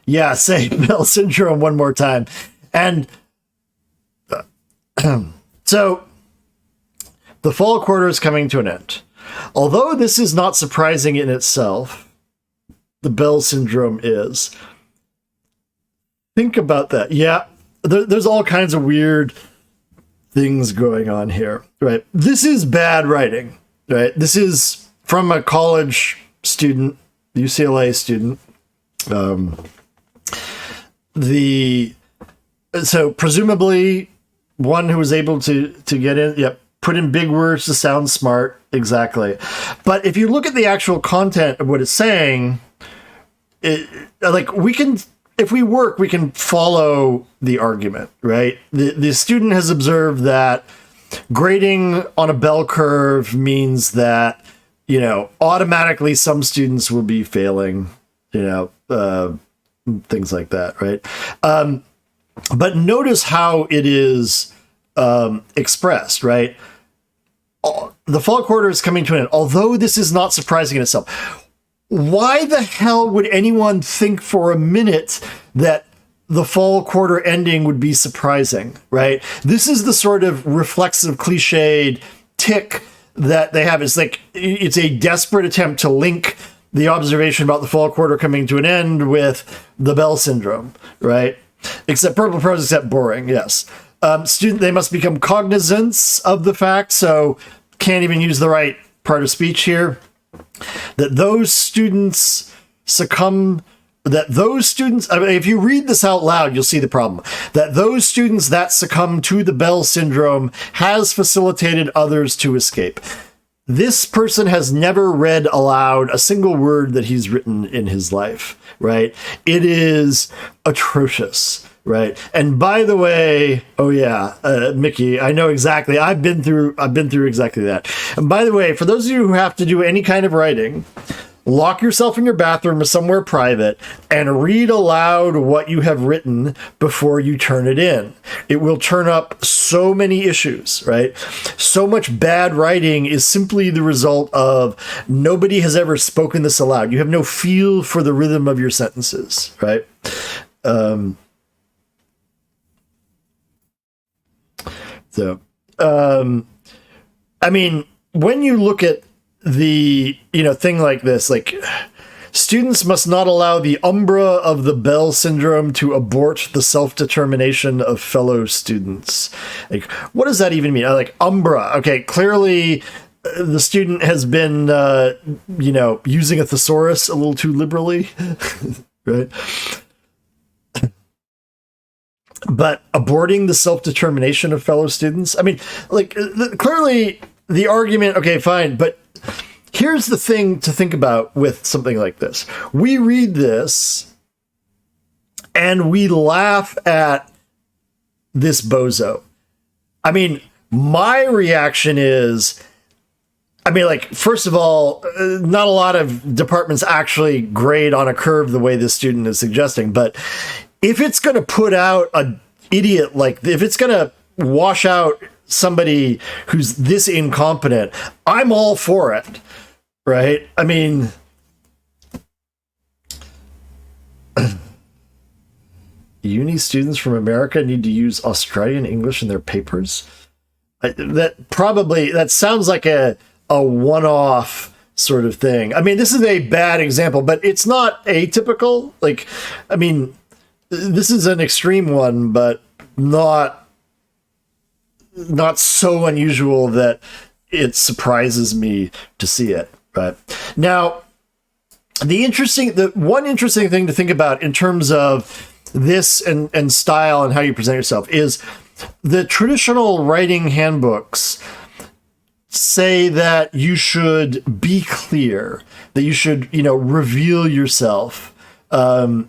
Yeah, say Bell Syndrome one more time. And so the fall quarter is coming to an end. Although this is not surprising in itself, the Bell Syndrome is. Think about that. Yeah, there's all kinds of weird things going on here, right? This is bad writing, right? This is from a college student, UCLA student. So presumably one who was able to get in, yep, put in big words to sound smart, exactly. But if you look at the actual content of what it's saying, like we can, if we work, we can follow the argument, right? The student has observed that grading on a bell curve means that, you know, automatically some students will be failing, you know, things like that, right? But notice how it is expressed, right? The fall quarter is coming to an end. Although this is not surprising in itself, why the hell would anyone think for a minute that the fall quarter ending would be surprising, right? This is the sort of reflexive, cliched tick that they have. It's like, it's a desperate attempt to link the observation about the fall quarter coming to an end with the Bell syndrome, right? Except purple prose, except boring, yes. They must become cognizants of the fact, so can't even use the right part of speech here, that those students succumb, that those students, I mean, if you read this out loud, you'll see the problem, that those students that succumb to the Bell syndrome has facilitated others to escape. This person has never read aloud a single word that he's written in his life, right? It is atrocious, right? And by the way, oh yeah, Mickey, I know exactly. I've been through exactly that. And by the way, for those of you who have to do any kind of writing, lock yourself in your bathroom or somewhere private and read aloud what you have written before you turn it in. It will turn up so many issues, right? So much bad writing is simply the result of nobody has ever spoken this aloud. You have no feel for the rhythm of your sentences, right? I mean, when you look at the, you know, thing like this, like students must not allow the umbra of the Bell syndrome to abort the self-determination of fellow students. Like, what does that even mean? Like, umbra. Okay, clearly the student has been, you know, using a thesaurus a little too liberally, right? But aborting the self-determination of fellow students? I mean, like, clearly the argument, okay, fine, but here's the thing to think about with something like this. We read this and we laugh at this bozo. I mean, my reaction is, I mean, like, first of all, not a lot of departments actually grade on a curve the way this student is suggesting, but if it's going to put out an idiot, like, if it's going to wash out somebody who's this incompetent, I'm all for it, right? I mean, uni students from America need to use Australian English in their papers? That sounds like a one-off sort of thing. I mean, this is a bad example, but it's not atypical. Like, I mean, this is an extreme one, but not so unusual that it surprises me to see it. Right now, the one interesting thing to think about in terms of this and style and how you present yourself is the traditional writing handbooks say that you should be clear, that you should, you know, reveal yourself, or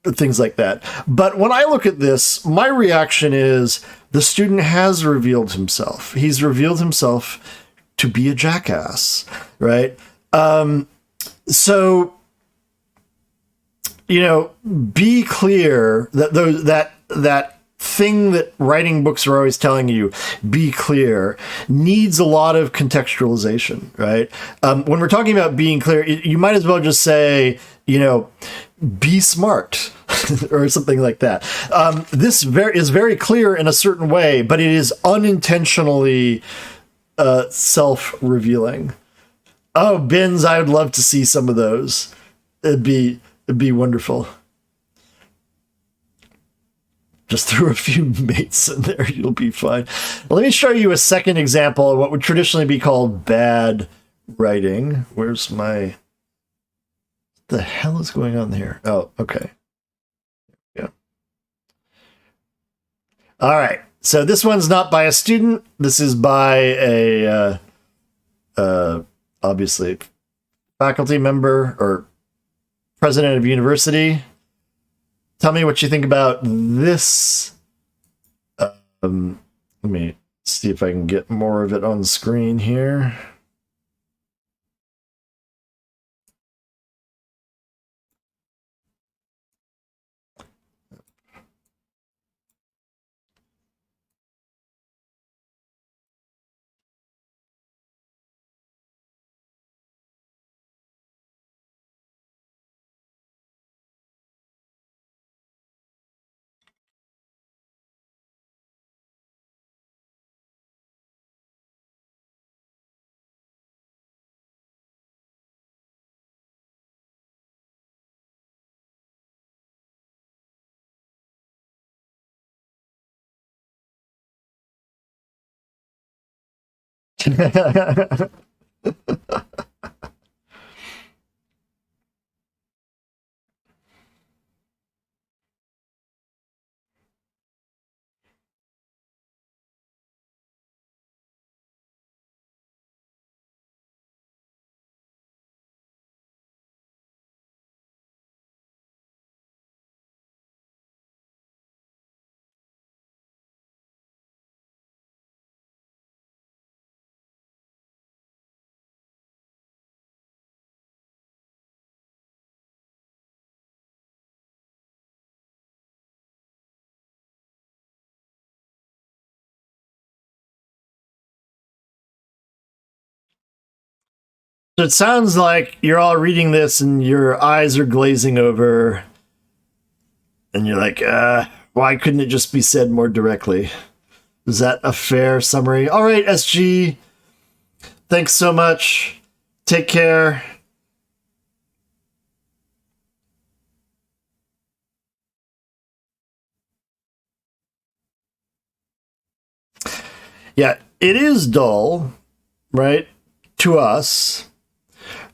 things like that. But when I look at this, my reaction is the student has revealed himself. He's revealed himself to be a jackass, right? So, you know, be clear that that thing that writing books are always telling you, be clear, needs a lot of contextualization, right? When we're talking about being clear, you might as well just say, you know, be smart or something like that. This is very clear in a certain way, but it is unintentionally self-revealing. Oh, bins, I would love to see some of those. It'd be wonderful. Just throw a few mates in there, you'll be fine. Let me show you a second example of what would traditionally be called bad writing. Where's my... What the hell is going on here? Oh, okay. Yeah. All right. So this one's not by a student. This is by a obviously faculty member or president of university. Tell me what you think about this. Let me see if I can get more of it on screen here. So it sounds like you're all reading this and your eyes are glazing over and you're like, why couldn't it just be said more directly? Is that a fair summary? All right, SG, thanks so much. Take care. Yeah, it is dull, right, to us.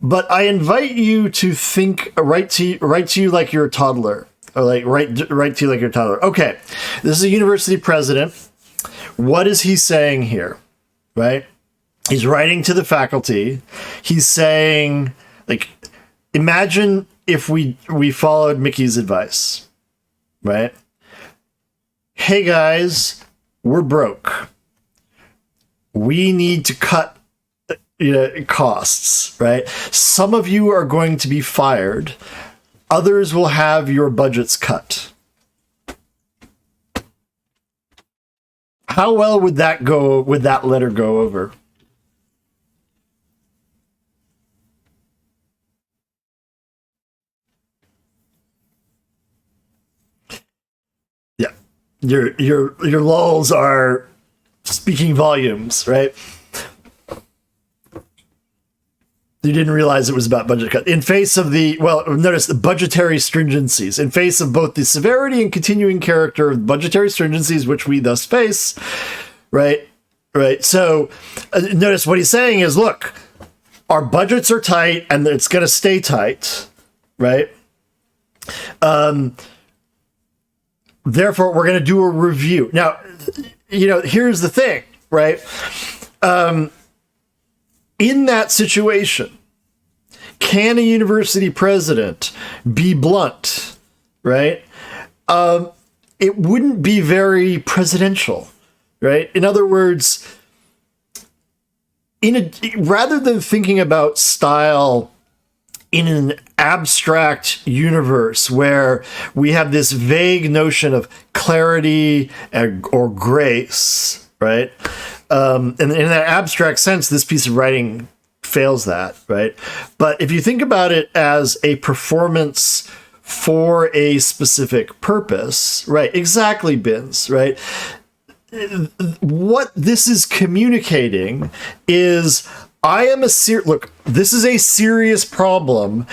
But I invite you to think, write to you like you're a toddler, or like write to you like you're a toddler. Okay, this is a university president. What is he saying here, right? He's writing to the faculty. He's saying, like, imagine if we followed Mickey's advice, right? Hey guys, we're broke. We need to cut costs, right? Some of you are going to be fired. Others will have your budgets cut. How well would that go? Would that letter go over? Yeah, your lulls are speaking volumes, right? You didn't realize it was about budget cut. In face of notice the budgetary stringencies. In face of both the severity and continuing character of budgetary stringencies, which we thus face, right? So notice what he's saying is, look, our budgets are tight and it's going to stay tight, right? Therefore, we're going to do a review. Now, here's the thing, right? In that situation, can a university president be blunt, right? It wouldn't be very presidential, right? In other words, rather than thinking about style in an abstract universe where we have this vague notion of clarity or grace, right? And in that abstract sense, this piece of writing fails that, right? But if you think about it as a performance for a specific purpose, right? Exactly, Bins, right? What this is communicating is, look, this is a serious problem.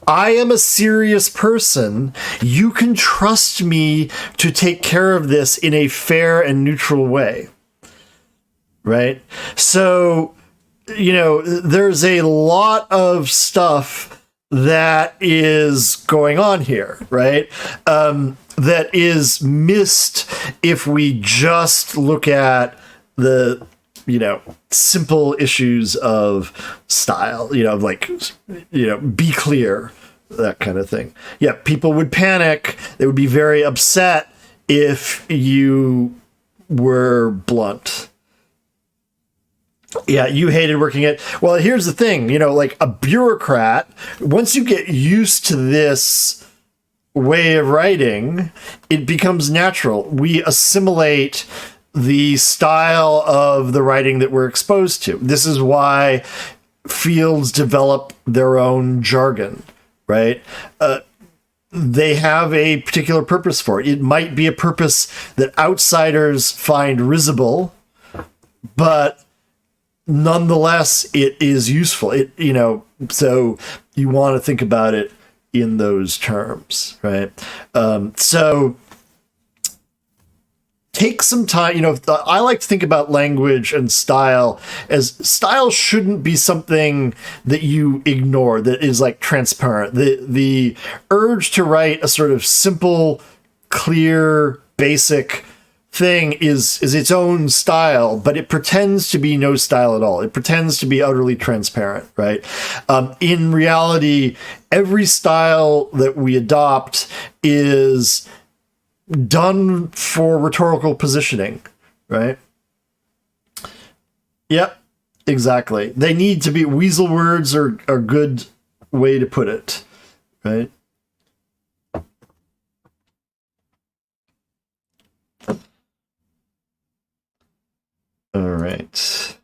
I am a serious person. You can trust me to take care of this in a fair and neutral way. Right? So, there's a lot of stuff that is going on here, right? That is missed if we just look at the, simple issues of style, be clear, that kind of thing. Yeah, people would panic. They would be very upset if you were blunt. Yeah, you hated working at... Well, here's the thing, like a bureaucrat, once you get used to this way of writing, it becomes natural. We assimilate the style of the writing that we're exposed to. This is why fields develop their own jargon, right? They have a particular purpose for it. It might be a purpose that outsiders find risible, but nonetheless, it is useful. So you want to think about it in those terms, right? So take some time. I like to think about language and style as style shouldn't be something that you ignore, that is like transparent. The urge to write a sort of simple, clear, basic thing is its own style, but it pretends to be no style at all. It pretends to be utterly transparent, right? In reality, every style that we adopt is done for rhetorical positioning, right? Yep, exactly. They need to be... Weasel words are a good way to put it, right? All right.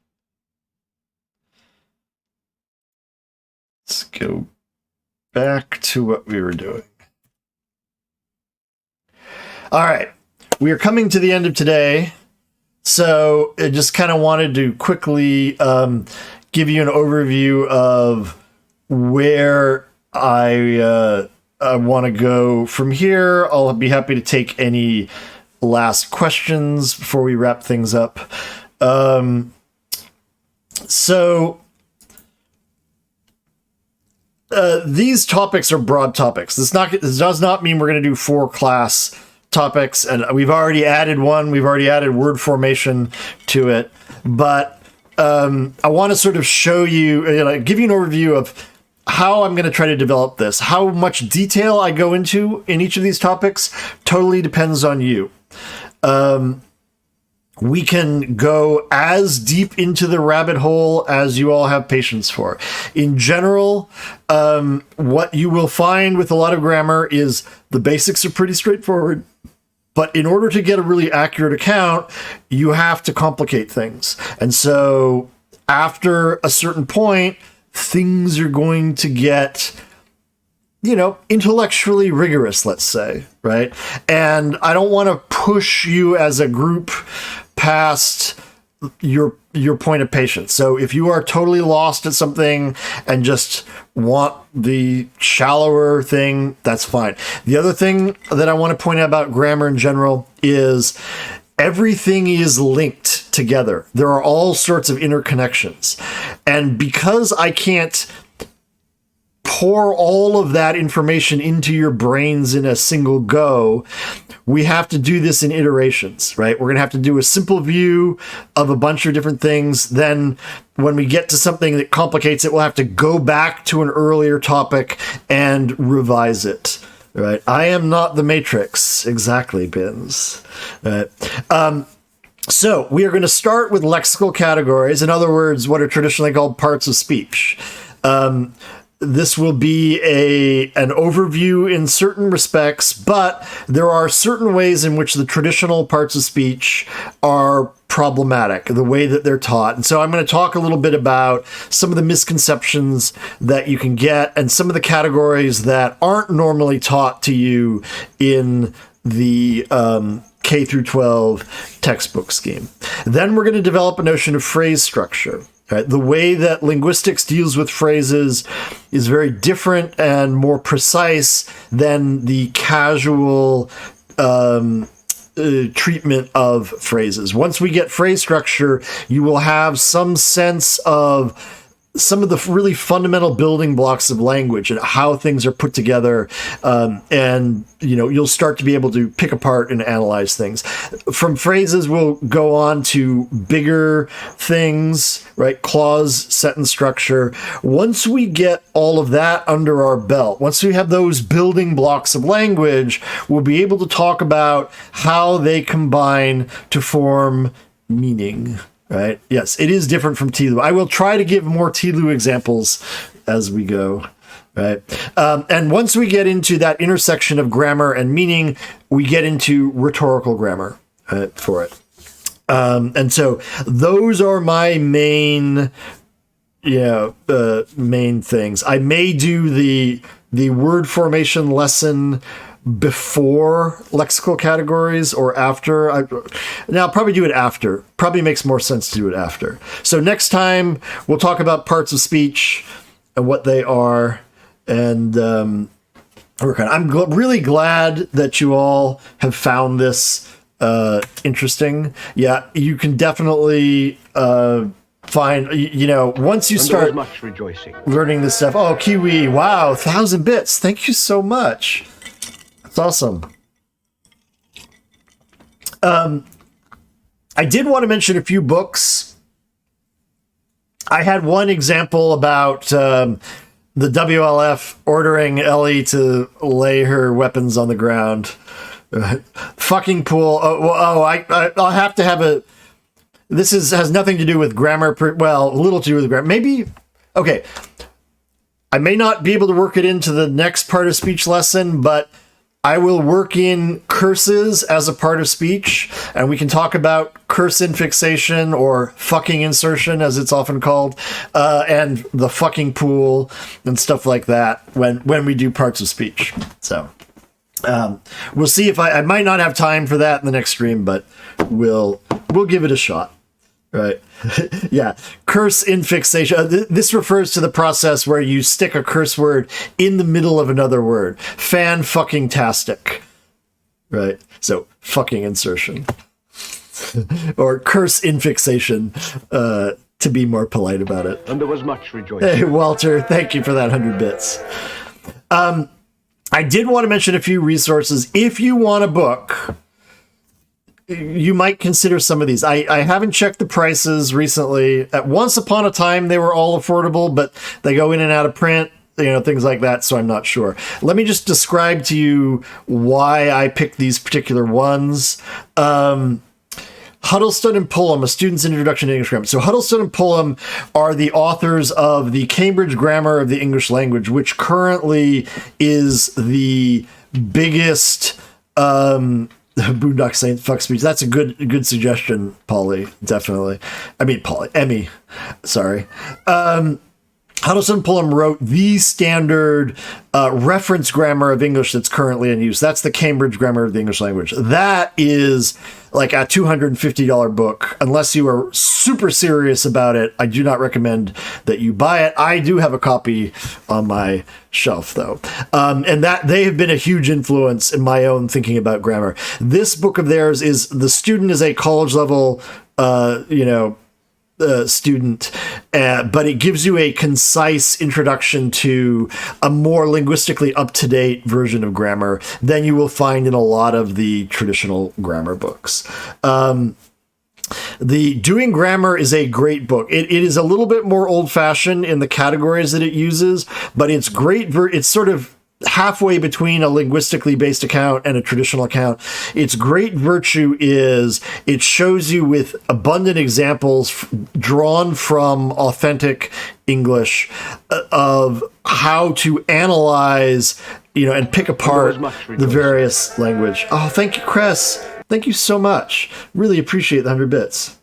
Let's go back to what we were doing. All right. We are coming to the end of today. So I just kind of wanted to quickly give you an overview of where I want to go from here. I'll be happy to take any last questions before we wrap things up. These topics are broad topics. This does not mean we're going to do 4 class topics, and we've already added one. We've already added word formation to it, but I want to sort of show you, give you an overview of how I'm going to try to develop this. How much detail I go into in each of these topics totally depends on you. We can go as deep into the rabbit hole as you all have patience for. In general, what you will find with a lot of grammar is the basics are pretty straightforward. But in order to get a really accurate account, you have to complicate things. And so after a certain point, things are going to get, intellectually rigorous, let's say, right? And I don't want to push you as a group past your point of patience. So if you are totally lost at something and just want the shallower thing, that's fine. The other thing that I want to point out about grammar in general is everything is linked together. There are all sorts of interconnections. And because I can't pour all of that information into your brains in a single go, we have to do this in iterations, right? We're going to have to do a simple view of a bunch of different things. Then when we get to something that complicates it, we'll have to go back to an earlier topic and revise it, right? I am not the Matrix. Exactly, Bins. Right. So we are going to start with lexical categories. In other words, what are traditionally called parts of speech. This will be an overview in certain respects, but there are certain ways in which the traditional parts of speech are problematic, the way that they're taught. And so I'm going to talk a little bit about some of the misconceptions that you can get and some of the categories that aren't normally taught to you in the K through 12 textbook scheme. Then we're going to develop a notion of phrase structure. Right? The way that linguistics deals with phrases is very different and more precise than the casual treatment of phrases. Once we get phrase structure, you will have some sense of some of the really fundamental building blocks of language and how things are put together. And, you'll start to be able to pick apart and analyze things. From phrases, we'll go on to bigger things, right? Clause, sentence structure. Once we get all of that under our belt, once we have those building blocks of language, we'll be able to talk about how they combine to form meaning. Right. Yes, it is different from TLU. I will try to give more TLU examples as we go. Right. And once we get into that intersection of grammar and meaning, we get into rhetorical grammar for it. And so those are my main things. I may do the word formation lesson before lexical categories or after. I'll probably do it after. Probably makes more sense to do it after. So next time we'll talk about parts of speech and what they are. And I'm really glad that you all have found this interesting. Yeah, you can definitely find, once you start much rejoicing. Learning this stuff. Oh, Kiwi, wow, 1,000 bits. Thank you so much. It's awesome. I did want to mention a few books. I had one example about the WLF ordering Ellie to lay her weapons on the ground. Fucking pool. I'll have to have a... This has nothing to do with grammar. A little to do with grammar. Maybe... Okay. I may not be able to work it into the next part of speech lesson, but I will work in curses as a part of speech, and we can talk about curse infixation or fucking insertion, as it's often called, and the fucking pool and stuff like that when we do parts of speech. So we'll see if I might not have time for that in the next stream, but we'll give it a shot. Right. Yeah. Curse infixation. This refers to the process where you stick a curse word in the middle of another word. Fan-fucking-tastic. Right. So fucking insertion. Or curse infixation, to be more polite about it. And there was much rejoicing. Hey, Walter, thank you for that 100 bits. I did want to mention a few resources. If you want a book, you might consider some of these. I haven't checked the prices recently. At once upon a time, they were all affordable, but they go in and out of print, things like that, so I'm not sure. Let me just describe to you why I picked these particular ones. Huddleston and Pullum, A Student's Introduction to English Grammar. So Huddleston and Pullum are the authors of the Cambridge Grammar of the English Language, which currently is the biggest... Boondock Saint fuck speech. That's a good suggestion, Polly. Definitely. Emmy. Sorry. Huddleston and Pullum wrote the standard reference grammar of English that's currently in use. That's the Cambridge Grammar of the English Language. That is like a $250 book. Unless you are super serious about it, I do not recommend that you buy it. I do have a copy on my shelf, though. And that they have been a huge influence in my own thinking about grammar. This book of theirs is the student is a college level, student, but it gives you a concise introduction to a more linguistically up-to-date version of grammar than you will find in a lot of the traditional grammar books. The Doing Grammar is a great book. It is a little bit more old-fashioned in the categories that it uses, but it's great. It's sort of halfway between a linguistically based account and a traditional account. Its great virtue is it shows you with abundant examples drawn from authentic English of how to analyze, and pick apart the various language. Oh, thank you, Chris. Thank you so much. Really appreciate the 100 bits.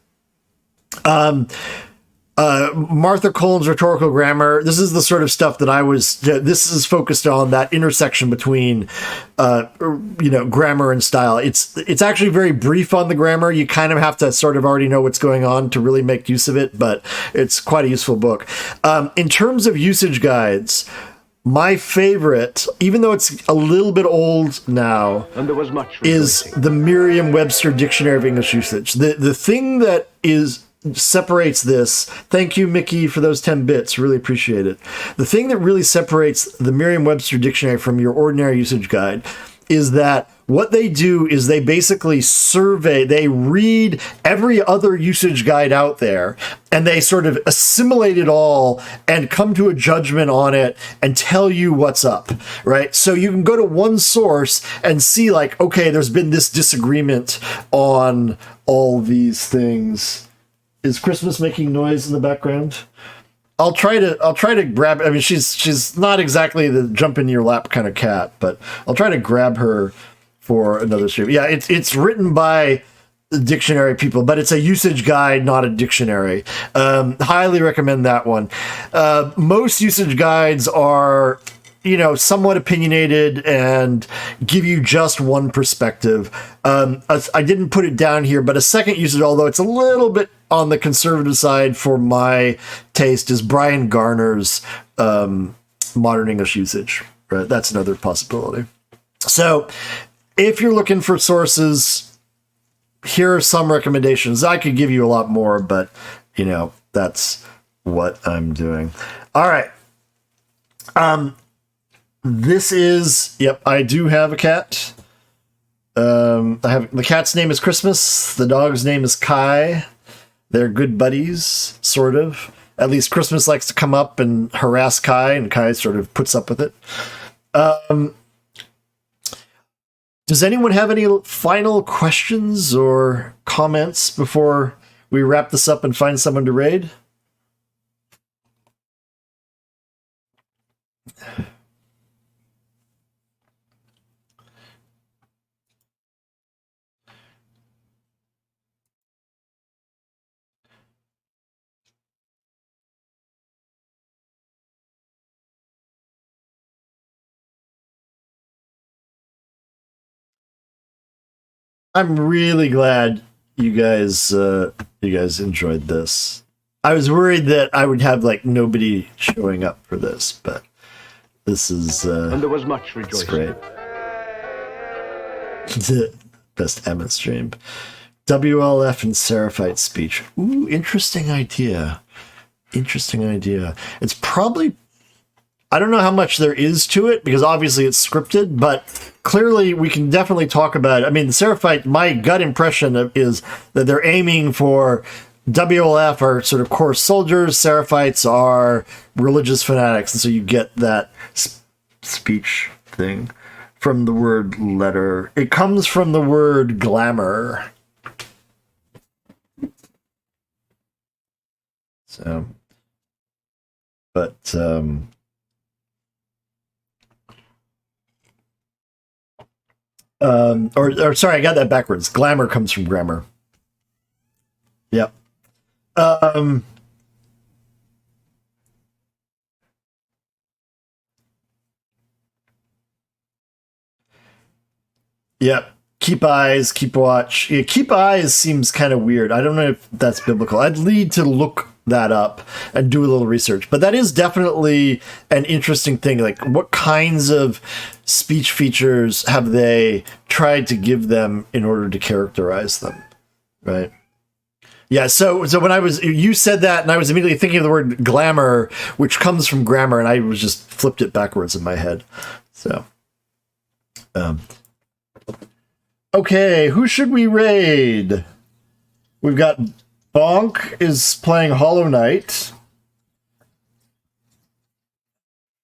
Martha Cullen's Rhetorical Grammar. This is the sort of stuff that this is focused on, that intersection between, grammar and style. It's actually very brief on the grammar. You kind of have to sort of already know what's going on to really make use of it, but it's quite a useful book. In terms of usage guides, my favorite, even though it's a little bit old now, and there was much is the Merriam-Webster Dictionary of English Usage. The thing that is separates this, thank you, Mickey, for those 10 bits. Really appreciate it. The thing that really separates the Merriam-Webster dictionary from your ordinary usage guide is that what they do is they basically survey, they read every other usage guide out there, and they sort of assimilate it all and come to a judgment on it and tell you what's up, right? So you can go to one source and see like, okay, there's been this disagreement on all these things. Is Christmas making noise in the background? I'll try to grab, I mean, she's not exactly the jump in your lap kind of cat, but I'll try to grab her for another stream. Yeah, it's written by dictionary people, but it's a usage guide, not a dictionary. Highly recommend that one. Most usage guides are, somewhat opinionated and give you just one perspective. I didn't put it down here, but a second usage, although it's a little bit on the conservative side for my taste, is Brian Garner's Modern English Usage. Right? That's another possibility. So if you're looking for sources, here are some recommendations. I could give you a lot more, but, that's what I'm doing. All right. This is, I do have a cat. The cat's name is Christmas. The dog's name is Kai. They're good buddies, sort of. At least Christmas likes to come up and harass Kai, and Kai sort of puts up with it. Does anyone have any final questions or comments before we wrap this up and find someone to raid? I'm really glad you guys enjoyed this. I was worried that I would have like nobody showing up for this, but this is and there was much it's rejoicing. great. Best Emma stream. WLF and Seraphite speech. Ooh, interesting idea. Interesting idea. It's probably, I don't know how much there is to it because obviously it's scripted, but clearly we can definitely talk about it. I mean, the Seraphite, my gut impression is that they're aiming for WLF are sort of coarse soldiers, Seraphites are religious fanatics, and so you get that speech thing from the word letter. It comes from the word glamour. So, but, or sorry, I got that backwards. Glamour comes from grammar. Yep. Yep. Keep eyes, keep watch. Yeah, keep eyes seems kind of weird. I don't know if that's biblical. I'd need to look that up and do a little research, but that is definitely an interesting thing. Like, what kinds of speech features have they tried to give them in order to characterize them? Right. Yeah. So when you said that, and I was immediately thinking of the word glamour, which comes from grammar, and I was just flipped it backwards in my head. So, okay, who should we raid? We've got Bonk is playing Hollow Knight.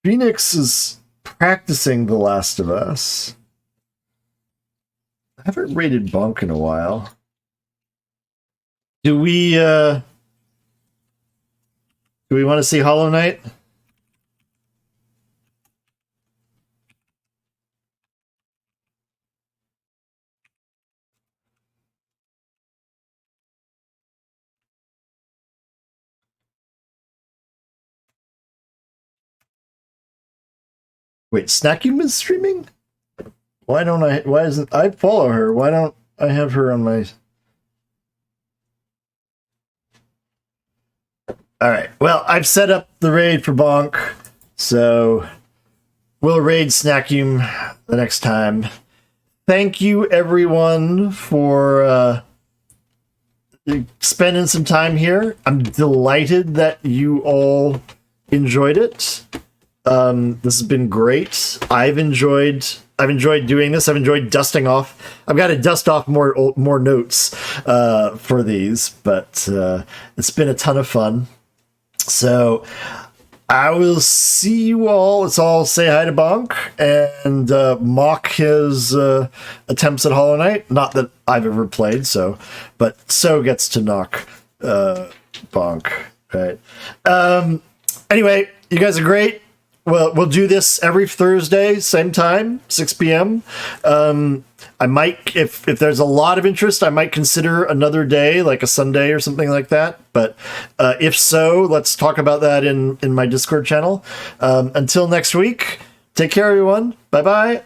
Phoenix is practicing The Last of Us. I haven't raided Bonk in a while. Do we want to see Hollow Knight? Wait, Snackum is streaming? Why isn't I follow her? Why don't I have her on my... Alright, well, I've set up the raid for Bonk, so we'll raid Snackum the next time. Thank you, everyone, for spending some time here. I'm delighted that you all enjoyed it. This has been great. I've enjoyed doing this. I've enjoyed dusting off. I've got to dust off more notes for these, but it's been a ton of fun. So I will see you all. Let's all say hi to Bonk and mock his attempts at Hollow Knight. Not that I've ever played, but So gets to knock Bonk. Right. Anyway, you guys are great. Well, we'll do this every Thursday, same time, 6 p.m. I might, if there's a lot of interest, I might consider another day, like a Sunday or something like that. But if so, let's talk about that in my Discord channel. Until next week, take care, everyone. Bye-bye.